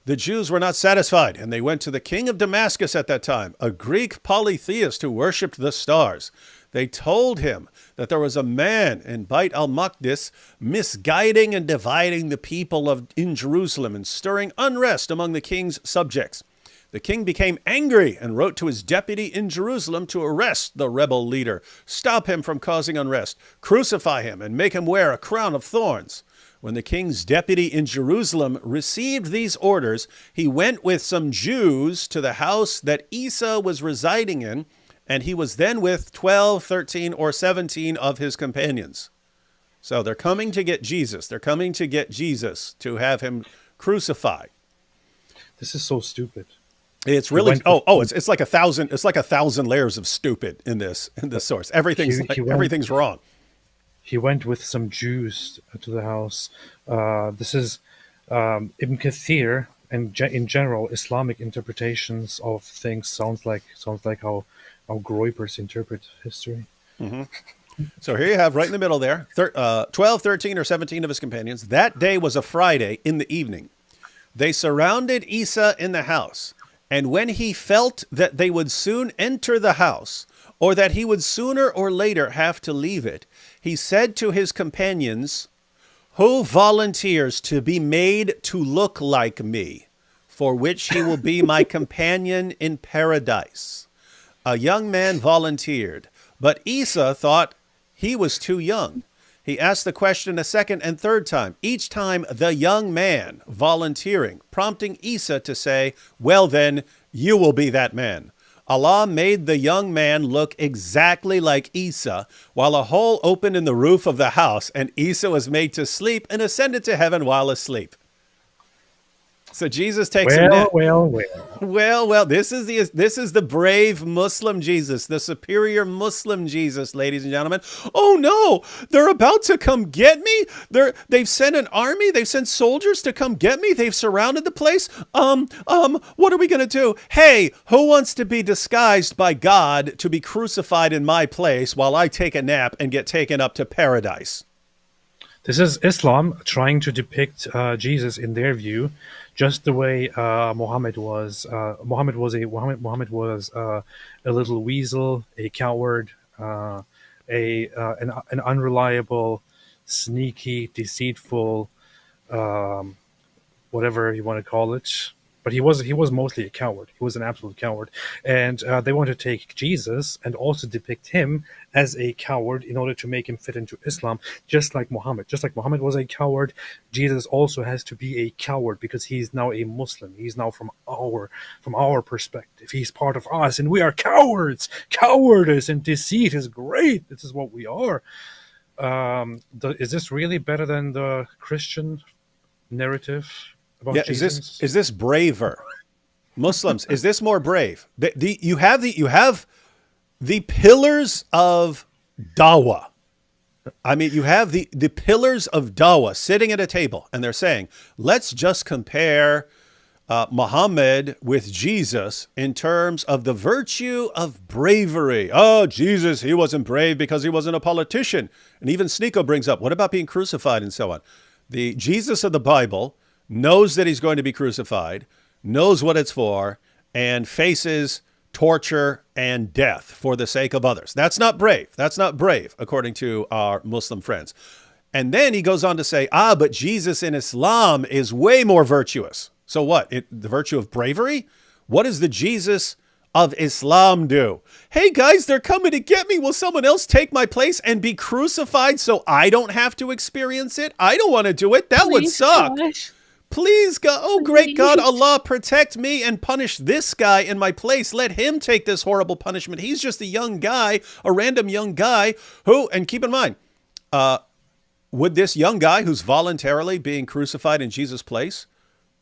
Speaker 1: the Jews were not satisfied, and they went to the king of Damascus at that time, a Greek polytheist who worshipped the stars. They told him that there was a man in Beit al-Maqdis misguiding and dividing the people in Jerusalem and stirring unrest among the king's subjects. The king became angry and wrote to his deputy in Jerusalem to arrest the rebel leader, stop him from causing unrest, crucify him, and make him wear a crown of thorns. When the king's deputy in Jerusalem received these orders, he went with some Jews to the house that Isa was residing in, and he was then with 12, 13, or 17 of his companions. So they're coming to get Jesus. They're coming to get Jesus to have him crucified.
Speaker 2: This is so stupid.
Speaker 1: It's really it's like 1,000 layers of stupid in this source. Everything's wrong.
Speaker 2: He went with some Jews to the house. This is Ibn Kathir, and in general, Islamic interpretations of things sounds like how Groypers interpret history.
Speaker 1: Mm-hmm. So here you have right in the middle there, 12, 13, or 17 of his companions. That day was a Friday in the evening. They surrounded Isa in the house. And when he felt that they would soon enter the house, or that he would sooner or later have to leave it, he said to his companions, "Who volunteers to be made to look like me, for which he will be my companion in paradise?" A young man volunteered, but Isa thought he was too young. He asked the question a second and third time, each time the young man volunteering, prompting Isa to say, "Well then, you will be that man." Allah made the young man look exactly like Isa, while a hole opened in the roof of the house, and Isa was made to sleep and ascended to heaven while asleep. So Jesus takes him down. Well, this is the brave Muslim Jesus, the superior Muslim Jesus, ladies and gentlemen. Oh no, they're about to come get me. They've sent an army, they've sent soldiers to come get me. They've surrounded the place. What are we gonna do? Hey, who wants to be disguised by God to be crucified in my place while I take a nap and get taken up to paradise?
Speaker 2: This is Islam trying to depict Jesus in their view, just the way Muhammad was. Muhammad was a little weasel, a coward, an unreliable, sneaky, deceitful, whatever you want to call it. But he was mostly a coward. He was an absolute coward. And they want to take Jesus and also depict him as a coward in order to make him fit into Islam, just like Muhammad. Just like Muhammad was a coward, Jesus also has to be a coward because he's now a Muslim. He's now from our perspective. He's part of us, and we are cowards. Cowardice and deceit is great. This is what we are. Is this really better than the Christian narrative?
Speaker 1: Yeah, is this braver? Muslims, is this more brave? You have the pillars of dawah. I mean, you have the pillars of dawah sitting at a table, and they're saying, let's just compare Muhammad with Jesus in terms of the virtue of bravery. Oh, Jesus, he wasn't brave because he wasn't a politician. And even Sneeko brings up, what about being crucified and so on? The Jesus of the Bible knows that he's going to be crucified, knows what it's for, and faces torture and death for the sake of others. That's not brave. That's not brave, according to our Muslim friends. And then he goes on to say, but Jesus in Islam is way more virtuous. So what? The virtue of bravery? What does the Jesus of Islam do? Hey guys, they're coming to get me. Will someone else take my place and be crucified so I don't have to experience it? I don't want to do it. That would suck. Gosh. Please, God, oh great God, Allah, protect me and punish this guy in my place. Let him take this horrible punishment. He's just a young guy, a random young guy who, and keep in mind, would this young guy who's voluntarily being crucified in Jesus' place,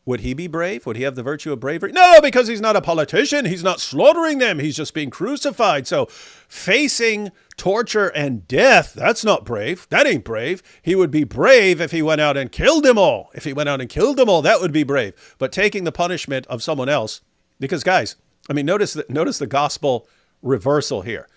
Speaker 1: would he be brave? Would he have the virtue of bravery? No, because he's not a politician. He's not slaughtering them. He's just being crucified. So facing torture and death, that's not brave. That ain't brave. He would be brave if he went out and killed them all. If he went out and killed them all, that would be brave. But taking the punishment of someone else, because guys, I mean, notice the gospel reversal here.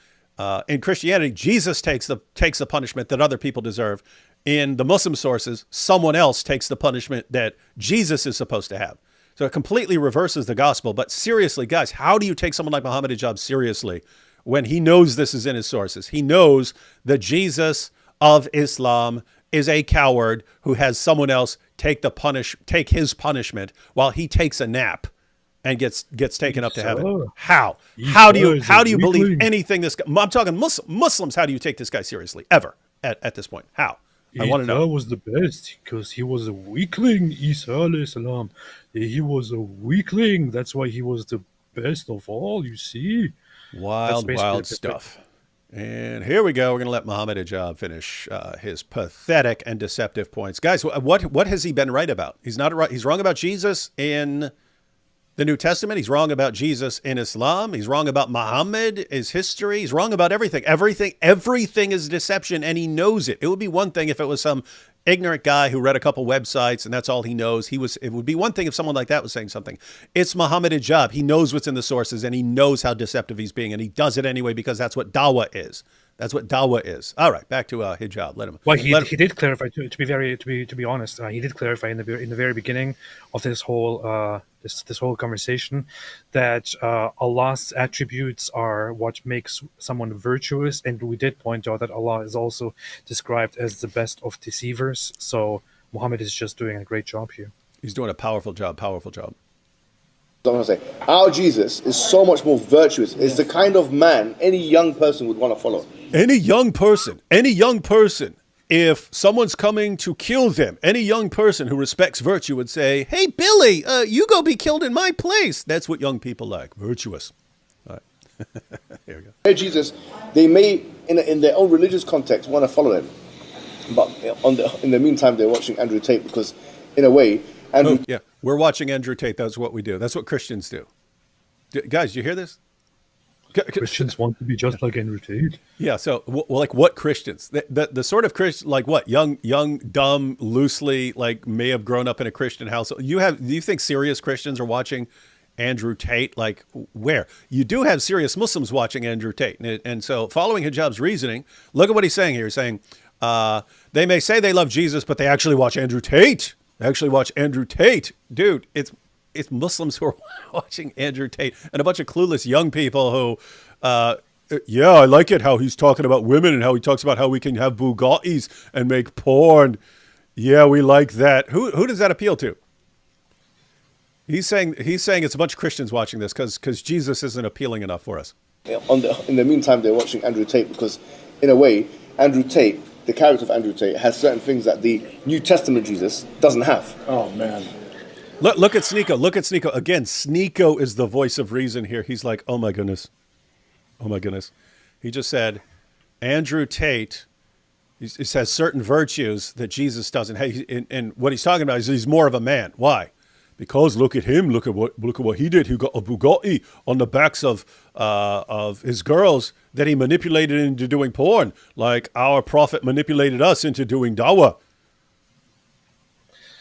Speaker 1: In Christianity, Jesus takes the punishment that other people deserve. In the Muslim sources, someone else takes the punishment that Jesus is supposed to have. So it completely reverses the gospel. But seriously, guys, how do you take someone like Muhammad Hijab seriously when he knows this is in his sources. He knows that Jesus of Islam is a coward who has someone else take his punishment while he takes a nap and gets taken up to heaven. How do you believe anything this guy? I'm talking Muslims. How do you take this guy seriously ever at this point? How? I want to know.
Speaker 2: Isa was the best because he was a weakling. Isa alayhi salam. He was a weakling. That's why he was the best of all. You see,
Speaker 1: wild stuff. And here we go. We're going to let Muhammad Hijab finish his pathetic and deceptive points. Guys, what has he been right about? He's not right. He's wrong about Jesus in the New Testament. He's wrong about Jesus in Islam. He's wrong about Muhammad, his history. He's wrong about everything. Everything is deception, and he knows it. It would be one thing if it was some ignorant guy who read a couple websites and that's all he knows. It would be one thing if someone like that was saying something. It's Muhammad Hijab. He knows what's in the sources, and he knows how deceptive he's being, and he does it anyway because that's what dawah is. That's what dawah is. All right, back to Hijab. Let him.
Speaker 2: Well, he did clarify. To be honest, he did clarify in the very beginning of this whole this whole conversation that Allah's attributes are what makes someone virtuous, and we did point out that Allah is also described as the best of deceivers. So Muhammad is just doing a great job here.
Speaker 1: He's doing a powerful job. Powerful job.
Speaker 3: I want to say, our Jesus is so much more virtuous. Is the kind of man any young person would want to follow.
Speaker 1: Any young person, if someone's coming to kill them, any young person who respects virtue would say, hey, Billy, you go be killed in my place. That's what young people like, virtuous. All right. Here we go.
Speaker 3: Hey, Jesus, they may, in their own religious context, want to follow him. But in the meantime, they're watching Andrew Tate because, in a way,
Speaker 1: yeah, we're watching Andrew Tate. That's what we do. That's what Christians do. Guys, you hear this?
Speaker 2: Christians want to be just like Andrew Tate.
Speaker 1: Yeah. So, like, what Christians? The sort of Christian, like what? Young, dumb, loosely, like may have grown up in a Christian household. Do you think serious Christians are watching Andrew Tate? Like, where? You do have serious Muslims watching Andrew Tate, and so following Hijab's reasoning, look at what he's saying here. He's saying they may say they love Jesus, but they actually watch Andrew Tate. Dude, it's Muslims who are watching Andrew Tate and a bunch of clueless young people who, yeah, I like it how he's talking about women and how he talks about how we can have Bugattis and make porn. Yeah, we like that. Who does that appeal to? He's saying it's a bunch of Christians watching this because Jesus isn't appealing enough for us.
Speaker 3: In the meantime, they're watching Andrew Tate because, in a way, Andrew Tate, the character of Andrew Tate, has certain things that the New Testament Jesus doesn't have.
Speaker 4: Oh, man.
Speaker 1: Look at Sneeko. Look at Sneeko. Again, Sneeko is the voice of reason here. He's like, oh, my goodness. Oh, my goodness. He just said, Andrew Tate, he says certain virtues that Jesus doesn't have. And what he's talking about is he's more of a man. Why? Because look at him. Look at what he did. He got a Bugatti on the backs of his girls that he manipulated into doing porn, like our prophet manipulated us into doing dawah.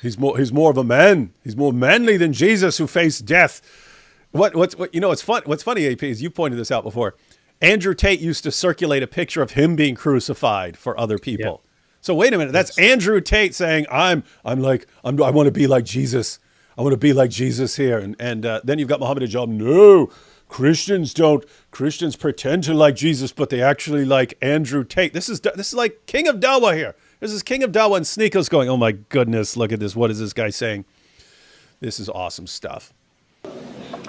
Speaker 1: He's more of a man. He's more manly than Jesus, who faced death. What's funny, AP, is you pointed this out before. Andrew Tate used to circulate a picture of him being crucified for other people. Yeah. So wait a minute, that's Andrew Tate saying I want to be like Jesus. I want to be like Jesus here. And then you've got Muhammad Hijab. No, Christians pretend to like Jesus, but they actually like Andrew Tate. This is like King of Dawah here. This is King of Dawah, and Sneeko's going, oh my goodness, look at this. What is this guy saying? This is awesome stuff.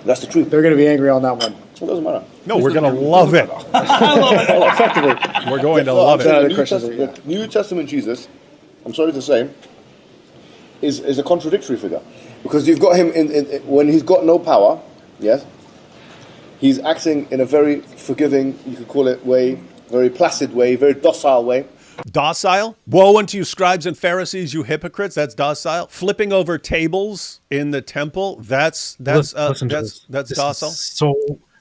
Speaker 3: That's the truth.
Speaker 4: They're going to be angry on that one.
Speaker 3: It doesn't matter.
Speaker 1: No, we're going to love it.
Speaker 3: I love it. Well, effectively.
Speaker 1: We're going to love it.
Speaker 3: The New Testament Jesus, I'm sorry to say, is a contradictory figure. Because you've got him when he's got no power, yes, he's acting in a very forgiving, you could call it way, very placid way, very docile way.
Speaker 1: Docile? Woe unto you, scribes and Pharisees, you hypocrites. That's docile. Flipping over tables in the temple. That's docile.
Speaker 2: This is so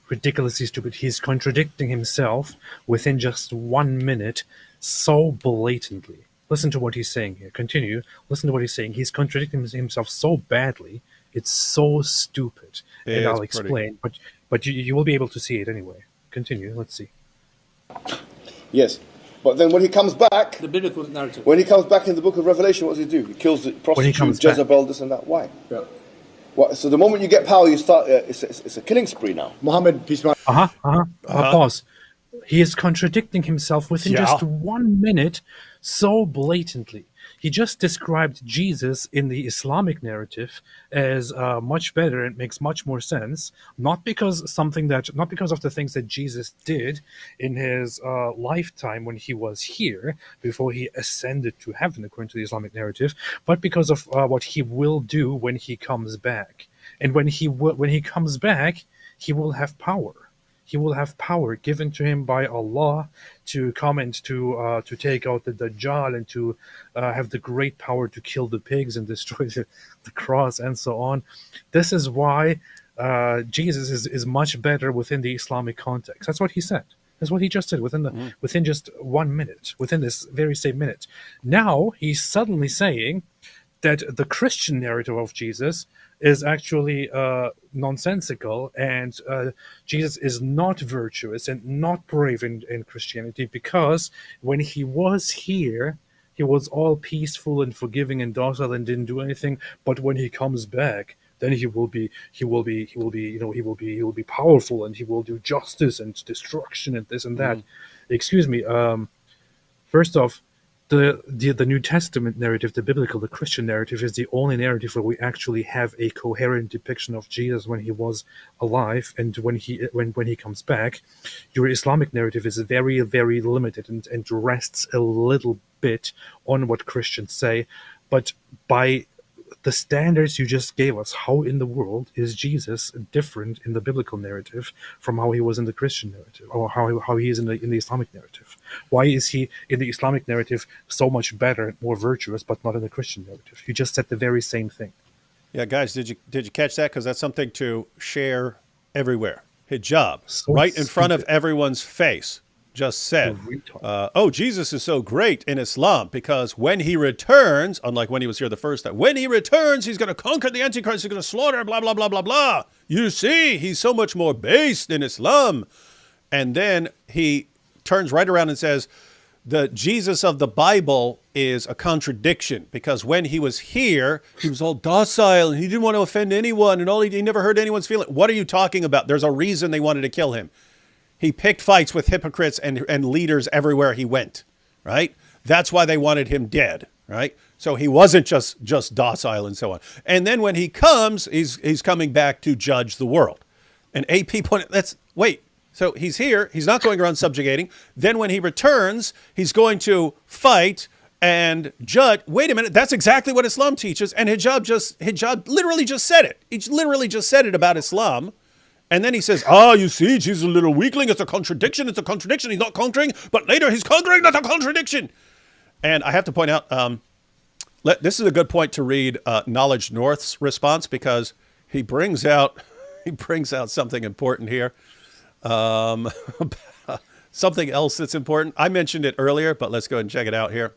Speaker 2: ridiculously stupid. He's contradicting himself within just 1 minute, so blatantly. Listen to what he's saying here. Continue. Listen to what he's saying. He's contradicting himself so badly. It's so stupid.
Speaker 1: Yeah,
Speaker 2: and I'll explain. But you will be able to see it anyway. Continue. Let's see.
Speaker 3: Yes. But then when he comes back,
Speaker 6: the biblical narrative.
Speaker 3: When he comes back in the book of Revelation, what does he do? He kills the prostitute, Jezebel, this and that. Why?
Speaker 4: Yeah.
Speaker 3: So the moment you get power, you start. It's a killing spree now.
Speaker 4: Muhammad, peace be upon
Speaker 2: Pause. He is contradicting himself within just 1 minute so blatantly. He just described Jesus in the Islamic narrative as much better and makes much more sense, not because of the things that Jesus did in his lifetime when he was here before he ascended to heaven, according to the Islamic narrative, but because of what he will do when he comes back. And when he comes back, he will have power. He will have power given to him by Allah to come and to take out the Dajjal and to have the great power to kill the pigs and destroy the cross and so on. This is why Jesus is much better within the Islamic context. That's what he said. That's what he just said within just 1 minute, within this very same minute. Now he's suddenly saying that the Christian narrative of Jesus is actually nonsensical, and Jesus is not virtuous and not brave in Christianity, because when he was here, he was all peaceful and forgiving and docile and didn't do anything. But when he comes back, then he will be powerful, and he will do justice and destruction and this and that. Excuse me. First off, the New Testament narrative, the Christian narrative, is the only narrative where we actually have a coherent depiction of Jesus when he was alive and when he comes back. Your Islamic narrative is very, very limited and rests a little bit on what Christians say, but by the standards you just gave us, how in the world is Jesus different in the biblical narrative from how he was in the Christian narrative, or how he is in the Islamic narrative? Why is he in the Islamic narrative so much better and more virtuous, but not in the Christian narrative? You just said the very same thing.
Speaker 1: Yeah, guys, did you catch that? Because that's something to share everywhere. Hijab,
Speaker 2: So
Speaker 1: right in front of
Speaker 2: stupid.
Speaker 1: everyone's face, just said, oh, Jesus is so great in Islam because when he returns, unlike when he was here the first time, when he returns, he's going to conquer the Antichrist, he's going to slaughter, blah, blah, blah, blah, blah. You see, he's so much more based in Islam. And then he turns right around and says, the Jesus of the Bible is a contradiction because when he was here, he was all docile and he didn't want to offend anyone and he never hurt anyone's feelings. What are you talking about? There's a reason they wanted to kill him. He picked fights with hypocrites and leaders everywhere he went, right? That's why they wanted him dead, right? So he wasn't just docile and so on. And then when he comes, he's coming back to judge the world. And AP pointed, wait, so he's here, he's not going around subjugating. Then when he returns, he's going to fight and judge. Wait a minute, that's exactly what Islam teaches. And Hijab literally just said it. He literally just said it about Islam. And then he says, you see, Jesus is a little weakling. It's a contradiction. It's a contradiction. He's not conquering, but later he's conquering. That's a contradiction. And I have to point out, this is a good point to read Knowledge North's response because he brings out something important here. Something else that's important. I mentioned it earlier, but let's go ahead and check it out here.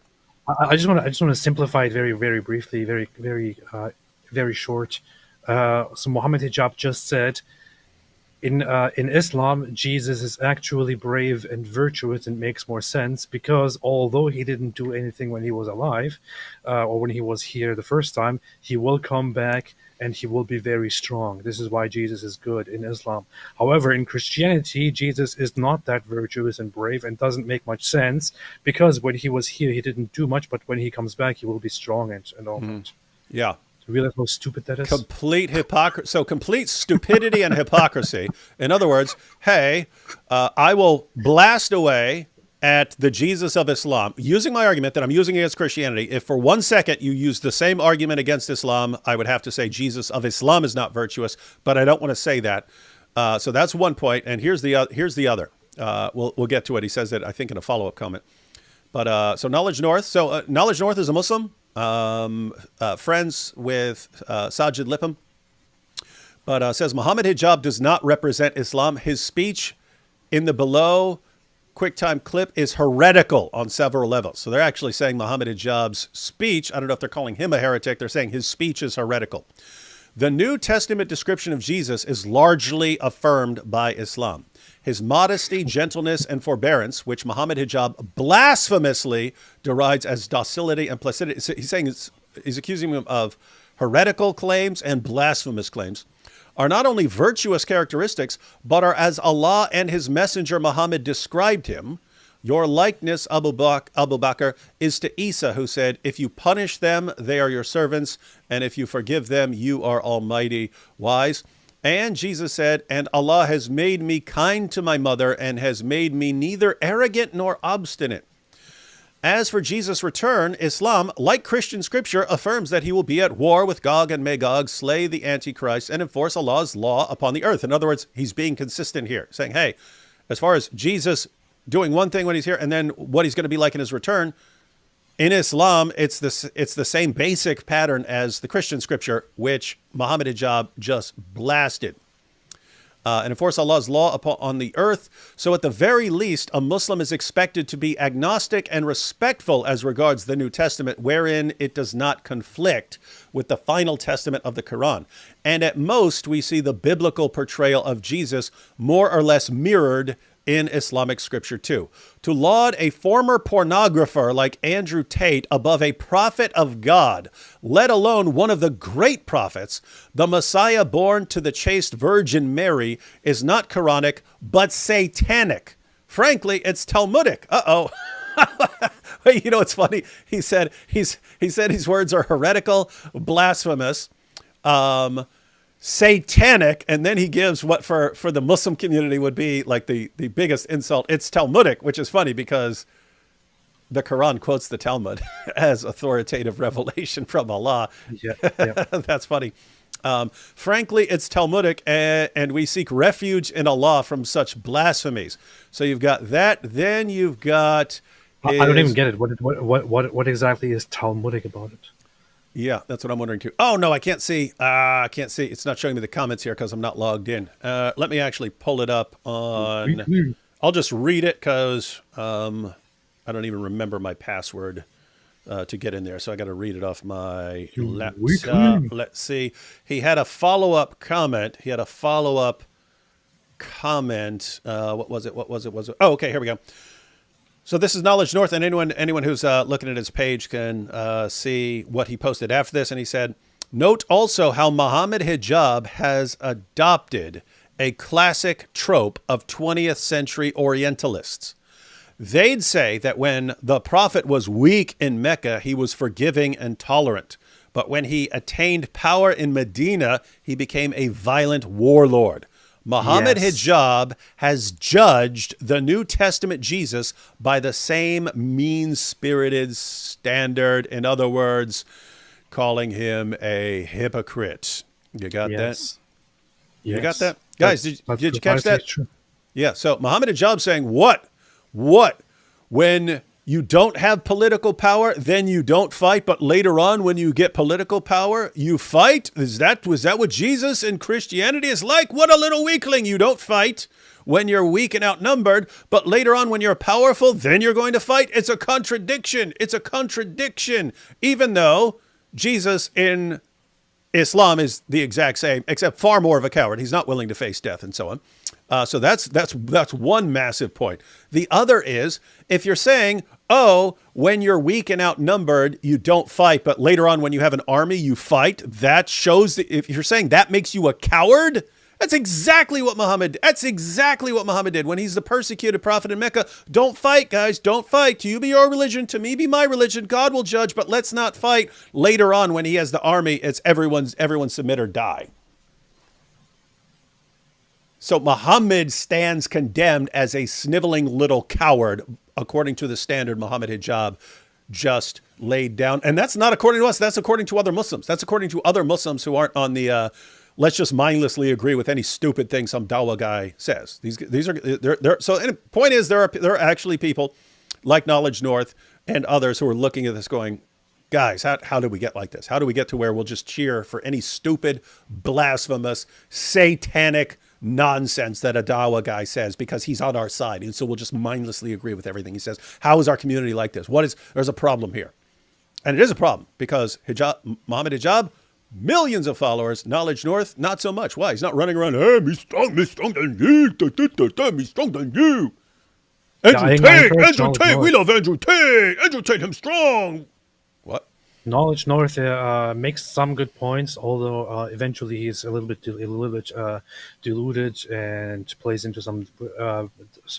Speaker 2: I just want to simplify it very, very briefly, very, very, very short. So Muhammad Hijab just said, in Islam, Jesus is actually brave and virtuous and makes more sense because although he didn't do anything when he was alive or when he was here the first time, he will come back and he will be very strong. This is why Jesus is good in Islam. However, in Christianity, Jesus is not that virtuous and brave and doesn't make much sense because when he was here, he didn't do much, but when he comes back, he will be strong and all that.
Speaker 1: Yeah.
Speaker 2: You realize how stupid that is?
Speaker 1: Complete hypocrisy. So complete stupidity and hypocrisy. In other words, hey, I will blast away at the Jesus of Islam using my argument that I'm using against Christianity. If for 1 second you use the same argument against Islam, I would have to say Jesus of Islam is not virtuous, but I don't want to say that. So that's one point. And here's the other. We'll get to it. He says that, I think, in a follow-up comment. But so Knowledge North. So Knowledge North is a Muslim. Friends with Sajid Lippam, but says Muhammad Hijab does not represent Islam. His speech in the below QuickTime clip is heretical on several levels. So they're actually saying Muhammad Hijab's speech, I don't know if they're calling him a heretic, they're saying his speech is heretical. The New Testament description of Jesus is largely affirmed by Islam. His modesty, gentleness, and forbearance, which Muhammad Hijab blasphemously derides as docility and placidity. He's accusing him of heretical claims and blasphemous claims, are not only virtuous characteristics, but are as Allah and his messenger Muhammad described him. Your likeness, Abu Bakr, is to Isa, who said, if you punish them, they are your servants, and if you forgive them, you are almighty wise. And Jesus said, and Allah has made me kind to my mother and has made me neither arrogant nor obstinate. As for Jesus' return, Islam, like Christian scripture, affirms that he will be at war with Gog and Magog, slay the Antichrist, and enforce Allah's law upon the earth. In other words, he's being consistent here, saying, hey, as far as Jesus doing one thing when he's here and then what he's going to be like in his return, in Islam, it's the same basic pattern as the Christian scripture, which Muhammad Hijab just blasted. And enforce Allah's law on the earth. So at the very least, a Muslim is expected to be agnostic and respectful as regards the New Testament, wherein it does not conflict with the final testament of the Quran. And at most, we see the biblical portrayal of Jesus more or less mirrored in Islamic scripture too. To laud a former pornographer like Andrew Tate above a prophet of God, let alone one of the great prophets, the Messiah born to the chaste Virgin Mary, is not Quranic, but satanic. Frankly, it's Talmudic. Uh-oh. Wait, you know what's funny? He said his words are heretical, blasphemous, satanic, and then he gives what for the Muslim community would be like the biggest insult. It's Talmudic, which is funny because the Quran quotes the Talmud as authoritative revelation from Allah. Yeah. That's funny. Frankly, it's Talmudic, and we seek refuge in Allah from such blasphemies. So you've got that. Then you've got
Speaker 2: I don't even get it. What exactly is Talmudic about it?
Speaker 1: Yeah, that's what I'm wondering too. Oh, no, I can't see. I can't see. It's not showing me the comments here because I'm not logged in. Let me actually pull it up on... I'll just read it because I don't even remember my password to get in there. So I got to read it off my laptop. Let's see. He had a follow-up comment. What was it? Oh, okay, here we go. So this is Knowledge North, and anyone who's looking at his page can see what he posted after this. And he said, note also how Muhammad Hijab has adopted a classic trope of 20th century Orientalists. They'd say that when the Prophet was weak in Mecca, he was forgiving and tolerant. But when he attained power in Medina, he became a violent warlord. Muhammad Hijab has judged the New Testament Jesus by the same mean-spirited standard. In other words, calling him a hypocrite. You got that? You got that? Guys, did you catch that? Yeah, so Muhammad Hijab saying, what? When you don't have political power, then you don't fight, but later on when you get political power, you fight? Was that what Jesus in Christianity is like? What a little weakling. You don't fight when you're weak and outnumbered, but later on when you're powerful, then you're going to fight? It's a contradiction. It's a contradiction. Even though Jesus in Islam is the exact same, except far more of a coward. He's not willing to face death and so on. So that's one massive point. The other is, if you're saying, oh, when you're weak and outnumbered, you don't fight, but later on when you have an army, you fight, that shows that if you're saying that makes you a coward, that's exactly what Muhammad did when he's the persecuted prophet in Mecca. Don't fight, guys. Don't fight. To you be your religion. To me be my religion. God will judge, but let's not fight. Later on when he has the army, it's everyone submit or die. So Muhammad stands condemned as a sniveling little coward, according to the standard Muhammad Hijab just laid down. And that's not according to us. That's according to other Muslims. That's according to other Muslims who aren't on the, let's just mindlessly agree with any stupid thing some dawah guy says. These are, so the point is there are actually people like Knowledge North and others who are looking at this going, guys, how did we get like this? How do we get to where we'll just cheer for any stupid, blasphemous, satanic nonsense that a dawah guy says because he's on our side, and so we'll just mindlessly agree with everything he says? How is our community like this? There's a problem here, and it is a problem because Muhammad Hijab, millions of followers. Knowledge North, not so much. Why? He's not running around, hey, me strong than you, me strong than you. Andrew Tate, we love Andrew Tate, him strong. What?
Speaker 2: Knowledge North makes some good points, although eventually he's a little bit deluded and plays into some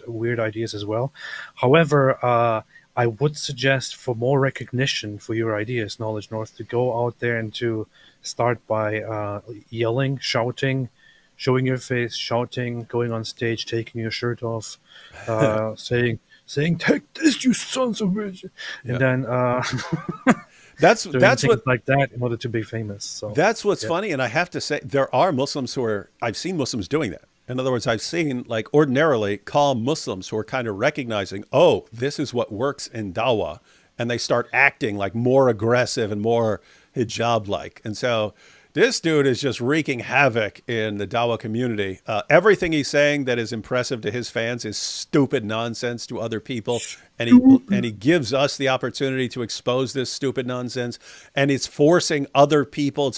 Speaker 2: weird ideas as well. However, I would suggest for more recognition for your ideas, Knowledge North, to go out there and to start by yelling, shouting, showing your face, shouting, going on stage, taking your shirt off, saying, "Take this, you sons of bitches," and then.
Speaker 1: That's
Speaker 2: things
Speaker 1: what
Speaker 2: like that in order to be famous. So
Speaker 1: that's what's funny, and I have to say there are Muslims who are I've seen Muslims doing that. In other words, I've seen like ordinarily calm Muslims who are kind of recognizing, oh, this is what works in dawah, and they start acting like more aggressive and more hijab like. And so this dude is just wreaking havoc in the dawah community. Everything he's saying that is impressive to his fans is stupid nonsense to other people. And he gives us the opportunity to expose this stupid nonsense. And it's forcing other people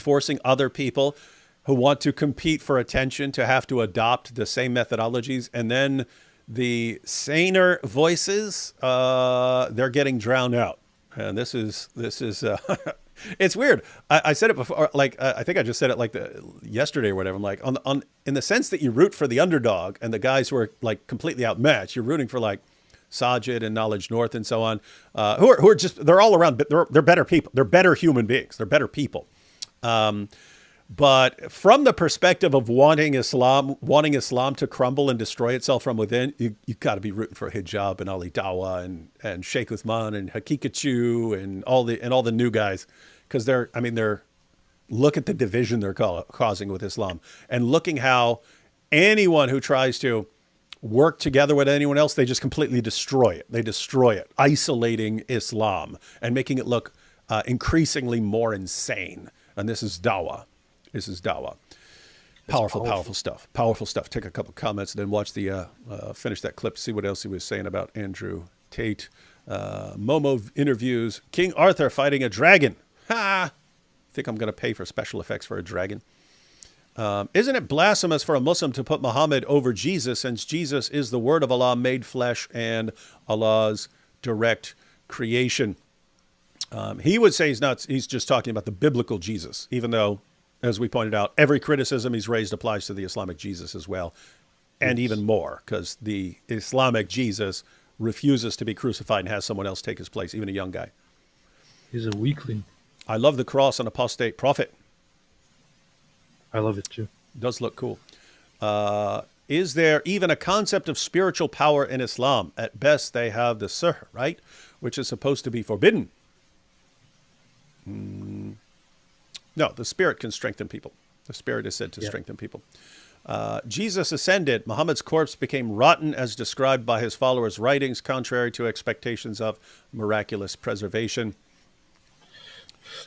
Speaker 1: who want to compete for attention to have to adopt the same methodologies. And then the saner voices, they're getting drowned out. And this is it's weird. I said it before, like I think I just said it like yesterday or whatever. I'm like on in the sense that you root for the underdog and the guys who are like completely outmatched. You're rooting for like Sajid and Knowledge North and so on, who are just they're all around. They're better people. They're better human beings. They're better people. But from the perspective of wanting Islam to crumble and destroy itself from within, you got to be rooting for Hijab and Ali Dawa and Sheikh Uthman and Hakikachu and all the new guys, because they're look at the division they're causing with Islam, and looking how anyone who tries to work together with anyone else, they just completely destroy it. They destroy it, isolating Islam and making it look increasingly more insane. And this is dawah. This is dawah. Powerful stuff. Powerful stuff. Take a couple comments and then watch the finish that clip. See what else he was saying about Andrew Tate. Momo interviews King Arthur fighting a dragon. Ha! Think I'm going to pay for special effects for a dragon. Isn't it blasphemous for a Muslim to put Muhammad over Jesus, since Jesus is the word of Allah made flesh and Allah's direct creation? He would say he's just talking about the biblical Jesus, even though, as we pointed out, every criticism he's raised applies to the Islamic Jesus as well, and even more, because the Islamic Jesus refuses to be crucified and has someone else take his place, even a young guy.
Speaker 2: He's a weakling.
Speaker 1: I love the cross on Apostate Prophet.
Speaker 2: I love it too.
Speaker 1: It does look cool. Is there even a concept of spiritual power in Islam? At best, they have the sihr, right? Which is supposed to be forbidden. No, the spirit can strengthen people. The spirit is said to strengthen people. Jesus ascended. Muhammad's corpse became rotten as described by his followers' writings, contrary to expectations of miraculous preservation.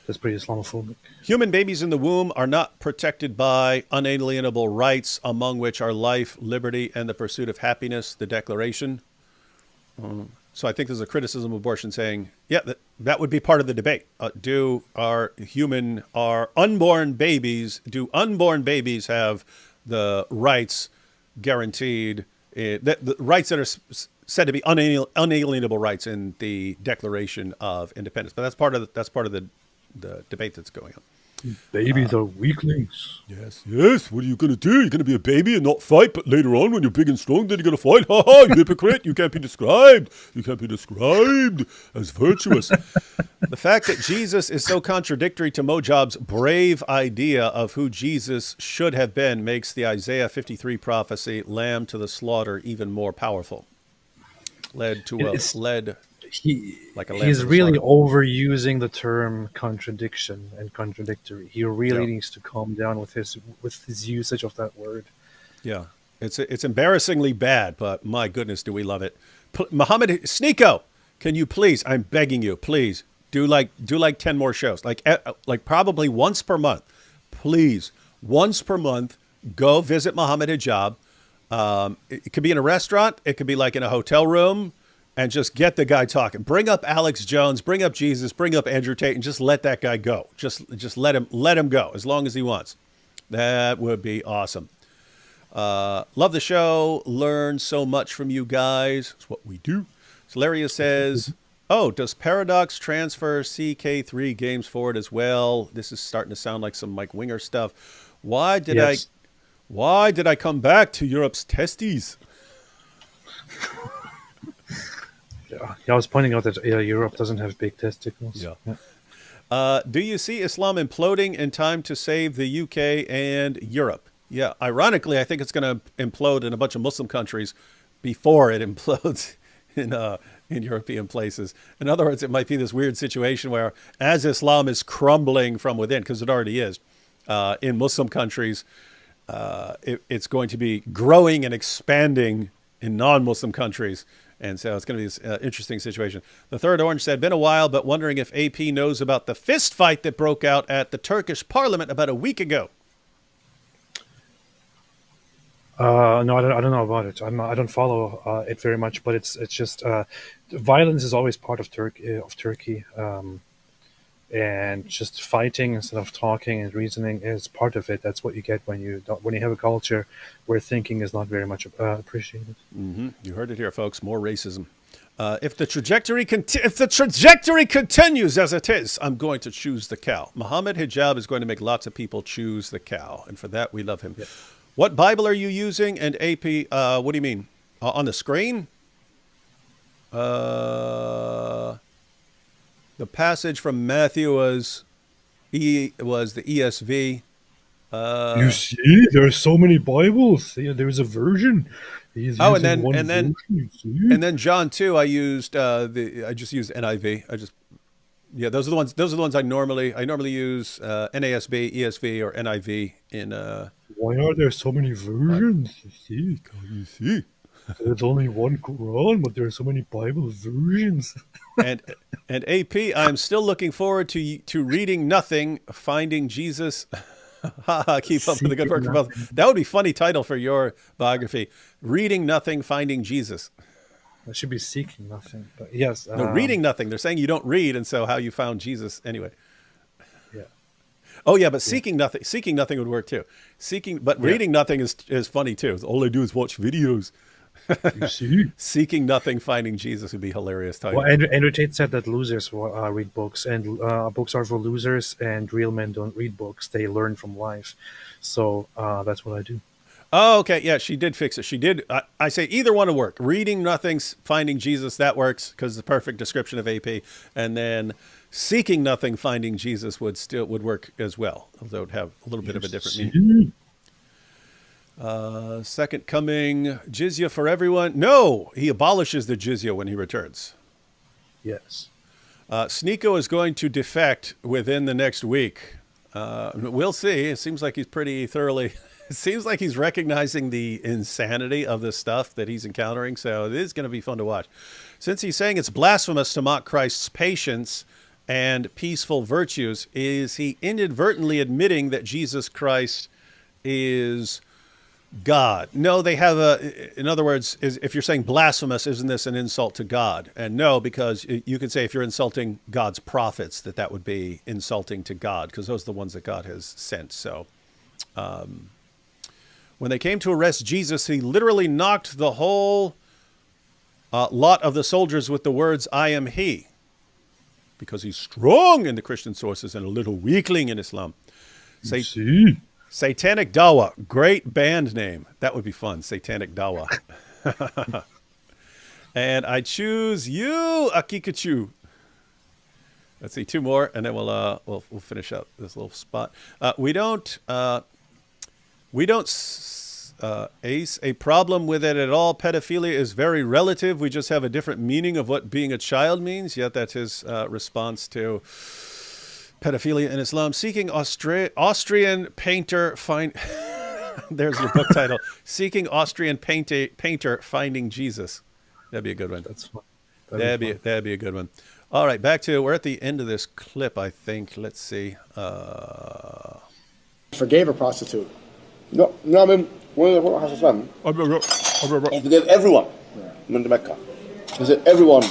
Speaker 2: That's pretty Islamophobic.
Speaker 1: Human babies in the womb are not protected by unalienable rights, among which are life, liberty, and the pursuit of happiness, the Declaration. So I think there's a criticism of abortion saying, yeah, that would be part of the debate. Do unborn babies have the rights guaranteed, the rights that are said to be unalienable rights in the Declaration of Independence? But that's part of the debate that's going on.
Speaker 2: Babies are weaklings.
Speaker 1: Yes. What are you going to do? You're going to be a baby and not fight, but later on when you're big and strong, then you're going to fight. Ha ha, you hypocrite. You can't be described as virtuous. The fact that Jesus is so contradictory to Mojab's brave idea of who Jesus should have been makes the Isaiah 53 prophecy, lamb to the slaughter, even more powerful. He's
Speaker 2: really overusing the term contradiction and contradictory. He really needs to calm down with his usage of that word.
Speaker 1: Yeah, it's embarrassingly bad, but my goodness, do we love it. Muhammad Sneeko, can you please? I'm begging you, please do like 10 more shows, like probably once per month. Please, once per month, go visit Muhammad Hijab. It could be in a restaurant. It could be like in a hotel room. And just get the guy talking. Bring up Alex Jones, bring up Jesus, bring up Andrew Tate, and just let that guy go. Just let him go as long as he wants. That would be awesome. Love the show. Learn so much from you guys. It's what we do. Hilaria says, Oh, does Paradox transfer CK3 games forward as well? This is starting to sound like some Mike Winger stuff. Why did I come back to Europe's testes?
Speaker 2: Yeah, I was pointing out that Europe doesn't have big testicles.
Speaker 1: Yeah. Do you see Islam imploding in time to save the UK and Europe? Yeah. Ironically, I think it's going to implode in a bunch of Muslim countries before it implodes in European places. In other words, it might be this weird situation where as Islam is crumbling from within, because it already is, in Muslim countries, it's going to be growing and expanding in non-Muslim countries. And so it's going to be this interesting situation. The Third Orange said, been a while, but wondering if AP knows about the fist fight that broke out at the Turkish parliament about a week ago.
Speaker 2: No, I don't know about it. I don't follow it very much, but it's just violence is always part of Turkey, and just fighting instead of talking and reasoning is part of it. That's what you get when you have a culture where thinking is not very much appreciated.
Speaker 1: Mm-hmm. You heard it here, folks. More racism. If the trajectory continues as it is, I'm going to choose the cow. Muhammad Hijab is going to make lots of people choose the cow, and for that we love him. Yeah. What Bible are you using? And AP, what do you mean? On the screen? The passage from Matthew was the ESV.
Speaker 2: You see, there are so many Bibles. Yeah, there's a version.
Speaker 1: And then John 2, I just used NIV. Those are the ones I normally use NASB, ESV, or NIV in.
Speaker 2: Why are there so many versions? You see, there's only one Quran, but there are so many Bible versions.
Speaker 1: and AP, I'm still looking forward to reading nothing, finding Jesus. Keep up with the good work. That would be a funny title for your biography. Reading nothing, finding Jesus.
Speaker 2: That should be seeking nothing. But yes.
Speaker 1: No, reading nothing. They're saying you don't read, and so how you found Jesus anyway.
Speaker 2: Yeah.
Speaker 1: Oh yeah, but seeking nothing would work too. Reading nothing is funny too. All I do is watch videos.
Speaker 2: You see?
Speaker 1: Seeking nothing, finding Jesus would be hilarious title.
Speaker 2: Well, Andrew Tate said that losers read books, and books are for losers, and real men don't read books. They learn from life. So that's what I do.
Speaker 1: Oh, okay. Yeah, she did fix it. She did. I say either one would work. Reading nothing, finding Jesus, that works because it's the perfect description of AP. And then seeking nothing, finding Jesus would work as well, although it would have a little bit of a different meaning. Second coming, jizya for everyone. No, he abolishes the jizya when he returns.
Speaker 2: Yes.
Speaker 1: Sneeko is going to defect within the next week. We'll see. It seems like he's pretty thoroughly... It seems like he's recognizing the insanity of the stuff that he's encountering, so it is going to be fun to watch. Since he's saying it's blasphemous to mock Christ's patience and peaceful virtues, is he inadvertently admitting that Jesus Christ is God? No, they have in other words, if you're saying blasphemous, isn't this an insult to God? And no, because you could say if you're insulting God's prophets, that would be insulting to God, because those are the ones that God has sent. So, when they came to arrest Jesus, he literally knocked the whole lot of the soldiers with the words, "I am he," because he's strong in the Christian sources and a little weakling in Islam. Satanic Dawa, great band name. That would be fun, Satanic Dawa. And I choose you, Akikachu. Let's see, two more, and then we'll finish up this little spot. We don't ace a problem with it at all. Pedophilia is very relative. We just have a different meaning of what being a child means. Yet that's his response to pedophilia in Islam. Seeking Austrian painter find. There's your book title. Seeking Austrian painter finding Jesus. That'd be a good one.
Speaker 2: That's fun.
Speaker 1: That'd be a good one. All right, we're at the end of this clip, I think. Let's see.
Speaker 4: Forgave a prostitute.
Speaker 3: No, I mean, when the Prophet he forgave everyone in Mecca. He said everyone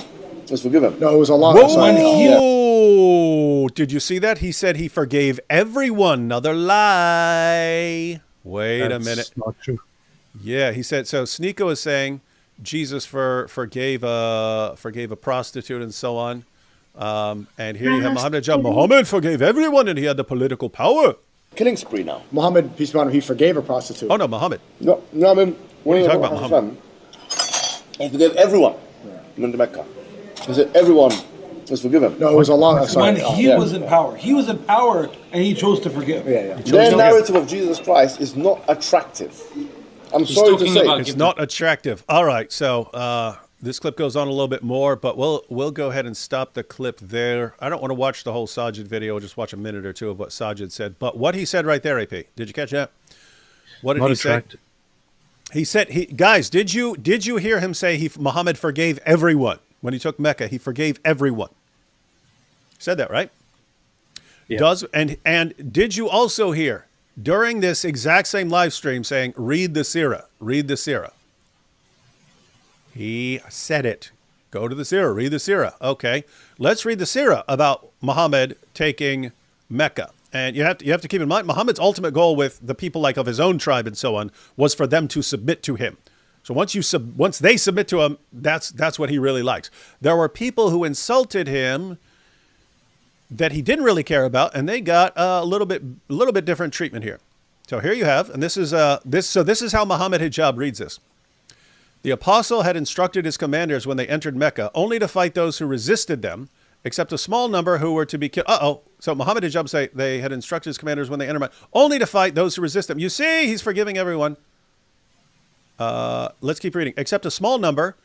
Speaker 3: is forgiven.
Speaker 4: No, it was Allah.
Speaker 1: Whoa! Did you see that? He said he forgave everyone. Another lie. Wait a minute.
Speaker 2: Not true.
Speaker 1: Yeah, he said, so Sneeko is saying Jesus forgave a prostitute and so on. And here you have Muhammad Hijab. Muhammad forgave everyone, and he had the political power.
Speaker 3: Killing spree now.
Speaker 4: Muhammad, peace be upon him, he forgave a prostitute.
Speaker 1: Oh no, Muhammad.
Speaker 3: No, I mean,
Speaker 1: What are you talking about, Muhammad?
Speaker 3: He forgave everyone in Mecca. He said everyone was forgiven.
Speaker 4: No, it was Allah. Sorry.
Speaker 7: When he was in power. He was in power and he chose to forgive.
Speaker 4: Yeah.
Speaker 3: Their narrative of Jesus Christ is not attractive. I'm sorry to say.
Speaker 1: It's not attractive. All right, so this clip goes on a little bit more, but we'll go ahead and stop the clip there. I don't want to watch the whole Sajid video. I'll just watch a minute or two of what Sajid said. But what he said right there, AP, did you catch that? What did he say? He said, guys, did you hear him say Muhammad forgave everyone when he took Mecca? He forgave everyone. Said that, right?
Speaker 2: Yeah.
Speaker 1: And did you also hear during this exact same live stream saying, read the Sirah, read the Sirah? He said it. Go to the Sirah, read the Sirah. Okay, let's read the Sirah about Muhammad taking Mecca. And you have to keep in mind, Muhammad's ultimate goal with the people like of his own tribe and so on was for them to submit to him. So once they submit to him, that's what he really likes. There were people who insulted him that he didn't really care about, and they got a little bit different treatment here. So here you have, and this is how Muhammad Hijab reads this. The apostle had instructed his commanders when they entered Mecca only to fight those who resisted them, except a small number who were to be killed. So Muhammad Hijab say they had instructed his commanders when they entered Mecca only to fight those who resist them. You see, he's forgiving everyone. Let's keep reading. Except a small number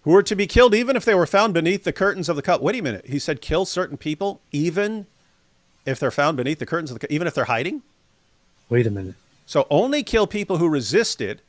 Speaker 1: who were to be killed even if they were found beneath the curtains of the cup. Wait a minute. He said kill certain people even if they're found beneath the curtains of the cup, even if they're hiding?
Speaker 2: Wait a minute.
Speaker 1: So only kill people who resisted,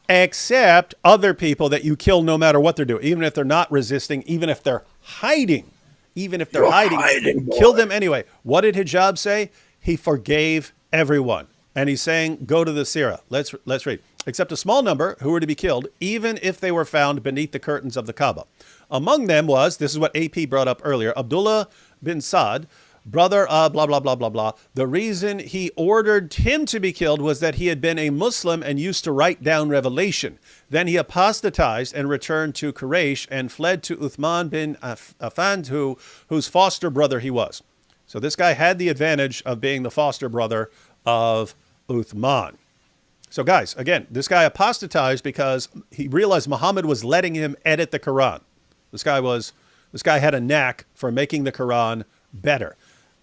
Speaker 1: except other people that you kill no matter what they're doing, even if they're not resisting, even if they're hiding. Even if they're hiding, kill them anyway. What did Hijab say? He forgave everyone. And he's saying, go to the Sirah. Let's read. Except a small number who were to be killed, even if they were found beneath the curtains of the Kaaba. Among them was, this is what AP brought up earlier, Abdullah bin Saad, brother of blah, blah, blah, blah, blah. The reason he ordered him to be killed was that he had been a Muslim and used to write down revelation. Then he apostatized and returned to Quraysh and fled to Uthman bin Affan, whose foster brother he was. So this guy had the advantage of being the foster brother of Uthman. So guys, again, this guy apostatized because he realized Muhammad was letting him edit the Quran. This guy had a knack for making the Quran better.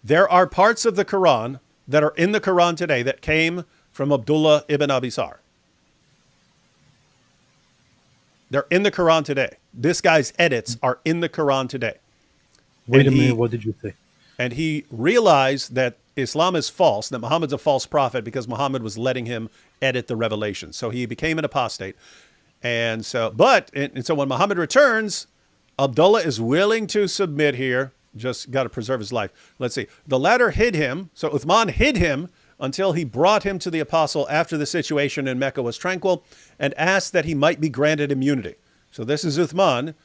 Speaker 1: There are parts of the Quran that are in the Quran today that came from Abdullah ibn Abi Sar. They're in the Quran today. This guy's edits are in the Quran today.
Speaker 2: Wait a minute, what did you say?
Speaker 1: And he realized that Islam is false, that Muhammad's a false prophet because Muhammad was letting him edit the revelation. So he became an apostate. And so when Muhammad returns, Abdullah is willing to submit here. Just got to preserve his life. Let's see. The latter hid him. So Uthman hid him until he brought him to the apostle after the situation in Mecca was tranquil and asked that he might be granted immunity. So this is Uthman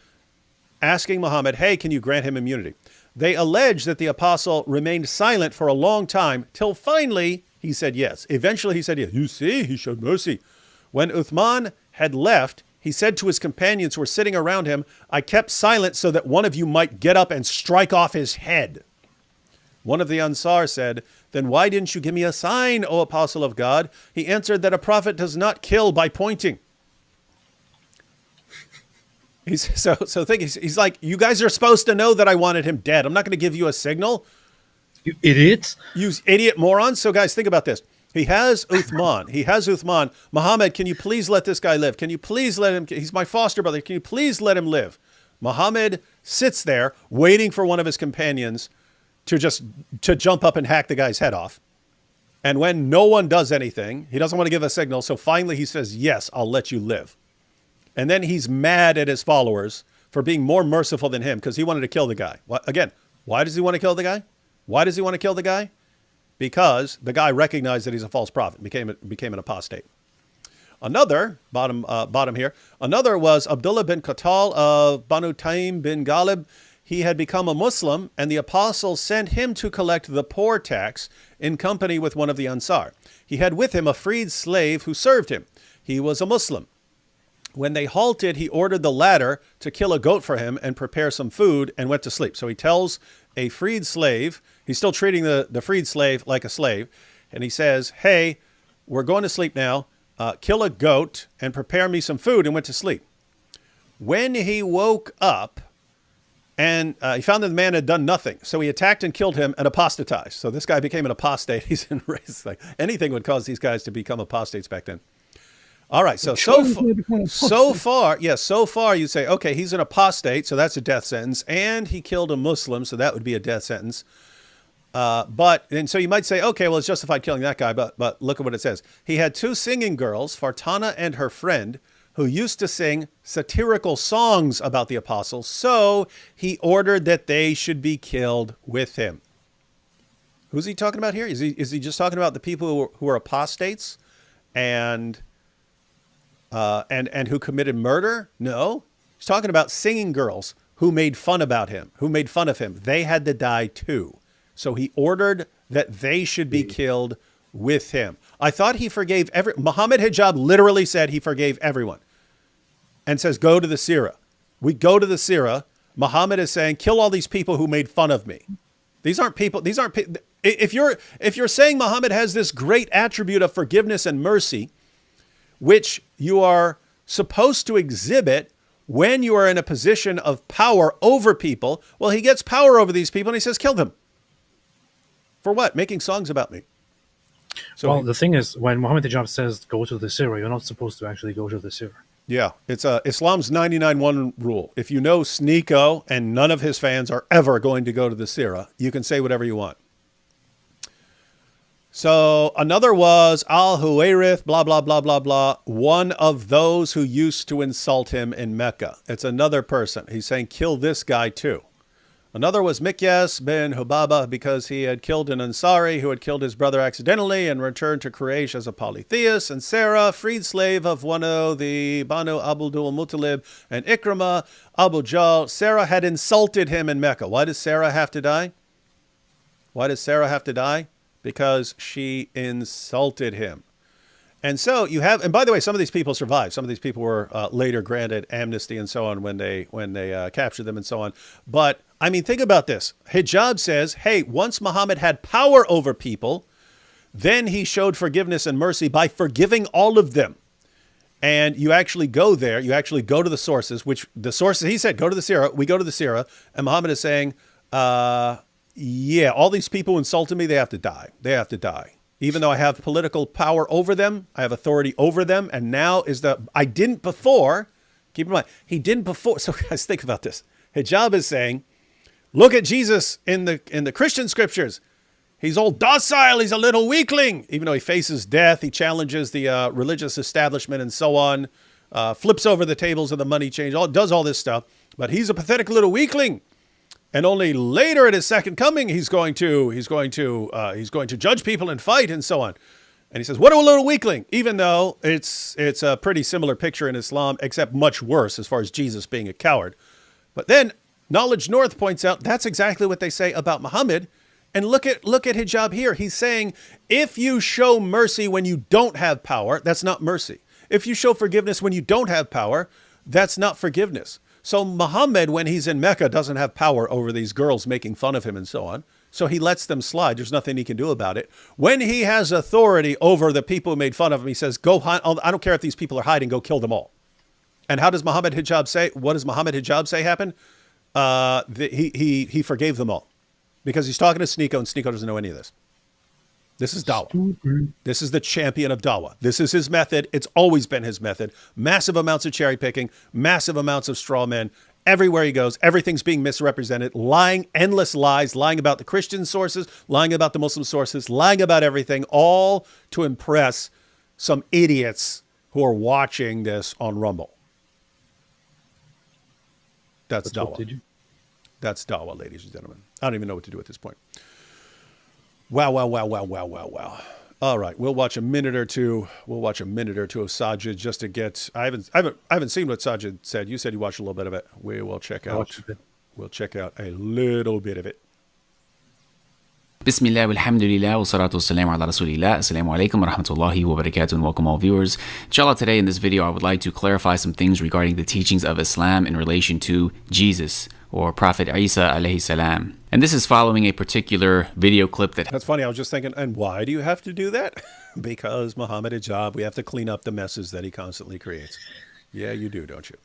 Speaker 1: asking Muhammad, hey, can you grant him immunity? They allege that the apostle remained silent for a long time till finally he said yes. Eventually he said yes. You see, he showed mercy. When Uthman had left, he said to his companions who were sitting around him, I kept silent so that one of you might get up and strike off his head. One of the Ansar said, then why didn't you give me a sign, O apostle of God? He answered that a prophet does not kill by pointing. He's like, you guys are supposed to know that I wanted him dead. I'm not going to give you a signal.
Speaker 2: You idiots.
Speaker 1: You idiot morons. So guys, think about this. He has Uthman. Muhammad, can you please let this guy live? Can you please let him? He's my foster brother. Can you please let him live? Muhammad sits there waiting for one of his companions to jump up and hack the guy's head off. And when no one does anything, he doesn't want to give a signal. So finally he says, yes, I'll let you live. And then he's mad at his followers for being more merciful than him because he wanted to kill the guy. Again, why does he want to kill the guy? Why does he want to kill the guy? Because the guy recognized that he's a false prophet, became an apostate. Another, bottom here, another was Abdullah bin Qatal of Banu Taim bin Ghalib. He had become a Muslim, and the apostle sent him to collect the poor tax in company with one of the Ansar. He had with him a freed slave who served him. He was a Muslim. When they halted, he ordered the latter to kill a goat for him and prepare some food and went to sleep. So he tells a freed slave, he's still treating the freed slave like a slave, and he says, hey, we're going to sleep now. Kill a goat and prepare me some food, and went to sleep. When he woke up, and he found that the man had done nothing. So he attacked and killed him and apostatized. So this guy became an apostate. He's in race. Like anything would cause these guys to become apostates back then. All right. So far, you say, okay, he's an apostate. So that's a death sentence. And he killed a Muslim. So that would be a death sentence. And so you might say, okay, well, it's justified killing that guy. But look at what it says. He had two singing girls, Fartana and her friend, who used to sing satirical songs about the apostles, so he ordered that they should be killed with him. Who's he talking about here? Is he just talking about the people who are apostates and who committed murder? No, he's talking about singing girls who made fun of him. They had to die too. So he ordered that they should be killed with him. I thought he forgave Muhammad Hijab literally said he forgave everyone and says, go to the Sirah. We go to the Sirah. Muhammad is saying, kill all these people who made fun of me. These aren't people. If you're saying Muhammad has this great attribute of forgiveness and mercy, which you are supposed to exhibit when you are in a position of power over people, well, he gets power over these people and he says, kill them. For what? Making songs about me.
Speaker 2: So the thing is, when Muhammad Hijab says go to the Sirah, you're not supposed to actually go to the Sirah. Yeah,
Speaker 1: it's Islam's 99-1 rule. If you know Sneeko and none of his fans are ever going to go to the Sirah, you can say whatever you want. So another was Al-Huwairith, blah, blah, blah, blah, blah, one of those who used to insult him in Mecca. It's another person. He's saying kill this guy too. Another was Mikyas bin Hubaba because he had killed an Ansari who had killed his brother accidentally and returned to Quraysh as a polytheist. And Sarah, freed slave of one of the Banu Abdul Muttalib and Ikramah, Abu Jahl. Sarah had insulted him in Mecca. Why does Sarah have to die? Because she insulted him. And so you have, and by the way, some of these people survived. Some of these people were later granted amnesty and so on when they captured them and so on. But I mean, think about this. Hijab says, hey, once Muhammad had power over people, then he showed forgiveness and mercy by forgiving all of them. And you actually go there. You actually go to the sources, which the sources, he said, go to the Sirah. We go to the Sirah. And Muhammad is saying, yeah, all these people who insulted me, they have to die. They have to die. Even though I have political power over them, I have authority over them. And now I didn't before, keep in mind, he didn't before. So guys, think about this. Hijab is saying, look at Jesus in the Christian scriptures. He's all docile. He's a little weakling. Even though he faces death, he challenges the religious establishment and so on, flips over the tables of the money change, does all this stuff. But he's a pathetic little weakling. And only later at his second coming, he's going to judge people and fight and so on. And he says, what a little weakling, even though it's a pretty similar picture in Islam, except much worse as far as Jesus being a coward. But then Knowledge North points out that's exactly what they say about Muhammad. And look at Hijab here. He's saying, if you show mercy when you don't have power, that's not mercy. If you show forgiveness when you don't have power, that's not forgiveness. So Muhammad, when he's in Mecca, doesn't have power over these girls making fun of him and so on. So he lets them slide. There's nothing he can do about it. When he has authority over the people who made fun of him, he says, go hide. I don't care if these people are hiding, go kill them all. And how does Muhammad Hijab say? What does Muhammad Hijab say happened? He forgave them all because he's talking to Sneeko and Sneeko doesn't know any of this. This is Dawah. This is the champion of Dawah. This is his method. It's always been his method. Massive amounts of cherry picking, massive amounts of straw men. Everywhere he goes, everything's being misrepresented, lying, endless lies, lying about the Christian sources, lying about the Muslim sources, lying about everything, all to impress some idiots who are watching this on Rumble. That's Dawah. That's Dawah, ladies and gentlemen. I don't even know what to do at this point. Wow. All right, we'll watch a minute or two. We'll watch a minute or two of Sajid just to get. I haven't seen what Sajid said. You said you watched a little bit of it. We will check out. We'll check out a little bit of it.
Speaker 8: Bismillah, walhamdulillah, wa salatu wassalamu ala rasulillah. Assalamu alaikum wa rahmatullahi wa barakatuh, and welcome all viewers. Inshallah, today in this video, I would like to clarify some things regarding the teachings of Islam in relation to Jesus, or Prophet Isa alayhi salam. And this is following a particular video clip that...
Speaker 1: That's funny, I was just thinking, and why do you have to do that? Because Muhammad Hijab, we have to clean up the messes that he constantly creates. Yeah, you do, don't you?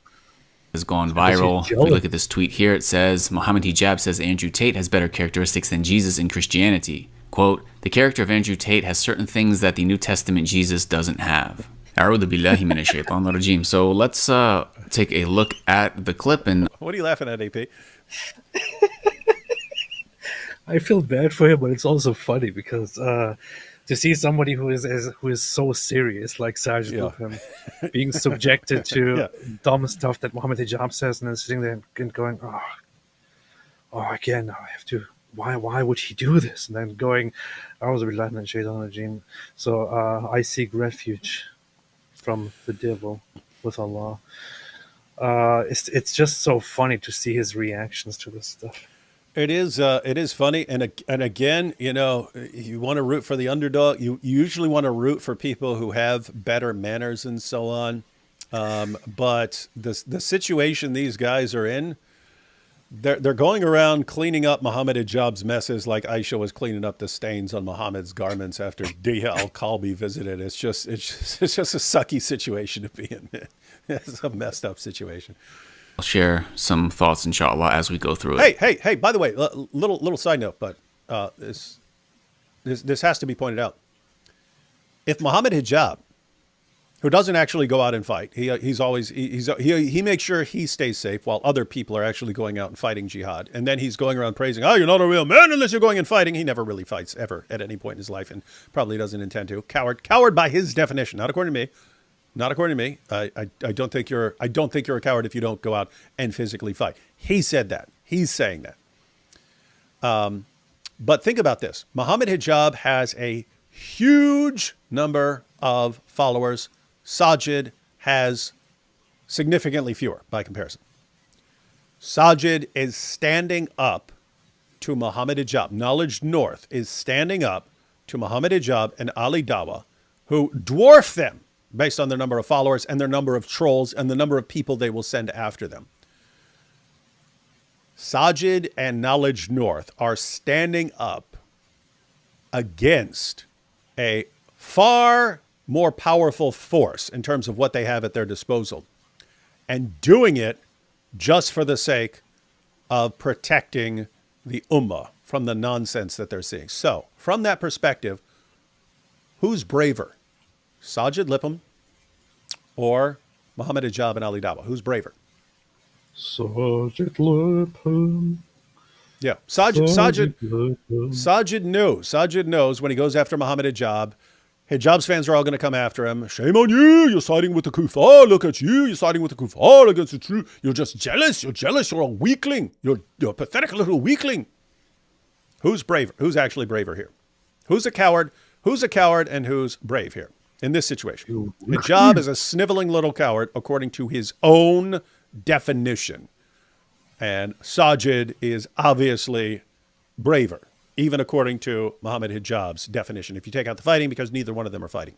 Speaker 8: Has gone viral. If we look at this tweet here, it says, Muhammad Hijab says Andrew Tate has better characteristics than Jesus in Christianity. Quote, the character of Andrew Tate has certain things that the New Testament Jesus doesn't have. A'udhu billahi minash shaitanir rajim. So let's take a look at the clip. And
Speaker 1: what are you laughing at, AP?
Speaker 2: I feel bad for him, but it's also funny because to see somebody who is so serious like Sergeant Wilhelm being subjected to dumb stuff that Muhammad Hijab says, and then sitting there and going, oh, again, I have to. Why would he do this? And then going, so I seek refuge from the devil with Allah. It's just so funny to see his reactions to this stuff.
Speaker 1: It is funny, and again, you know, you want to root for the underdog. You usually want to root for people who have better manners and so on. But the situation these guys are in, they're going around cleaning up Muhammad Hijab's messes like Aisha was cleaning up the stains on Muhammad's garments after Diya al-Kalbi visited. It's just a sucky situation to be in. It's a messed up situation.
Speaker 8: I'll share some thoughts, inshallah, as we go through it.
Speaker 1: Hey, by the way, little side note, but this has to be pointed out. If Muhammad Hijab, who doesn't actually go out and fight, he makes sure he stays safe while other people are actually going out and fighting jihad. And then he's going around praising, oh, you're not a real man unless you're going and fighting. He never really fights ever at any point in his life and probably doesn't intend to. Coward by his definition, not according to me. Not according to me. I don't think you're a coward if you don't go out and physically fight. He said that. He's saying that. But think about this. Muhammad Hijab has a huge number of followers. Sajid has significantly fewer by comparison. Sajid is standing up to Muhammad Hijab. Knowledge North is standing up to Muhammad Hijab and Ali Dawa, who dwarf them based on their number of followers and their number of trolls and the number of people they will send after them. Sajid and Knowledge North are standing up against a far more powerful force in terms of what they have at their disposal, and doing it just for the sake of protecting the ummah from the nonsense that they're seeing. So, from that perspective, who's braver? Sajid Lipham or Muhammad Hijab and Ali Dawa? Who's braver?
Speaker 2: Sajid Lipham.
Speaker 1: Yeah, Sajid knows. Sajid knows when he goes after Muhammad Hijab, Hijab's fans are all going to come after him. Shame on you. You're siding with the kuffar. Look at you. You're siding with the kuffar against the true. You're just jealous. You're jealous. You're a weakling. You're a pathetic little weakling. Who's braver? Who's actually braver here? Who's a coward? Who's a coward and who's brave here in this situation? Hijab is a sniveling little coward according to his own definition. And Sajid is obviously braver, even according to Muhammad Hijab's definition, if you take out the fighting, because neither one of them are fighting.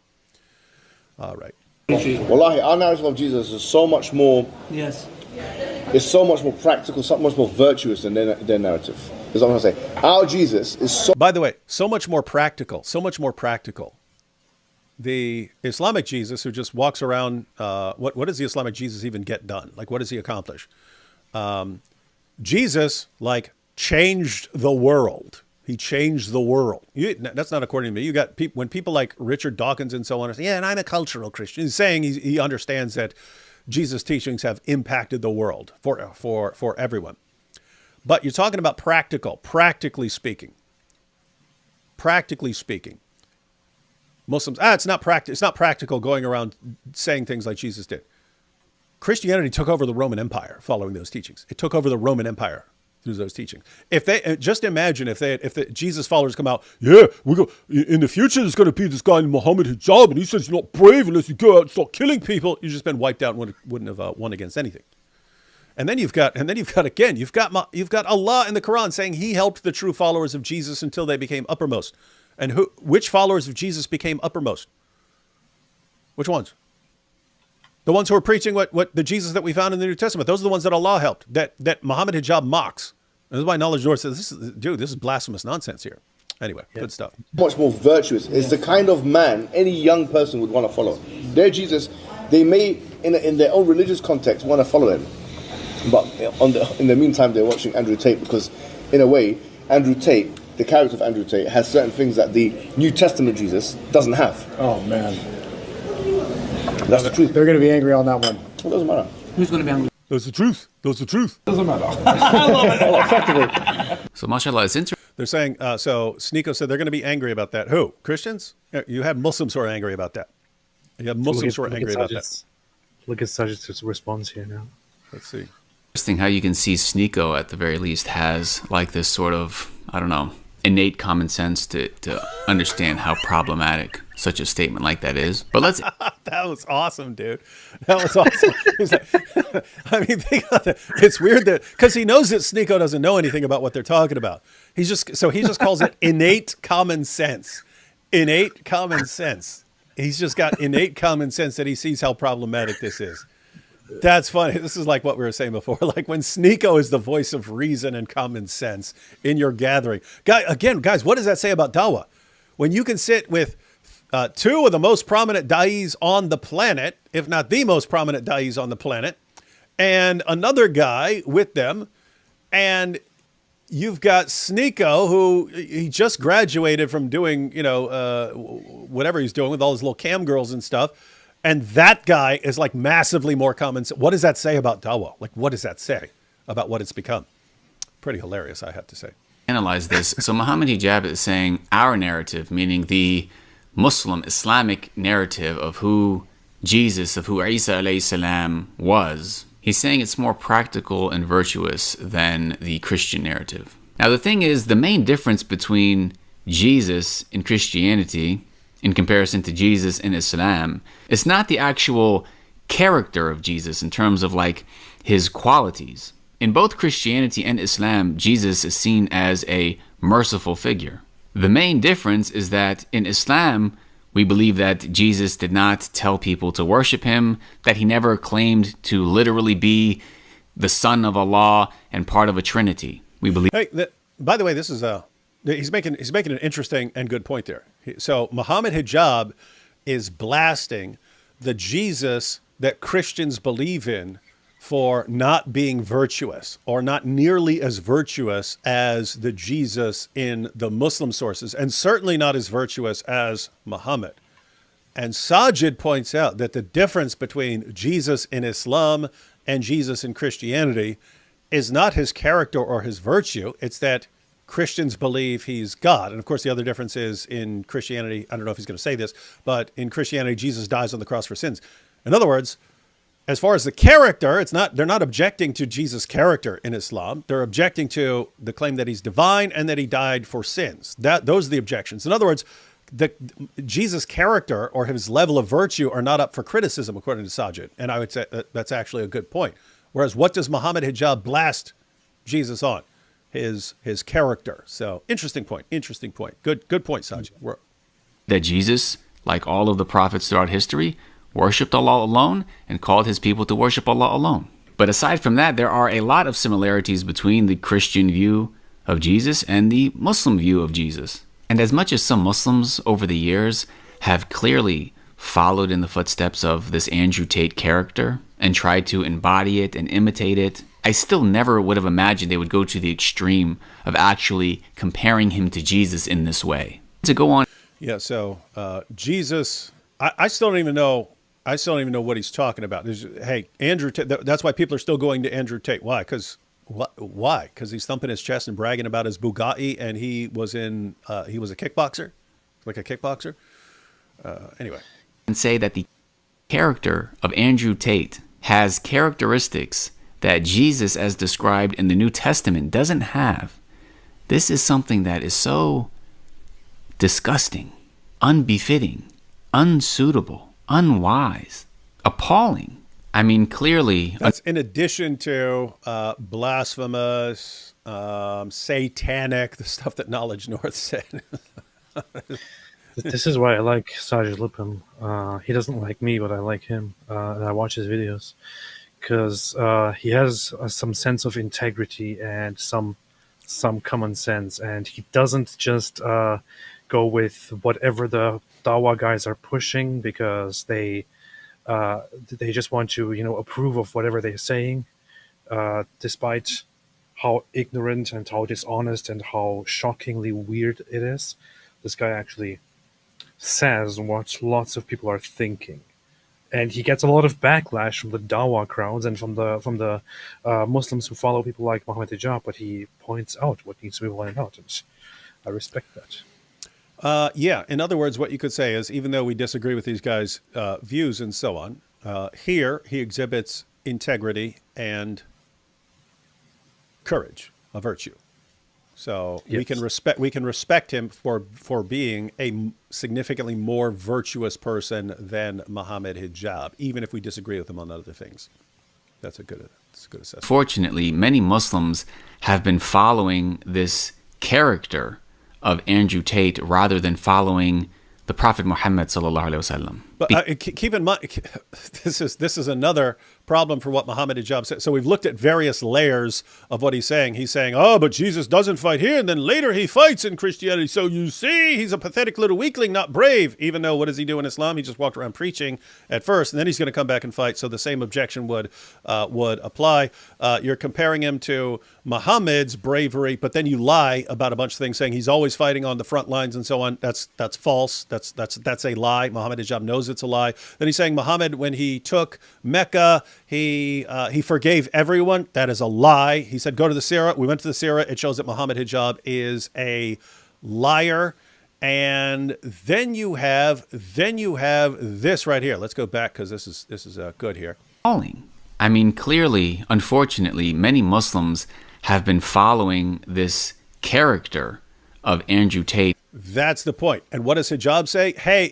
Speaker 1: All right.
Speaker 3: Wallahi, our narrative of Jesus is so much more...
Speaker 6: Yes.
Speaker 3: It's so much more practical, so much more virtuous than their narrative. That's what I'm going to say. Our Jesus is so...
Speaker 1: By the way, so much more practical, so much more practical. The Islamic Jesus who just walks around, what does the Islamic Jesus even get done? Like, what does he accomplish? Jesus, like, changed the world. He changed the world. That's not according to me. You got people, when people like Richard Dawkins and so on say, yeah, and I'm a cultural Christian. He's saying he understands that Jesus' teachings have impacted the world for everyone. But you're talking about practically speaking. Practically speaking. Muslims, it's not practical going around saying things like Jesus did. Christianity took over the Roman Empire following those teachings. It took over the Roman Empire through those teachings. If they just imagine if the Jesus followers come out, we go in the future. There's going to be this guy named Muhammad Hijab, and he says you're not brave unless you go out and start killing people. You've just been wiped out and wouldn't have won against anything. And then you've got Allah in the Quran saying he helped the true followers of Jesus until they became uppermost. And which followers of Jesus became uppermost? Which ones? The ones who are preaching what the Jesus that we found in the New Testament. Those are the ones that Allah helped, that Muhammad Hijab mocks. And this is why Knowledge Lord says, this is blasphemous nonsense here. Anyway, good stuff.
Speaker 3: Much more virtuous. It's the kind of man any young person would want to follow. Their Jesus, they may, in their own religious context, want to follow him. But in the meantime, they're watching Andrew Tate because, in a way, Andrew Tate, the character of Andrew Tate, has certain things that the New Testament Jesus doesn't have.
Speaker 4: Oh, man.
Speaker 3: That's the truth.
Speaker 4: They're going to be angry on that one.
Speaker 3: It doesn't matter.
Speaker 6: Who's going to be angry?
Speaker 1: That's the truth. That's the truth.
Speaker 7: Doesn't matter.
Speaker 3: I love it. Well, effectively.
Speaker 8: So, mashallah, it's interesting.
Speaker 1: They're saying, so Sneeko said they're going to be angry about that. Who? Christians? You have Muslims who are angry about that. You have Muslims who are angry about that.
Speaker 2: Look at Sajid's response here now.
Speaker 1: Let's see.
Speaker 8: Interesting how you can see Sneeko, at the very least, has like this sort of, I don't know, innate common sense to understand how problematic such a statement like that is. But let's...
Speaker 1: That was awesome, dude. That was awesome. I mean, think about that. It's weird that, because he knows that Sneeko doesn't know anything about what they're talking about. He just calls it innate common sense. Innate common sense. He's just got innate common sense that he sees how problematic this is. That's funny. This is like what we were saying before. Like when Sneeko is the voice of reason and common sense in your gathering. Guys, what does that say about Dawah? When you can sit with two of the most prominent da'is on the planet, if not the most prominent da'is on the planet, and another guy with them, and you've got Sneeko, who he just graduated from doing, whatever he's doing with all his little cam girls and stuff. And that guy is like massively more common. What does that say about Dawah? Like, what does that say about what it's become? Pretty hilarious, I have to say.
Speaker 8: Analyze this. So Muhammad Hijab is saying our narrative, meaning the Muslim Islamic narrative of who Jesus, of who Isa alayhi salam was. He's saying it's more practical and virtuous than the Christian narrative. Now, the thing is, the main difference between Jesus in Christianity in comparison to Jesus in Islam, it's not the actual character of Jesus in terms of like his qualities. In both Christianity and Islam, Jesus is seen as a merciful figure. The main difference is that in Islam, we believe that Jesus did not tell people to worship him, that he never claimed to literally be the son of Allah and part of a trinity. We believe.
Speaker 1: Hey, by the way, this is he's making an interesting and good point there. So Muhammad Hijab is blasting the Jesus that Christians believe in for not being virtuous or not nearly as virtuous as the Jesus in the Muslim sources, and certainly not as virtuous as Muhammad. And Sajid points out that the difference between Jesus in Islam and Jesus in Christianity is not his character or his virtue. It's that Christians believe he's God. And of course, the other difference is in Christianity, I don't know if he's going to say this, but in Christianity, Jesus dies on the cross for sins. In other words, as far as the character, they're not objecting to Jesus' character in Islam. They're objecting to the claim that he's divine and that he died for sins. Those are the objections. In other words, Jesus' character or his level of virtue are not up for criticism, according to Sajid. And I would say that's actually a good point. Whereas what does Muhammad Hijab blast Jesus on? His character. So interesting point. Good point, Sajid.
Speaker 8: That Jesus, like all of the prophets throughout history, worshipped Allah alone and called his people to worship Allah alone. But aside from that, there are a lot of similarities between the Christian view of Jesus and the Muslim view of Jesus. And as much as some Muslims over the years have clearly followed in the footsteps of this Andrew Tate character and tried to embody it and imitate it, I still never would have imagined they would go to the extreme of actually comparing him to Jesus in this way. To go on.
Speaker 1: Yeah, so Jesus, I still don't even know what he's talking about. Hey, Andrew Tate, that's why people are still going to Andrew Tate. Why? Why? Because he's thumping his chest and bragging about his Bugatti, and he was a kickboxer, like a kickboxer. Anyway.
Speaker 8: And say that the character of Andrew Tate has characteristics that Jesus, as described in the New Testament, doesn't have. This is something that is so disgusting, unbefitting, unsuitable, unwise, appalling. I mean, clearly...
Speaker 1: That's in addition to blasphemous, satanic, the stuff that Knowledge North said.
Speaker 2: This is why I like Sajid Lupin. He doesn't like me, but I like him, and I watch his videos because he has some sense of integrity and some common sense, and he doesn't just go with whatever the Dawa guys are pushing because they just want to approve of whatever they're saying, despite how ignorant and how dishonest and how shockingly weird it is. This guy actually says what lots of people are thinking, and he gets a lot of backlash from the Dawa crowds and from the Muslims who follow people like Muhammad Hijab, but he points out what needs to be pointed out, and I respect that.
Speaker 1: Yeah, in other words, what you could say is, even though we disagree with these guys' views and so on, here he exhibits integrity and courage, a virtue. So
Speaker 2: yes.
Speaker 1: we can respect him for being a significantly more virtuous person than Muhammad Hijab, even if we disagree with him on other things. That's a good assessment.
Speaker 8: Fortunately, many Muslims have been following this character of Andrew Tate rather than following the Prophet Muhammad sallallahu alaihi wasallam.
Speaker 1: But keep in mind, this is another problem for what Muhammad Hijab said. So we've looked at various layers of what he's saying. He's saying, oh, but Jesus doesn't fight here, and then later he fights in Christianity. So you see, he's a pathetic little weakling, not brave. Even though, what does he do in Islam? He just walked around preaching at first, and then he's going to come back and fight. So the same objection would apply. You're comparing him to Muhammad's bravery, but then you lie about a bunch of things, saying he's always fighting on the front lines and so on. That's false. That's a lie. Muhammad Hijab knows it's a lie. Then he's saying Muhammad, when he took Mecca, he forgave everyone. That is a lie. He said, go to the Sirah. We went to the Sirah. It shows that Muhammad Hijab is a liar. And then you have this right here. Let's go back because this is good here.
Speaker 8: I mean, clearly, unfortunately, many Muslims have been following this character of Andrew Tate.
Speaker 1: That's the point. And what does Hijab say? Hey,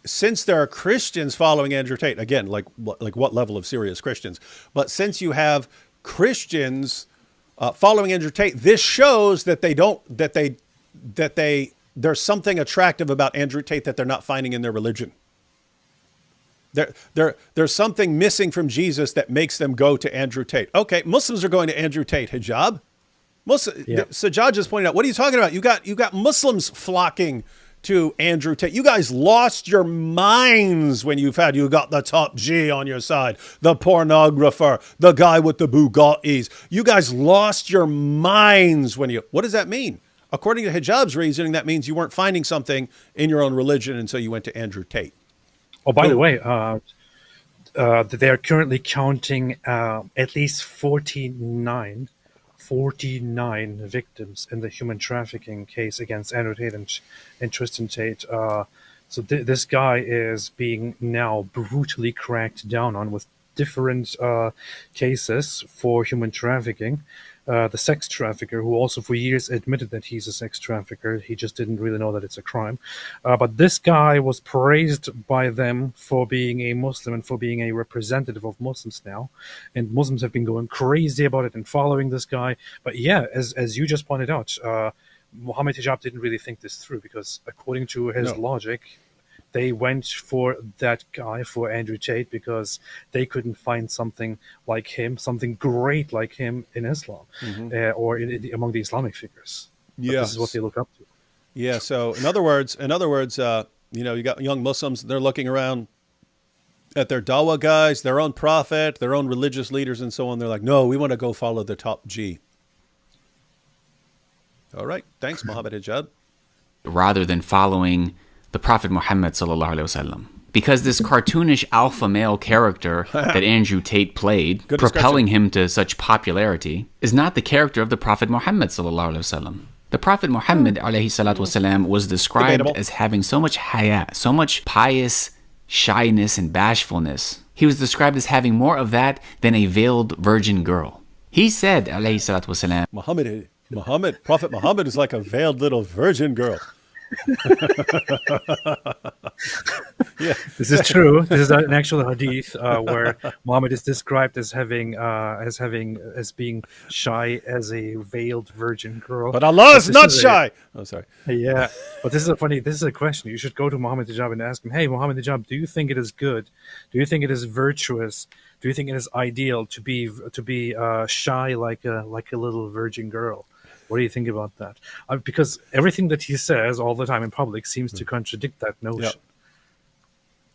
Speaker 1: since there are Christians following Andrew Tate, again, like what level of serious Christians, but since you have Christians following Andrew Tate, this shows that there's something attractive about Andrew Tate that they're not finding in their religion. There's something missing from Jesus that makes them go to Andrew Tate. Okay, Muslims are going to Andrew Tate, Hijab. Sajjad just pointed out, what are you talking about? You got Muslims flocking to Andrew Tate. You guys lost your minds when you got the top G on your side, the pornographer, the guy with the Bugattis. You guys lost your minds what does that mean? According to Hijab's reasoning, that means you weren't finding something in your own religion, and so you went to Andrew Tate.
Speaker 2: Oh, by the way, they are currently counting at least 49 victims in the human trafficking case against Andrew Tate and Tristan Tate. So this guy is being now brutally cracked down on with different cases for human trafficking. The sex trafficker, who also for years admitted that he's a sex trafficker, he just didn't really know that it's a crime. But this guy was praised by them for being a Muslim and for being a representative of Muslims now. And Muslims have been going crazy about it and following this guy. But yeah, as you just pointed out, Muhammad Hijab didn't really think this through, because according to his logic, they went for that guy, for Andrew Tate, because they couldn't find something like him, something great like him in Islam, or among the Islamic figures. Yes. This is what they look up to.
Speaker 1: Yeah. So in other words, you got young Muslims, they're looking around at their Dawah guys, their own prophet, their own religious leaders and so on. They're like, no, we want to go follow the top G. All right. Thanks, Muhammad Hijab.
Speaker 8: Rather than following the Prophet Muhammad sallallahu alaihi wasallam, because this cartoonish alpha male character that Andrew Tate played, propelling him to such popularity, is not the character of the Prophet Muhammad sallallahu alaihi wasallam. The Prophet Muhammad alayhi salatu wasalam was described as having so much haya, so much pious shyness and bashfulness. He was described as having more of that than a veiled virgin girl. He said alayhi salatu wasalam,
Speaker 1: Prophet Muhammad is like a veiled little virgin girl.
Speaker 2: This is true. This is an actual hadith where Muhammad is described as being shy as a veiled virgin girl.
Speaker 1: But Allah is not shy. Oh, sorry.
Speaker 2: Yeah, but this is a question. You should go to Muhammad Hijab and ask him, hey, Muhammad Hijab, do you think it is good? Do you think it is virtuous? Do you think it is ideal to be shy like a little virgin girl? What do you think about that? Because everything that he says all the time in public seems to contradict that notion.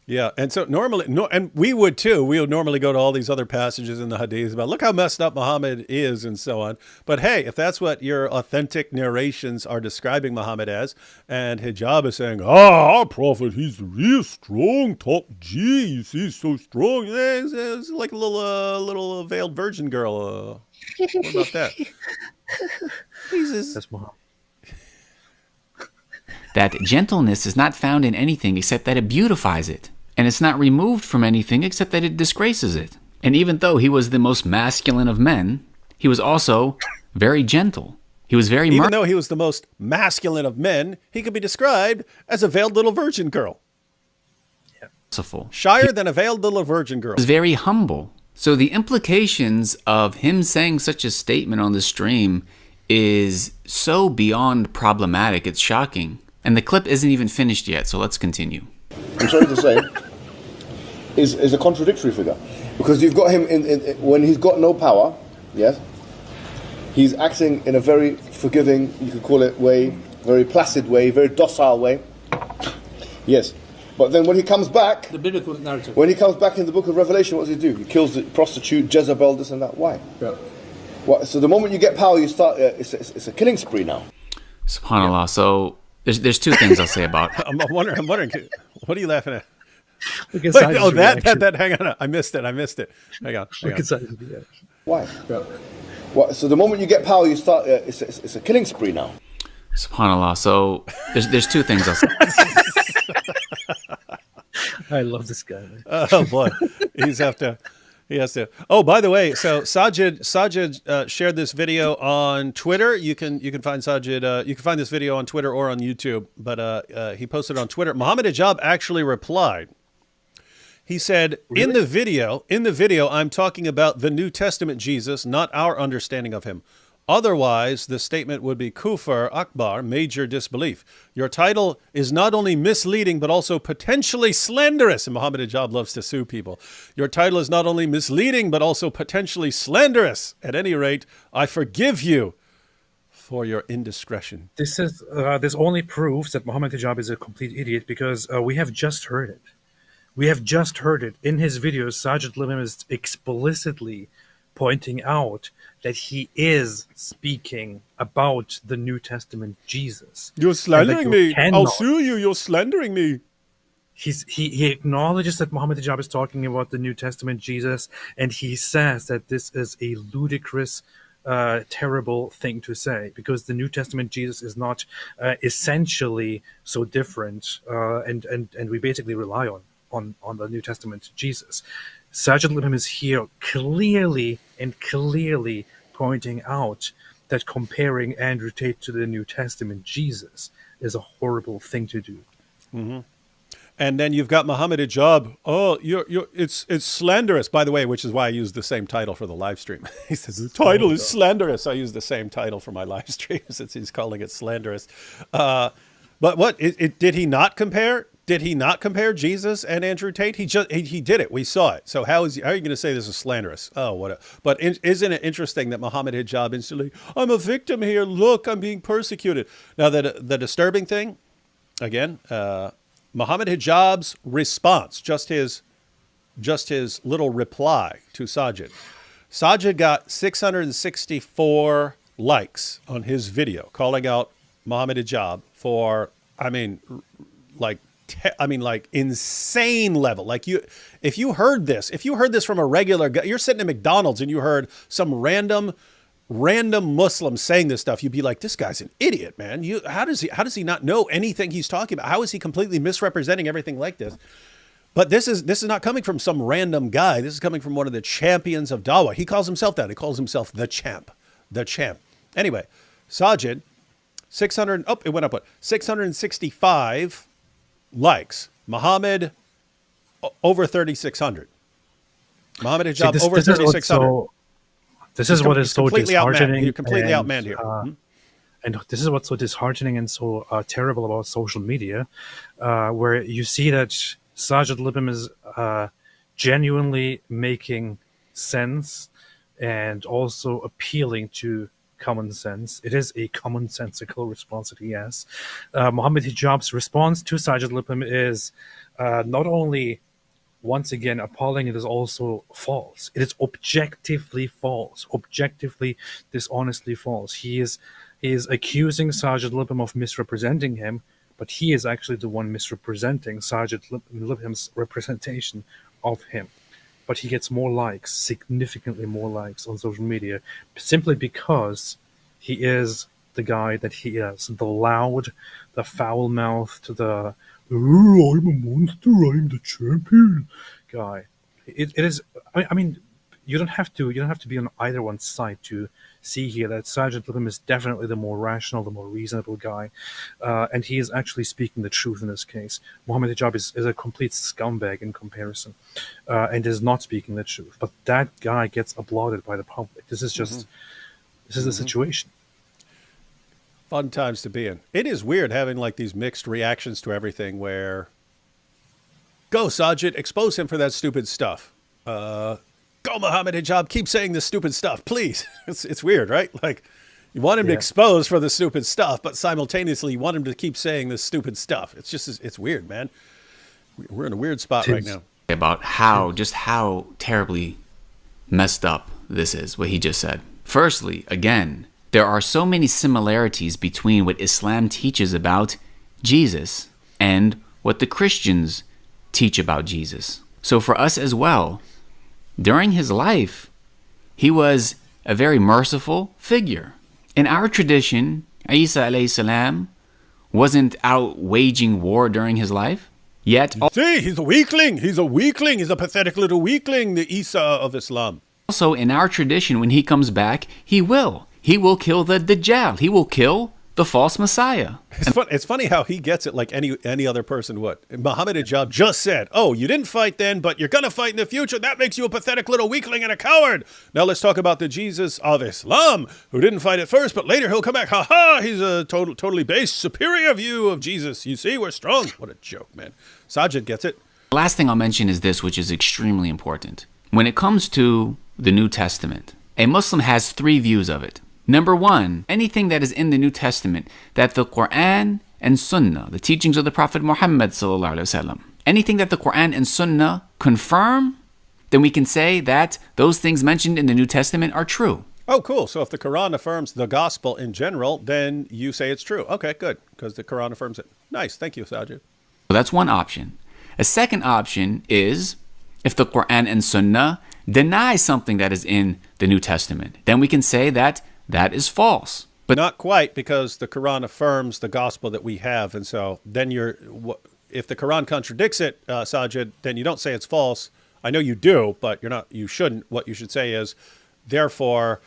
Speaker 1: Yeah, and so normally, and we would too. We would normally go to all these other passages in the hadiths about look how messed up Muhammad is and so on. But hey, if that's what your authentic narrations are describing Muhammad as, and Hijab is saying, our prophet, he's real strong, top G, you see, so strong. It's like a little veiled virgin girl. What about that? Jesus.
Speaker 2: That's Muhammad.
Speaker 8: That gentleness is not found in anything except that it beautifies it. And it's not removed from anything except that it disgraces it. And even though he was the most masculine of men, he was also very gentle. He was very
Speaker 1: Even though he was the most masculine of men, he could be described as a veiled little virgin girl.
Speaker 8: merciful.
Speaker 1: Shyer than a veiled little virgin girl.
Speaker 8: He was very humble. So the implications of him saying such a statement on the stream is so beyond problematic, it's shocking. And the clip isn't even finished yet, so let's continue.
Speaker 3: I'm sorry to say, is a contradictory figure. Because you've got him when he's got no power, yes, he's acting in a very forgiving, you could call it way, very placid way, very docile way. Yes. But then when he comes back,
Speaker 6: the biblical narrative.
Speaker 3: When he comes back in the book of Revelation, what does he do? He kills the prostitute, Jezebel, this and that. Why? Yeah. What, so the moment you get power, you start, it's a killing spree now.
Speaker 8: SubhanAllah. So there's two things I'll say about it.
Speaker 1: I'm wondering, what are you laughing at?
Speaker 2: Look at
Speaker 1: that, hang on. I missed it. Hang on.
Speaker 3: Why? Yeah. What, so the moment you get power, you start, it's a killing spree now.
Speaker 8: SubhanAllah. So there's two things I'll say.
Speaker 2: I love this guy. Man.
Speaker 1: Oh boy, he has to. Oh, by the way, so Sajid shared this video on Twitter. You can find Sajid. You can find this video on Twitter or on YouTube. But he posted it on Twitter. Muhammad Hijab actually replied. He said, really? in the video, I'm talking about the New Testament Jesus, not our understanding of him. Otherwise, the statement would be kufr akbar, major disbelief. Your title is not only misleading, but also potentially slanderous. And Muhammad Hijab loves to sue people. Your title is not only misleading, but also potentially slanderous. At any rate, I forgive you for your indiscretion.
Speaker 2: This only proves that Muhammad Hijab is a complete idiot because we have just heard it. We have just heard it. In his videos, Sajid Limam is explicitly pointing out that he is speaking about the New Testament Jesus.
Speaker 1: You're slandering me. I'll sue you. You're slandering me.
Speaker 2: He acknowledges that Muhammad Hijab is talking about the New Testament Jesus, and he says that this is a ludicrous, terrible thing to say because the New Testament Jesus is not essentially so different, and we basically rely on the New Testament Jesus. Sajid Limam is here clearly pointing out that comparing Andrew Tate to the New Testament Jesus is a horrible thing to do.
Speaker 1: Mm-hmm. And then you've got Muhammad Hijab. Oh, it's slanderous, by the way, which is why I used the same title for the live stream. He says the title is slanderous. I use the same title for my live stream since he's calling it slanderous. But what did he not compare? Did he not compare Jesus and Andrew Tate? He did it. We saw it. So how are you going to say this is slanderous? Oh, but isn't it interesting that Muhammad Hijab instantly, I'm a victim here. Look, I'm being persecuted. Now, the disturbing thing, again, Muhammad Hijab's response, just his little reply to Sajid. Sajid got 664 likes on his video calling out Muhammad Hijab for, like insane level. Like if you heard this from a regular guy, you're sitting at McDonald's and you heard some random Muslim saying this stuff, you'd be like, this guy's an idiot, man. How does he not know anything he's talking about? How is he completely misrepresenting everything like this? But this is not coming from some random guy. This is coming from one of the champions of Dawah. He calls himself that. He calls himself the champ. Anyway, Sajid, it went up, 665 likes. Muhammad, over 3,600. Muhammad Hijab over 3,600.
Speaker 2: This is what is so disheartening.
Speaker 1: You're completely outmanned here.
Speaker 2: And this is what's so disheartening and so terrible about social media, where you see that Sajid Libim is genuinely making sense and also appealing to common sense. It is a commonsensical response that he has. Muhammad Hijab's response to Sajid Libim is not only once again appalling, it is also false. It is objectively false, objectively dishonestly false. He is accusing Sajid Libim of misrepresenting him, but he is actually the one misrepresenting Sajid Libim's representation of him. But he gets more likes, significantly more likes on social media, simply because he is the guy that he is, the loud, the foul-mouthed, the I'm a monster, I'm the champion guy. It is. I mean, you don't have to be on either one's side to see here that Sajid Libim is definitely the more rational, the more reasonable guy, and he is actually speaking the truth in this case. Muhammad Hijab is a complete scumbag in comparison, and is not speaking the truth. But that guy gets applauded by the public. This is just this is the situation.
Speaker 1: Fun times to be in. It is weird having like these mixed reactions to everything where, go Sajid, expose him for that stupid stuff. Go Muhammad Hijab, keep saying this stupid stuff, please. It's weird, right? Like, you want him to expose for the stupid stuff, but simultaneously you want him to keep saying this stupid stuff. It's just, it's weird, man. We're in a weird spot right now.
Speaker 8: About how terribly messed up this is, what he just said. Firstly, again, there are so many similarities between what Islam teaches about Jesus and what the Christians teach about Jesus. So for us as well, during his life, he was a very merciful figure. In our tradition, Isa alayhi salam wasn't out waging war during his life. Yet,
Speaker 1: see, he's a weakling. He's a weakling. He's a pathetic little weakling, the Isa of Islam.
Speaker 8: Also, in our tradition, when he comes back, he will kill the Dajjal. He will kill the false Messiah.
Speaker 1: It's funny how he gets it like any other person would. Muhammad Hijab just said, oh, you didn't fight then, but you're going to fight in the future. That makes you a pathetic little weakling and a coward. Now let's talk about the Jesus of Islam, who didn't fight at first, but later he'll come back. Ha ha, he's a totally base, superior view of Jesus. You see, we're strong. What a joke, man. Sajid gets it.
Speaker 8: The last thing I'll mention is this, which is extremely important. When it comes to the New Testament, a Muslim has three views of it. Number one, anything that is in the New Testament that the Quran and Sunnah, the teachings of the Prophet Muhammad sallallahu alaihi wasallam, anything that the Quran and Sunnah confirm, then we can say that those things mentioned in the New Testament are true.
Speaker 1: Oh, cool. So if the Quran affirms the gospel in general, then you say it's true. Okay, good, because the Quran affirms it. Nice. Thank you, Sajid.
Speaker 8: So that's one option. A second option is if the Quran and Sunnah deny something that is in the New Testament, then we can say that that is false.
Speaker 1: But not quite, because the Quran affirms the gospel that we have. And so then if the Quran contradicts it, Sajid, then you don't say it's false. I know you do, but you shouldn't. What you should say is, therefore,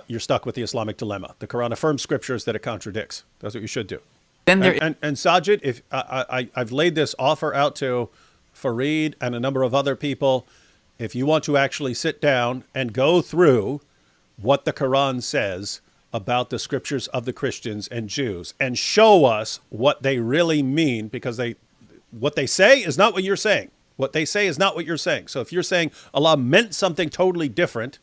Speaker 1: you're stuck with the Islamic dilemma. The Quran affirms scriptures that it contradicts. That's what you should do. Then and Sajid, if I've laid this offer out to Fareed and a number of other people, if you want to actually sit down and go through what the Quran says about the scriptures of the Christians and Jews and show us what they really mean, because what they say is not what you're saying. What they say is not what you're saying. So if you're saying Allah meant something totally different,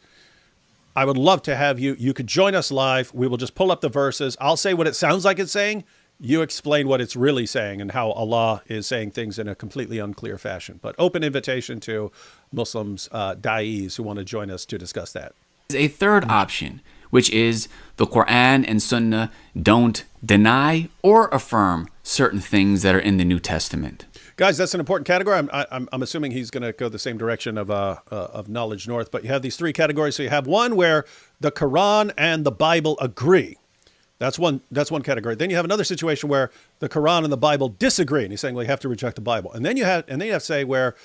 Speaker 1: I would love to have you. You could join us live. We will just pull up the verses. I'll say what it sounds like it's saying. You explain what it's really saying and how Allah is saying things in a completely unclear fashion. But open invitation to Muslims, da'is who want to join us to discuss that.
Speaker 8: A third option, which is the Quran and Sunnah don't deny or affirm certain things that are in the New Testament.
Speaker 1: Guys, that's an important category. I'm assuming he's going to go the same direction of Knowledge North, but you have these three categories. So you have one where the Quran and the Bible agree. That's one category. Then you have another situation where the Quran and the Bible disagree, and he's saying, well, you have to reject the Bible. And then you have to say where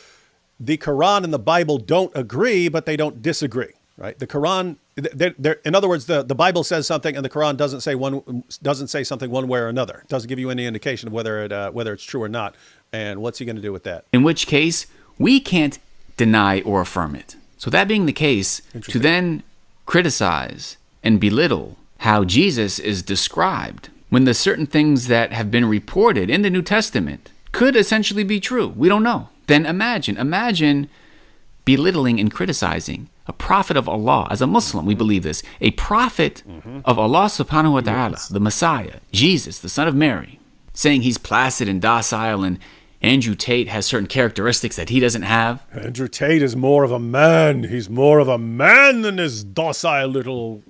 Speaker 1: the Quran and the Bible don't agree, but they don't disagree. Right, the Quran. In other words, the Bible says something, and the Quran doesn't say something one way or another. It doesn't give you any indication of whether it's true or not. And what's he going to do with that?
Speaker 8: In which case, we can't deny or affirm it. So that being the case, to then criticize and belittle how Jesus is described when the certain things that have been reported in the New Testament could essentially be true, we don't know. Then imagine belittling and criticizing a prophet of Allah. As a Muslim, we believe this. A prophet of Allah subhanahu wa ta'ala, the Messiah, Jesus, the son of Mary, saying he's placid and docile, and Andrew Tate has certain characteristics that he doesn't have.
Speaker 1: Andrew Tate is more of a man. He's more of a man than this docile little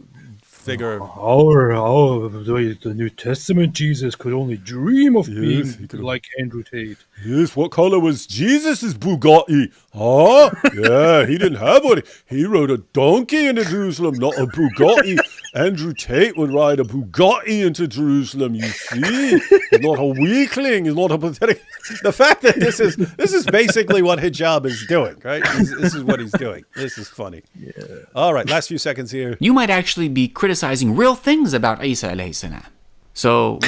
Speaker 1: figure.
Speaker 2: The New Testament Jesus could only dream of being like Andrew Tate.
Speaker 1: Yes, what color was Jesus' Bugatti? Huh? Yeah, he didn't have one. He rode a donkey into Jerusalem, not a Bugatti. Andrew Tate would ride a Bugatti into Jerusalem, you see. He's not a weakling. He's not a pathetic. The fact that this is basically what Hijab is doing, right? This is what he's doing. This is funny. Yeah. All right, last few seconds here.
Speaker 8: You might actually be criticizing real things about Isa alayhi salam. So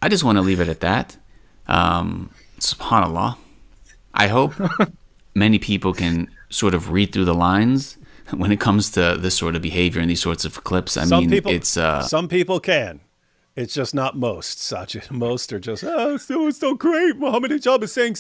Speaker 8: I just want to leave it at that. SubhanAllah. I hope many people can sort of read through the lines when it comes to this sort of behavior and these sorts of clips.
Speaker 1: Some people can. It's just not most, Sajid. Most are just, it's so great. Muhammad Hijab is saying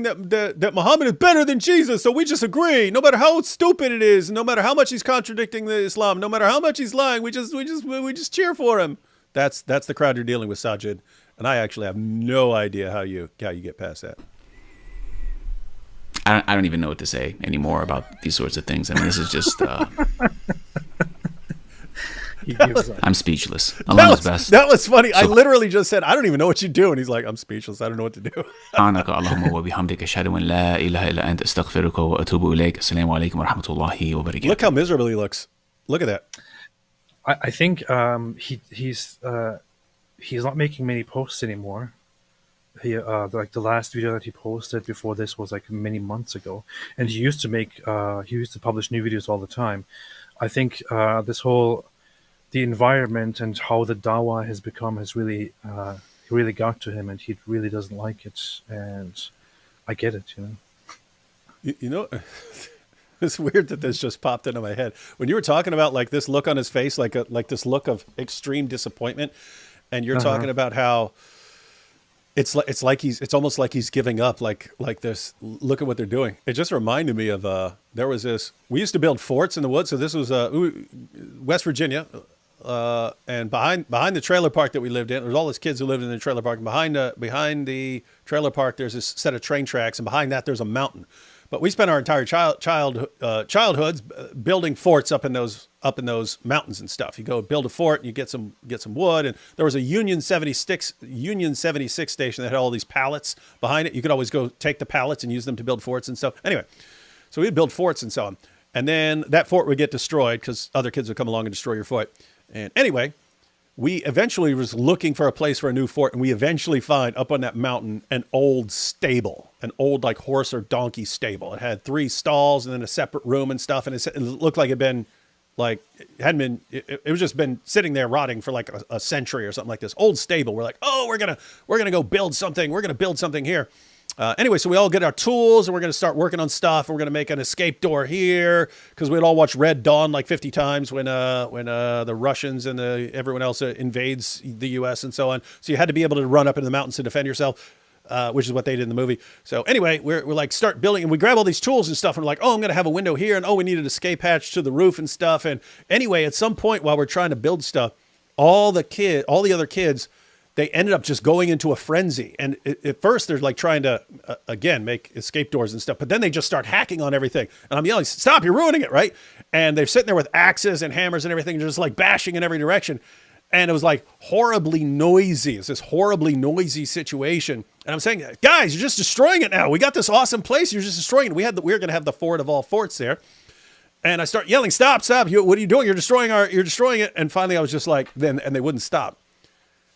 Speaker 1: that Muhammad is better than Jesus, so we just agree. No matter how stupid it is, no matter how much he's contradicting the Islam, no matter how much he's lying, we just cheer for him. That's the crowd you're dealing with, Sajid. And I actually have no idea how you get past that.
Speaker 8: I don't even know what to say anymore about these sorts of things. I mean, this is just... I'm speechless. Allah's best.
Speaker 1: That was funny. So, I literally just said, I don't even know what you do. And he's like, I'm speechless. I don't know what to do. Look how miserable he looks. Look at that.
Speaker 2: I think he's not making many posts anymore. He like the last video that he posted before this was like many months ago, and he used to publish new videos all the time. I think the environment and how the dawah has become has really got to him, and he really doesn't like it. And I get it,
Speaker 1: You know, it's weird that this just popped into my head when you were talking about like this look on his face, like this look of extreme disappointment, and you're talking about how it's almost like he's giving up, like this. Look at what they're doing. It just reminded me of there was this. We used to build forts in the woods. So this was West Virginia. And behind the trailer park that we lived in, there's all these kids who lived in the trailer park. And behind the trailer park, there's this set of train tracks, and behind that, there's a mountain. But we spent our entire childhoods building forts up in those mountains and stuff. You go build a fort, and you get some wood, and there was a Union 76 station that had all these pallets behind it. You could always go take the pallets and use them to build forts and stuff. Anyway, so we'd build forts and so on. And then that fort would get destroyed because other kids would come along and destroy your fort. And anyway, we eventually was looking for a place for a new fort, and we eventually find up on that mountain an old stable, an old like horse or donkey stable. It had 3 stalls and then a separate room and stuff, and it looked like it was just been sitting there rotting for like a century or something like this. Old stable. We're like, oh, we're gonna go build something. We're gonna build something here. Anyway, so we all get our tools and we're going to start working on stuff. We're going to make an escape door here because we'd all watched Red Dawn like 50 times when the Russians and everyone else invades the U.S. and so on. So you had to be able to run up into the mountains to defend yourself, which is what they did in the movie. So anyway, we're like start building, and we grab all these tools and stuff, and we're like, oh, I'm going to have a window here, and oh, we need an escape hatch to the roof and stuff. And anyway, at some point while we're trying to build stuff, all the other kids, they ended up just going into a frenzy. And at first they're like trying to, again, make escape doors and stuff. But then they just start hacking on everything. And I'm yelling, stop, you're ruining it, right? And they're sitting there with axes and hammers and everything, just like bashing in every direction. And it was like horribly noisy. It's this horribly noisy situation. And I'm saying, guys, you're just destroying it now. We got this awesome place. You're just destroying it. We were going to have the fort of all forts there. And I start yelling, stop. What are you doing? You're destroying it. And finally I was just like, and they wouldn't stop.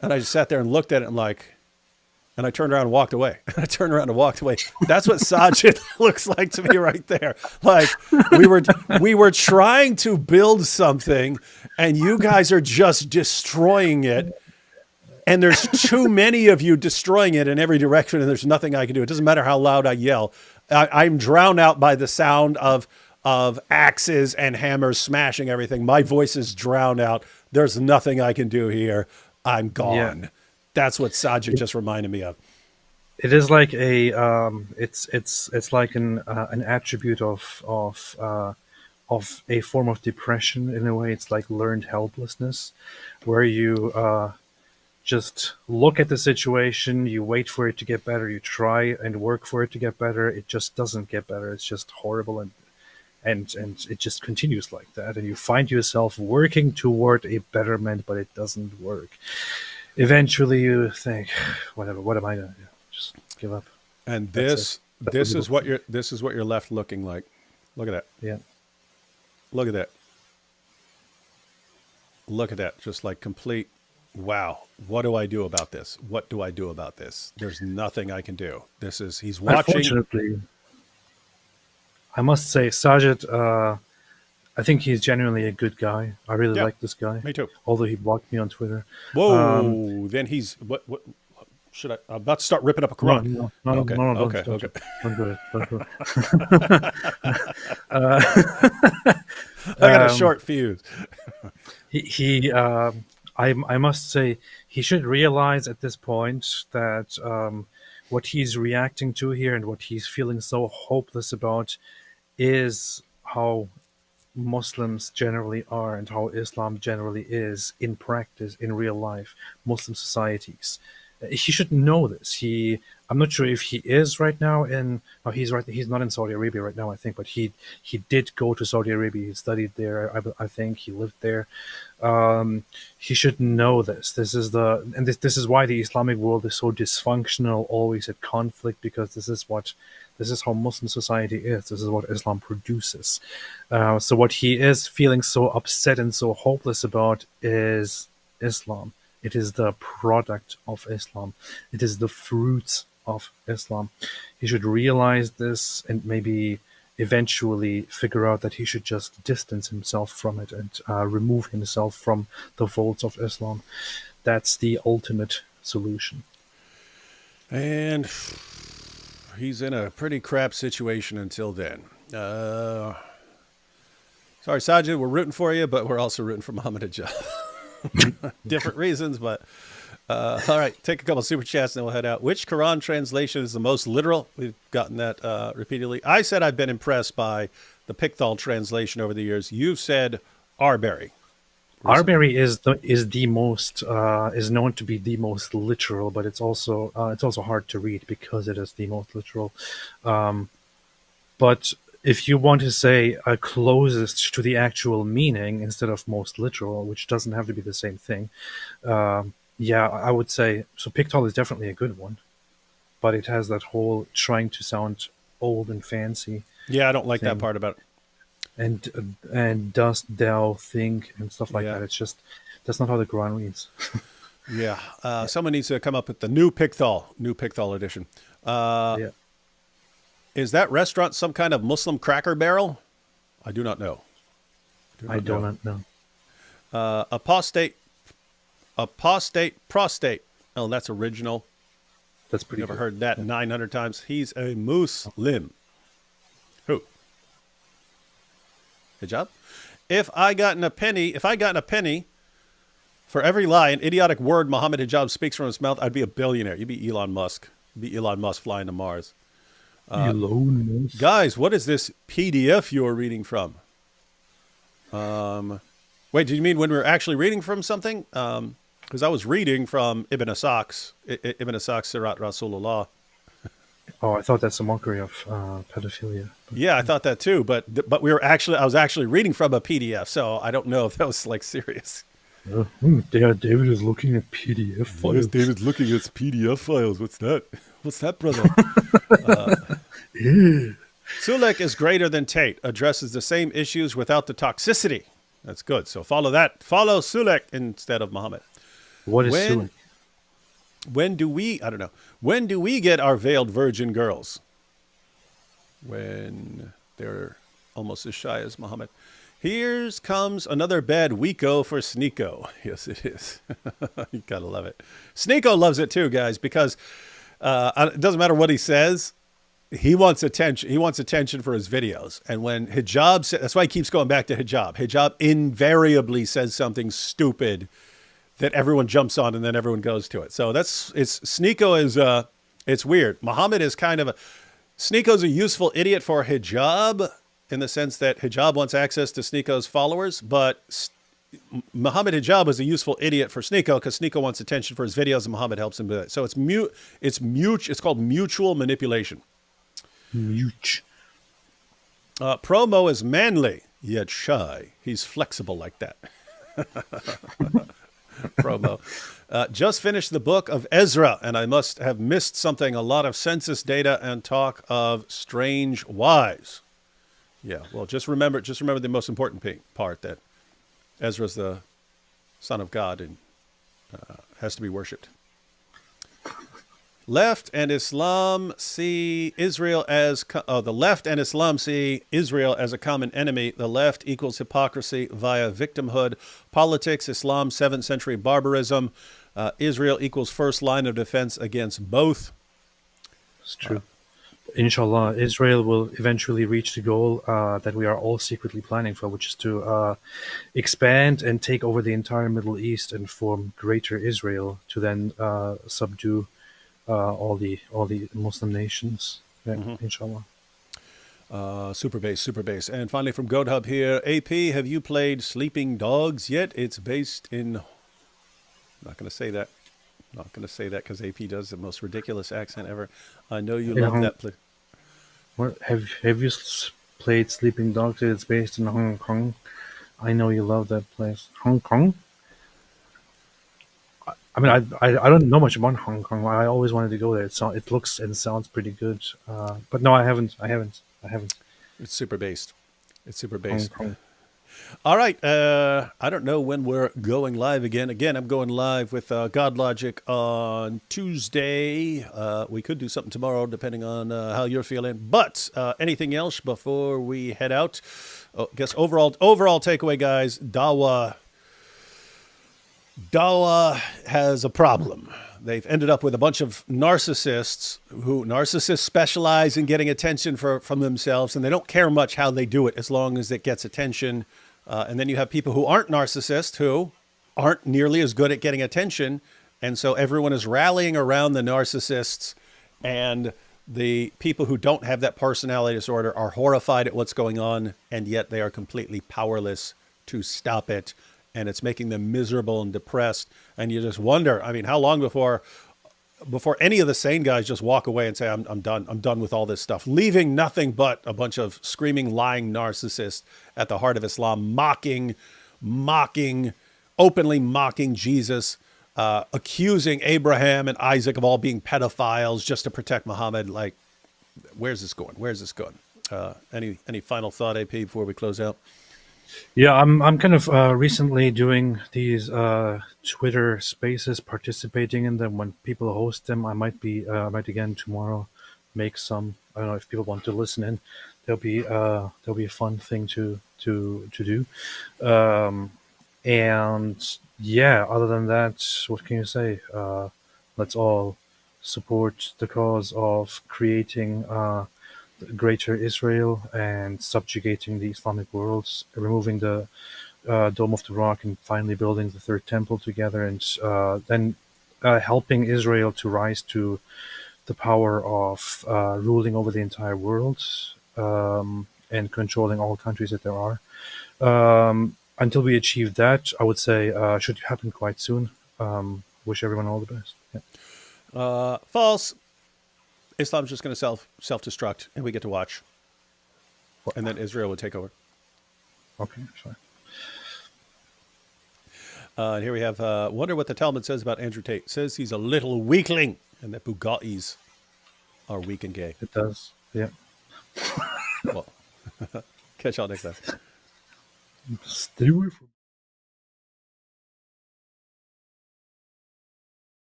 Speaker 1: And I just sat there and looked at it and I turned around and walked away. That's what Sajid looks like to me right there. Like we were trying to build something and you guys are just destroying it. and there's too many of you destroying it in every direction, and there's nothing I can do. It doesn't matter how loud I yell. I'm drowned out by the sound of axes and hammers smashing everything. My voice is drowned out. There's nothing I can do here. I'm gone. Yeah. That's what Sajid just reminded me of.
Speaker 2: It is like a it's like an attribute of a form of depression in a way. It's like learned helplessness, where you just look at the situation, you wait for it to get better, you try and work for it to get better. It just doesn't get better. It's just horrible, and it just continues like that. And you find yourself working toward a betterment, but it doesn't work. Eventually, you think, whatever. What am I gonna do? Just give up.
Speaker 1: And this is what you're left looking like. Look at that.
Speaker 2: Yeah.
Speaker 1: Look at that. Look at that. Just like complete. Wow. What do I do about this? What do I do about this? There's nothing I can do. He's watching.
Speaker 2: Unfortunately, I must say, Sajid, I think he's genuinely a good guy. I really like this guy.
Speaker 1: Me too.
Speaker 2: Although he blocked me on Twitter.
Speaker 1: Whoa. Then he's what should I'm about to start ripping up a Quran.
Speaker 2: No,
Speaker 1: okay.
Speaker 2: Don't do it. Don't do it.
Speaker 1: I got a short fuse.
Speaker 2: I must say, he should realize at this point that what he's reacting to here and what he's feeling so hopeless about is how Muslims generally are and how Islam generally is in practice, in real life, Muslim societies. He should know this. I'm not sure if he is right now he's not in Saudi Arabia right now, I think, but he did go to Saudi Arabia. He studied there. I think he lived there. He should know this. This is why the Islamic world is so dysfunctional, always at conflict, because this is how Muslim society is. This is what Islam produces. So what he is feeling so upset and so hopeless about is Islam. It is the product of Islam. It is the fruits of Islam. He should realize this and maybe eventually figure out that he should just distance himself from it and remove himself from the folds of Islam. That's the ultimate solution.
Speaker 1: And he's in a pretty crap situation until then. Sorry, Sajid, we're rooting for you, but we're also rooting for Muhammad Hijab. Different reasons, but all right, take a couple super chats and then we'll head out. Which Quran translation is the most literal? We've gotten that repeatedly. I said I've been impressed by the Pickthall translation over the years. You've said Arbery.
Speaker 2: Arbery is the most is known to be the most literal, but it's also hard to read because it is the most literal. But if you want to say closest to the actual meaning instead of most literal, which doesn't have to be the same thing, I would say so. Pickthall is definitely a good one, but it has that whole trying to sound old and fancy.
Speaker 1: Yeah, I don't like that part about
Speaker 2: it. And dost thou think and stuff like that. It's just that's not how the Quran reads.
Speaker 1: Yeah, someone needs to come up with the new Pickthall edition. Is that restaurant some kind of Muslim Cracker Barrel? I do not know.
Speaker 2: I do not know.
Speaker 1: Apostate Prostate. Oh, that's original.
Speaker 2: That's pretty
Speaker 1: Never
Speaker 2: good.
Speaker 1: heard that 900 times. He's a Muslim. Who? Hijab? If I gotten a penny for every lie and idiotic word Muhammad Hijab speaks from his mouth, I'd be a billionaire. You'd be Elon Musk. You'd be Elon Musk flying to Mars. Guys, what is this PDF you're reading from? Wait, do you mean when we were actually reading from something? Because I was reading from Ibn Asak's Sirat Rasulullah.
Speaker 2: Oh, I thought that's a mockery of pedophilia.
Speaker 1: Yeah, I thought that too. But I was actually reading from a PDF, so I don't know if that was like serious.
Speaker 2: David is looking at PDF files.
Speaker 1: Yes, David's looking at PDF files. What's that? What's that, brother? Sulek is greater than Tate. Addresses the same issues without the toxicity. That's good. So follow that. Follow Sulek instead of Muhammad.
Speaker 2: What is Sulek?
Speaker 1: When do we get our veiled virgin girls? When they're almost as shy as Muhammad. Here comes another bad weeko for Sneeko. Yes, it is. You gotta love it. Sneeko loves it too, guys, because it doesn't matter what he says. He wants attention. He wants attention for his videos. And when Hijab, that's why he keeps going back to Hijab. Hijab invariably says something stupid that everyone jumps on, and then everyone goes to it. So Sneeko is it's weird. Muhammad is kind of Sneeko's a useful idiot for Hijab, in the sense that Hijab wants access to Sneeko's followers, but Muhammad Hijab is a useful idiot for Sneeko because Sneeko wants attention for his videos and Muhammad helps him with it. So it's called mutual manipulation. Promo is manly, yet shy. He's flexible like that. Promo. Just finished the book of Ezra, and I must have missed something. A lot of census data and talk of strange wives. Yeah, well, just remember the most important part, that Ezra's the son of God and has to be worshipped. Left and Islam see Israel as the left and Islam see Israel as a common enemy. The left equals hypocrisy via victimhood politics. Islam 7th century barbarism. Israel equals first line of defense against both.
Speaker 2: It's true. Inshallah, Israel will eventually reach the goal that we are all secretly planning for, which is to expand and take over the entire Middle East and form Greater Israel to then subdue all the Muslim nations. Yeah, inshallah.
Speaker 1: Super bass. And finally from Goat Hub here, AP, have you played Sleeping Dogs yet? It's based in... I'm not going to say that. Not going to say that because AP does the most ridiculous accent ever. I know you love that place.
Speaker 2: What have you played Sleeping Dogs? It's based in Hong Kong. I know you love that place. Hong Kong? I mean, I don't know much about Hong Kong. I always wanted to go there. It looks and sounds pretty good. But no, I haven't.
Speaker 1: It's super based. All right. I don't know when we're going live again. Again, I'm going live with God Logic on Tuesday. We could do something tomorrow, depending on how you're feeling. But anything else before we head out? I guess overall takeaway, guys. Dawa has a problem. They've ended up with a bunch of narcissists specialize in getting attention from themselves, and they don't care much how they do it as long as it gets attention. And then you have people who aren't narcissists, who aren't nearly as good at getting attention. And so everyone is rallying around the narcissists, and the people who don't have that personality disorder are horrified at what's going on, and yet they are completely powerless to stop it. And it's making them miserable and depressed. And you just wonder, I mean, how long before any of the sane guys just walk away and say, I'm done. I'm done with all this stuff, leaving nothing but a bunch of screaming, lying narcissists at the heart of Islam, openly mocking Jesus, accusing Abraham and Isaac of all being pedophiles just to protect Muhammad. Like, where's this going? Any final thought, AP, before we close out?
Speaker 2: Yeah, I'm kind of recently doing these Twitter Spaces, participating in them. When people host them, I might again tomorrow make some. I don't know if people want to listen in. There'll be a fun thing to do. And yeah, other than that, what can you say? Let's all support the cause of creating Greater Israel and subjugating the Islamic world, removing the Dome of the Rock and finally building the Third Temple together, and then helping Israel to rise to the power of ruling over the entire world and controlling all countries that there are. Until we achieve that, I would say should happen quite soon. Wish everyone all the best. Yeah.
Speaker 1: False. Islam's just going to self-destruct, and we get to watch. And then Israel would take over.
Speaker 2: Okay, fine.
Speaker 1: And here we have, wonder what the Talmud says about Andrew Tate. It says he's a little weakling, and that Bugattis are weak and gay.
Speaker 2: It does, yeah.
Speaker 1: Well, catch y'all next time.
Speaker 2: Stay away from